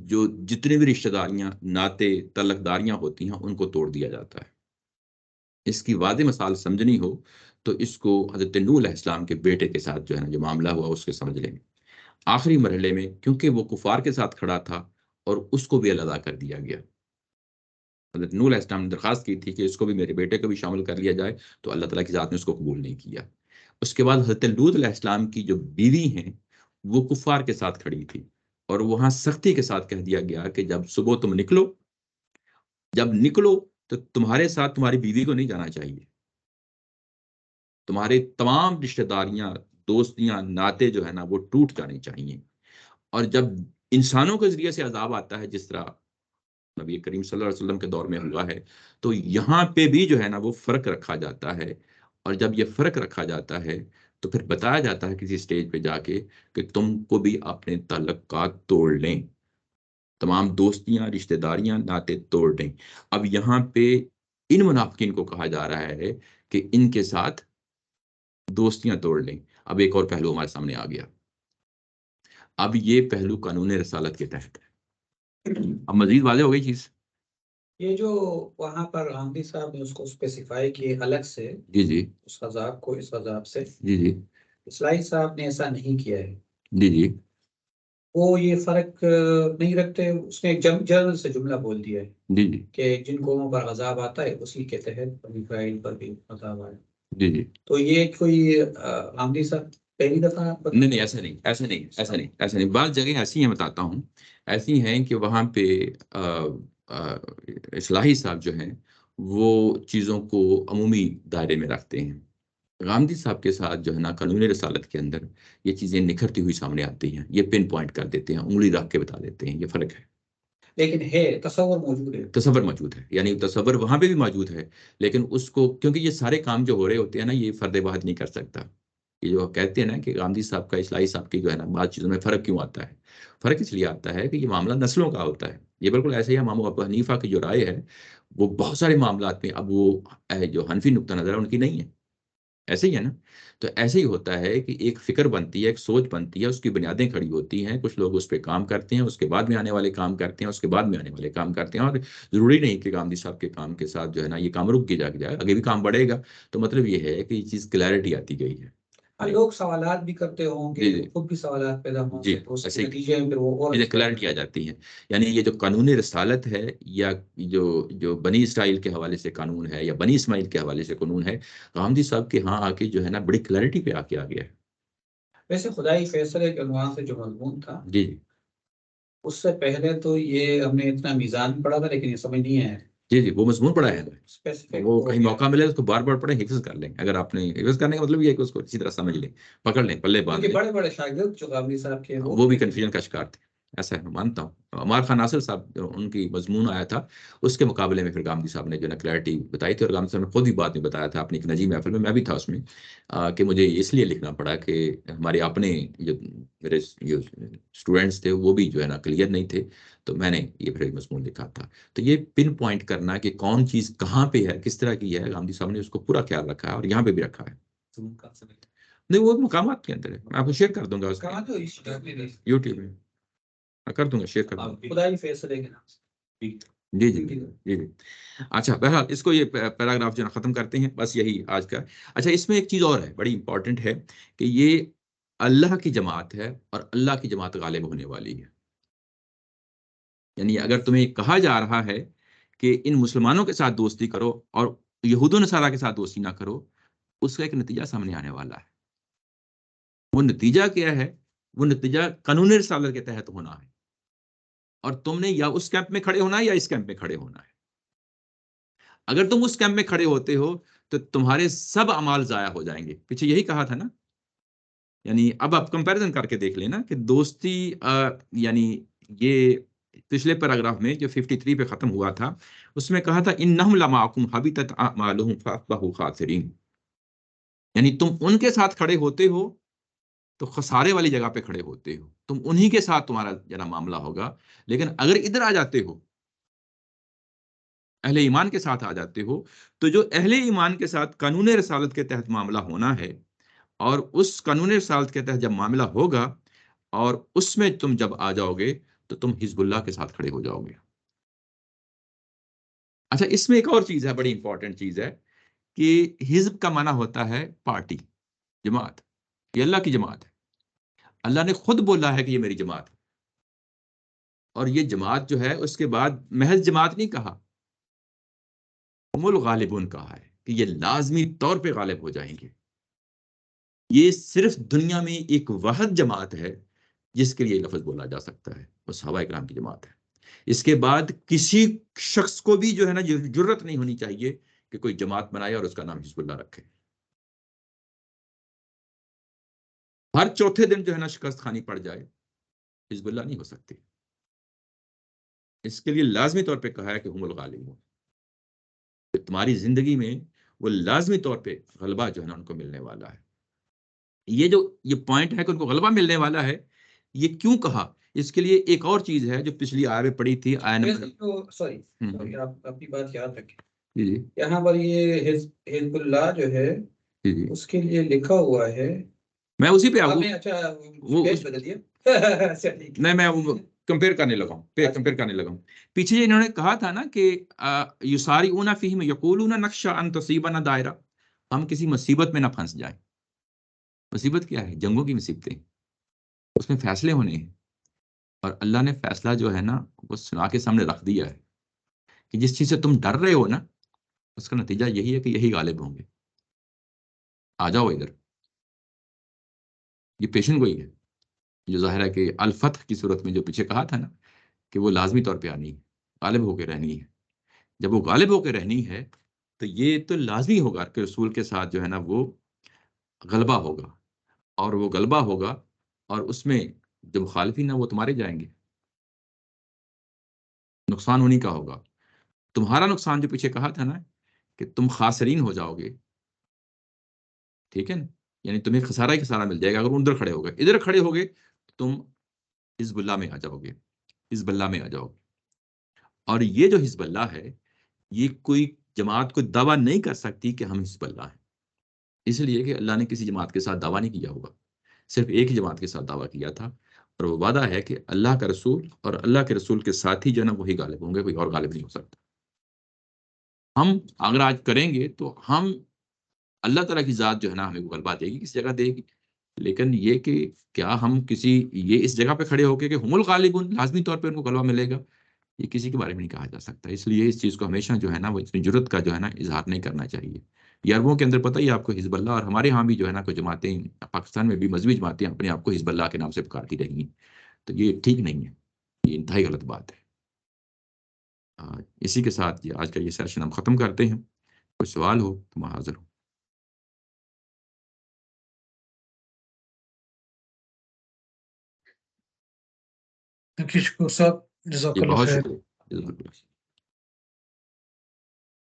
جو جتنے بھی رشتہ داریاں، ناطے، تعلقداریاں ہوتی ہیں ان کو توڑ دیا جاتا ہے۔ اس کی واضح مثال سمجھنی ہو تو اس کو حضرت نوح علیہ السلام کے بیٹے کے ساتھ جو ہے نا جو معاملہ ہوا اس کے سمجھ لیں۔ آخری مرحلے میں کیونکہ وہ کفار کے ساتھ کھڑا تھا اور اس کو بھی علیحدہ کر دیا گیا۔ حضرت نوح علیہ السلام نے درخواست کی تھی کہ اس کو بھی، میرے بیٹے کو بھی شامل کر لیا جائے، تو اللہ تعالیٰ کی ذات نے اس کو قبول نہیں کیا۔ اس کے بعد حضرت لوط علیہ السلام کی جو بیوی ہیں وہ کفار کے ساتھ کھڑی تھی، اور وہاں سختی کے ساتھ کہہ دیا گیا کہ جب صبح تم نکلو، جب نکلو تو تمہارے ساتھ تمہاری بیوی کو نہیں جانا چاہیے، تمہارے تمام رشتہ داریاں، دوستیاں، ناطے جو ہے نا وہ ٹوٹ جانے چاہیے۔ اور جب انسانوں کے ذریعے سے عذاب آتا ہے جس طرح نبی کریم صلی اللہ علیہ وسلم کے دور میں ہوا ہے، تو یہاں پہ بھی جو ہے نا وہ فرق رکھا جاتا ہے، اور جب یہ فرق رکھا جاتا ہے تو پھر بتایا جاتا ہے کسی سٹیج پہ جا کے کہ تم کو بھی اپنے تعلقات توڑ لیں، تمام دوستیاں، رشتہ داریاں، ناطے توڑ لیں۔ اب یہاں پہ ان منافقین کو کہا جا رہا ہے کہ ان کے ساتھ دوستیاں توڑ لیں۔ اب ایک اور پہلو ہمارے سامنے آ گیا، اب یہ پہلو قانون رسالت کے تحت ہے۔ اب مزید واضح ہو گئی چیز۔ یہ جو وہاں پر غامدی صاحب نے اس کو اسپیسیفائی کیے الگ سے، جی جی اس عذاب کو اس عذاب سے، جی جی اصلاحی صاحب نے ایسا نہیں کیا ہے۔ جی جی وہ یہ فرق نہیں رکھتے، اس نے ایک جنرل سے جملہ بول دیا ہے جی جی کہ جن قوموں پر عذاب آتا ہے اسی کے تحت بنی اسرائیل پر بھی عذاب آئے۔ جی جی تو یہ کوئی غامدی صاحب پہلی دفعہ نہیں نہیں، ایسا نہیں، ایسا نہیں، ایسا نہیں، ایسا نہیں۔ بعض جگہیں ایسی ہیں، بتاتا ہوں، ایسی ہیں کہ وہاں پہ اصلاحی صاحب جو ہیں وہ چیزوں کو عمومی دائرے میں رکھتے ہیں۔ غامدی صاحب کے ساتھ جو ہے نا قانون رسالت کے اندر یہ چیزیں نکھرتی ہوئی سامنے آتی ہیں، یہ پن پوائنٹ کر دیتے ہیں، انگلی رکھ کے بتا دیتے ہیں، یہ فرق ہے۔ لیکن ہے تصور موجود ہے، تصور موجود ہے، یعنی تصور وہاں پہ بھی موجود ہے، لیکن اس کو کیونکہ یہ سارے کام جو ہو رہے ہوتے ہیں نا یہ فرد واحد نہیں کر سکتا۔ یہ جو کہتے ہیں نا کہ غامدی صاحب کا اصلاحی صاحب کی جو ہے نا بعض چیزوں میں فرق کیوں آتا ہے، فرق اس لیے آتا ہے کہ یہ معاملہ نسلوں کا ہوتا ہے۔ یہ بالکل ایسے ہی امام ابو حنیفہ کی جو رائے ہے وہ بہت سارے معاملات میں اب وہ جو حنفی نقطہ نظر ہے ان کی نہیں ہے، ایسے ہی ہے نا۔ تو ایسے ہی ہوتا ہے کہ ایک فکر بنتی ہے، ایک سوچ بنتی ہے، اس کی بنیادیں کھڑی ہوتی ہیں، کچھ لوگ اس پہ کام کرتے ہیں، اس کے بعد میں آنے والے کام کرتے ہیں، اس کے بعد میں آنے والے کام کرتے ہیں، اور ضروری نہیں کہ غامدی صاحب کے کام کے ساتھ جو ہے نا یہ کام رک کے جائے، آگے بھی کام بڑھے گا۔ تو مطلب یہ ہے کہ یہ چیز کلیئرٹی آتی گئی ہے۔ لوگ سوالات بھی کرتے ہوں جی گے، جی خود بھی سوالات پیدا ہوں جی گے، تو اس ایسے کے ہی نتیجے میں پھر وہ اور چیزیں کلیئرٹی آ جاتی ہیں۔ یعنی یہ جو قانون رسالت ہے یا جو بنی اسرائیل کے حوالے سے قانون ہے یا بنی اسماعیل کے حوالے سے قانون ہے، غامدی صاحب کے ہاں آ کے جو ہے نا بڑی کلیئرٹی پہ آ کے آ گیا ہے۔ ویسے خدائی فیصلے کے عنوان سے جو مضمون تھا جی جی اس سے پہلے تو یہ ہم نے اتنا میزان پڑھا تھا لیکن یہ سمجھ نہیں آیا جی جی وہ مضمون پڑھا ہے، اسپیسیفک وہ ہو کہیں گیا۔ موقع ملے اس کو بار بار پڑھیں، حفظ کر لیں۔ اگر آپ نے حفظ کرنے کا مطلب یہ ہے کہ اس کو اسی طرح سمجھ لیں، پکڑ لیں، پلے باندھ کیونکہ لیں۔ بڑے بڑے شاگرد جو غامدی صاحب کے وہ بھی کنفیوژن کا شکار تھے، ایسا ہے، میں مانتا ہوں۔ عمار خان ناصر صاحب جو ان کی مضمون آیا تھا اس کے مقابلے میں پھر غامدی صاحب نے جو ہے نا کلیئرٹی بتائی تھی، اور غامدی صاحب نے خود ہی بعد میں بتایا تھا اپنی ایک نجی محفل میں بھی تھا اس میں، کہ مجھے اس لیے لکھنا پڑا کہ ہمارے اپنے جو میرے جو اسٹوڈنٹس تھے وہ بھی جو ہے نا کلیئر نہیں تھے، تو میں نے یہ پھر مضمون لکھا تھا۔ تو یہ پن پوائنٹ کرنا کہ کون چیز کہاں پہ ہے، کس طرح کی ہے، غامدی صاحب نے اس کو پورا خیال رکھا ہے، اور یہاں پہ بھی رکھا ہے۔ نہیں وہ مقامات کے اندر ہے، میں آپ کو شیئر کر دوں گا اس کہاں تو اس یوٹیوب میں، میں کر دوں گا، شیئر کر دوں گا۔ خدائی فیصلے کے نام سے۔ جی جی جی جی اچھا، بہرحال اس کو یہ پیراگراف جو ہے نا ختم کرتے ہیں، بس یہی آج کا۔ اچھا اس میں ایک چیز اور ہے بڑی امپورٹنٹ ہے کہ یہ اللہ کی جماعت ہے اور اللہ کی جماعت غالب ہونے والی ہے۔ یعنی اگر تمہیں کہا جا رہا ہے کہ ان مسلمانوں کے ساتھ دوستی کرو اور یہود و نصارہ کے ساتھ دوستی نہ کرو، اس کا ایک نتیجہ سامنے آنے والا ہے۔ وہ نتیجہ کیا ہے؟ وہ نتیجہ قانون رسالت کے تحت ہونا ہے، اور تم نے یا اس کیمپ میں کھڑے ہونا ہے یا اس کیمپ میں کھڑے ہونا ہے۔ اگر تم اس کیمپ میں کھڑے ہوتے ہو تو تمہارے سب اعمال ضائع ہو جائیں گے۔ پیچھے یہی کہا تھا نا، یعنی اب آپ کمپیریزن کر کے دیکھ لینا کہ دوستی یعنی یہ پچھلے پیراگراف میں جو 53 پہ ختم ہوا تھا، اس میں کہا تھا انہم لمعکم حبطت اعمالہم فاصبحوا خاسرین، یعنی تم ان کے ساتھ کھڑے ہوتے ہو تو خسارے والی جگہ پہ کھڑے ہوتے ہو، تم انہی کے ساتھ تمہارا جنا معاملہ ہوگا۔ لیکن اگر ادھر آ جاتے ہو، اہل ایمان کے ساتھ آ جاتے ہو، تو جو اہل ایمان کے ساتھ قانون رسالت کے تحت معاملہ ہونا ہے، اور اس قانون رسالت کے تحت جب معاملہ ہوگا اور اس میں تم جب آ جاؤ گے تو تم حزب اللہ کے ساتھ کھڑے ہو جاؤ گے۔ اچھا، اس میں ایک اور چیز ہے، بڑی امپورٹنٹ چیز ہے، کہ حزب کا معنی ہوتا ہے پارٹی، جماعت۔ یہ اللہ کی جماعت ہے، اللہ نے خود بولا ہے کہ یہ میری جماعت ہے، اور یہ جماعت جو ہے اس کے بعد محض جماعت نہیں کہا، ہم الغالبون کہا ہے کہ یہ لازمی طور پہ غالب ہو جائیں گے۔ یہ صرف دنیا میں ایک واحد جماعت ہے جس کے لیے لفظ بولا جا سکتا ہے، وہ صحابہ کرام کی جماعت ہے۔ اس کے بعد کسی شخص کو بھی جو ہے نا جرت نہیں ہونی چاہیے کہ کوئی جماعت بنائے اور اس کا نام حزب اللہ رکھے۔ ہر چوتھے دن جو ہے نا شکست خانی پڑ جائے، حزب اللہ نہیں ہو سکتی۔ اس کے لیے لازمی طور پہ کہا ہے کہ ہم الغالبون، تمہاری زندگی میں وہ لازمی طور پہ غلبہ جو ہے نا ان کو ملنے والا ہے۔ یہ پوائنٹ ہے کہ ان کو غلبہ ملنے والا ہے، یہ کیوں کہا؟ اس کے لیے ایک اور چیز ہے جو پچھلی آیت میں پڑھی تھی، سوری آپ اپنی بات یاد رکھیں، جی جی یہاں پر یہ حزب اللہ جو ہے جی جی، اس کے لیے لکھا ہوا ہے، میں اسی پہ آپ نے اچھا وہ پیج بدل دیا نہیں، میں کمپیئر کرنے لگا ہوں پیچھے انہوں نے کہا تھا نا کہ یسارعون فیہم یقولون نخشی ان تصیبنا دائرہ، ہم کسی مصیبت میں نہ پھنس جائیں۔ مصیبت کیا ہے؟ جنگوں کی مصیبتیں، اس میں فیصلے ہونے ہیں، اور اللہ نے فیصلہ جو ہے نا وہ سنا کے سامنے رکھ دیا ہے کہ جس چیز سے تم ڈر رہے ہو نا، اس کا نتیجہ یہی ہے کہ یہی غالب ہوں گے۔ آ جاؤ ادھر، یہ پیشن گوئی ہے جو ظاہر ہے کہ الفتح کی صورت میں جو پیچھے کہا تھا نا کہ وہ لازمی طور پہ آنی ہے، غالب ہو کے رہنی ہے۔ جب وہ غالب ہو کے رہنی ہے تو یہ تو لازمی ہوگا کہ رسول کے ساتھ جو ہے نا وہ غلبہ ہوگا، اور وہ غلبہ ہوگا، اور اس میں جو مخالفین ہیں وہ تمہارے جائیں گے، نقصان انہی کا ہوگا۔ تمہارا نقصان جو پیچھے کہا تھا نا کہ تم خاسرین ہو جاؤ گے، ٹھیک ہے نا، یعنی تمہیں خسارہ ہی خسارہ مل جائے گا۔ اگر ادھر کھڑے ہو گئے، ادھر کھڑے ہو گئے، تم حزب اللہ میں آ جاؤ گے، حزب اللہ میں آ جاؤ گے۔ اور یہ جو حزب اللہ ہے، یہ کوئی جماعت کوئی دعویٰ نہیں کر سکتی کہ ہم حزب اللہ ہیں، اس لیے کہ اللہ نے کسی جماعت کے ساتھ دعویٰ نہیں کیا ہوگا، صرف ایک ہی جماعت کے ساتھ دعویٰ کیا تھا، اور وہ وعدہ ہے کہ اللہ کا رسول اور اللہ کے رسول کے ساتھ ہی جو ہے نا وہی غالب ہوں گے، کوئی اور غالب نہیں ہو سکتا۔ ہم اگر آج کریں گے تو ہم اللہ تعالیٰ کی ذات جو ہے نا ہمیں غلبہ دے گی، کس جگہ دے گی، لیکن یہ کہ کیا ہم یہ اس جگہ پہ کھڑے ہو کے کہ ہم الغالبون لازمی طور پہ ان کو غلبہ ملے گا، یہ کسی کے بارے میں نہیں کہا جا سکتا۔ اس لیے اس چیز کو ہمیشہ جو ہے نا وہ اتنی جرت کا جو ہے نا اظہار نہیں کرنا چاہیے۔ یہ عربوں کے اندر پتہ ہی آپ کو حزب اللہ، اور ہمارے ہاں بھی جو ہے نا کوئی جماعتیں، پاکستان میں بھی مذہبی جماعتیں اپنے آپ کو حزب اللہ کے نام سے پکارتی رہی ہیں، تو یہ ٹھیک نہیں ہے، یہ انتہائی غلط بات ہے۔ اسی کے ساتھ یہ آج کا یہ سیشن ہم ختم کرتے ہیں۔ کوئی سوال ہو تو میں حاضر ہوں۔ کشکور صاحب، جزاک یہ اللہ بہت خیر۔ شکریہ، جزاک اللہ۔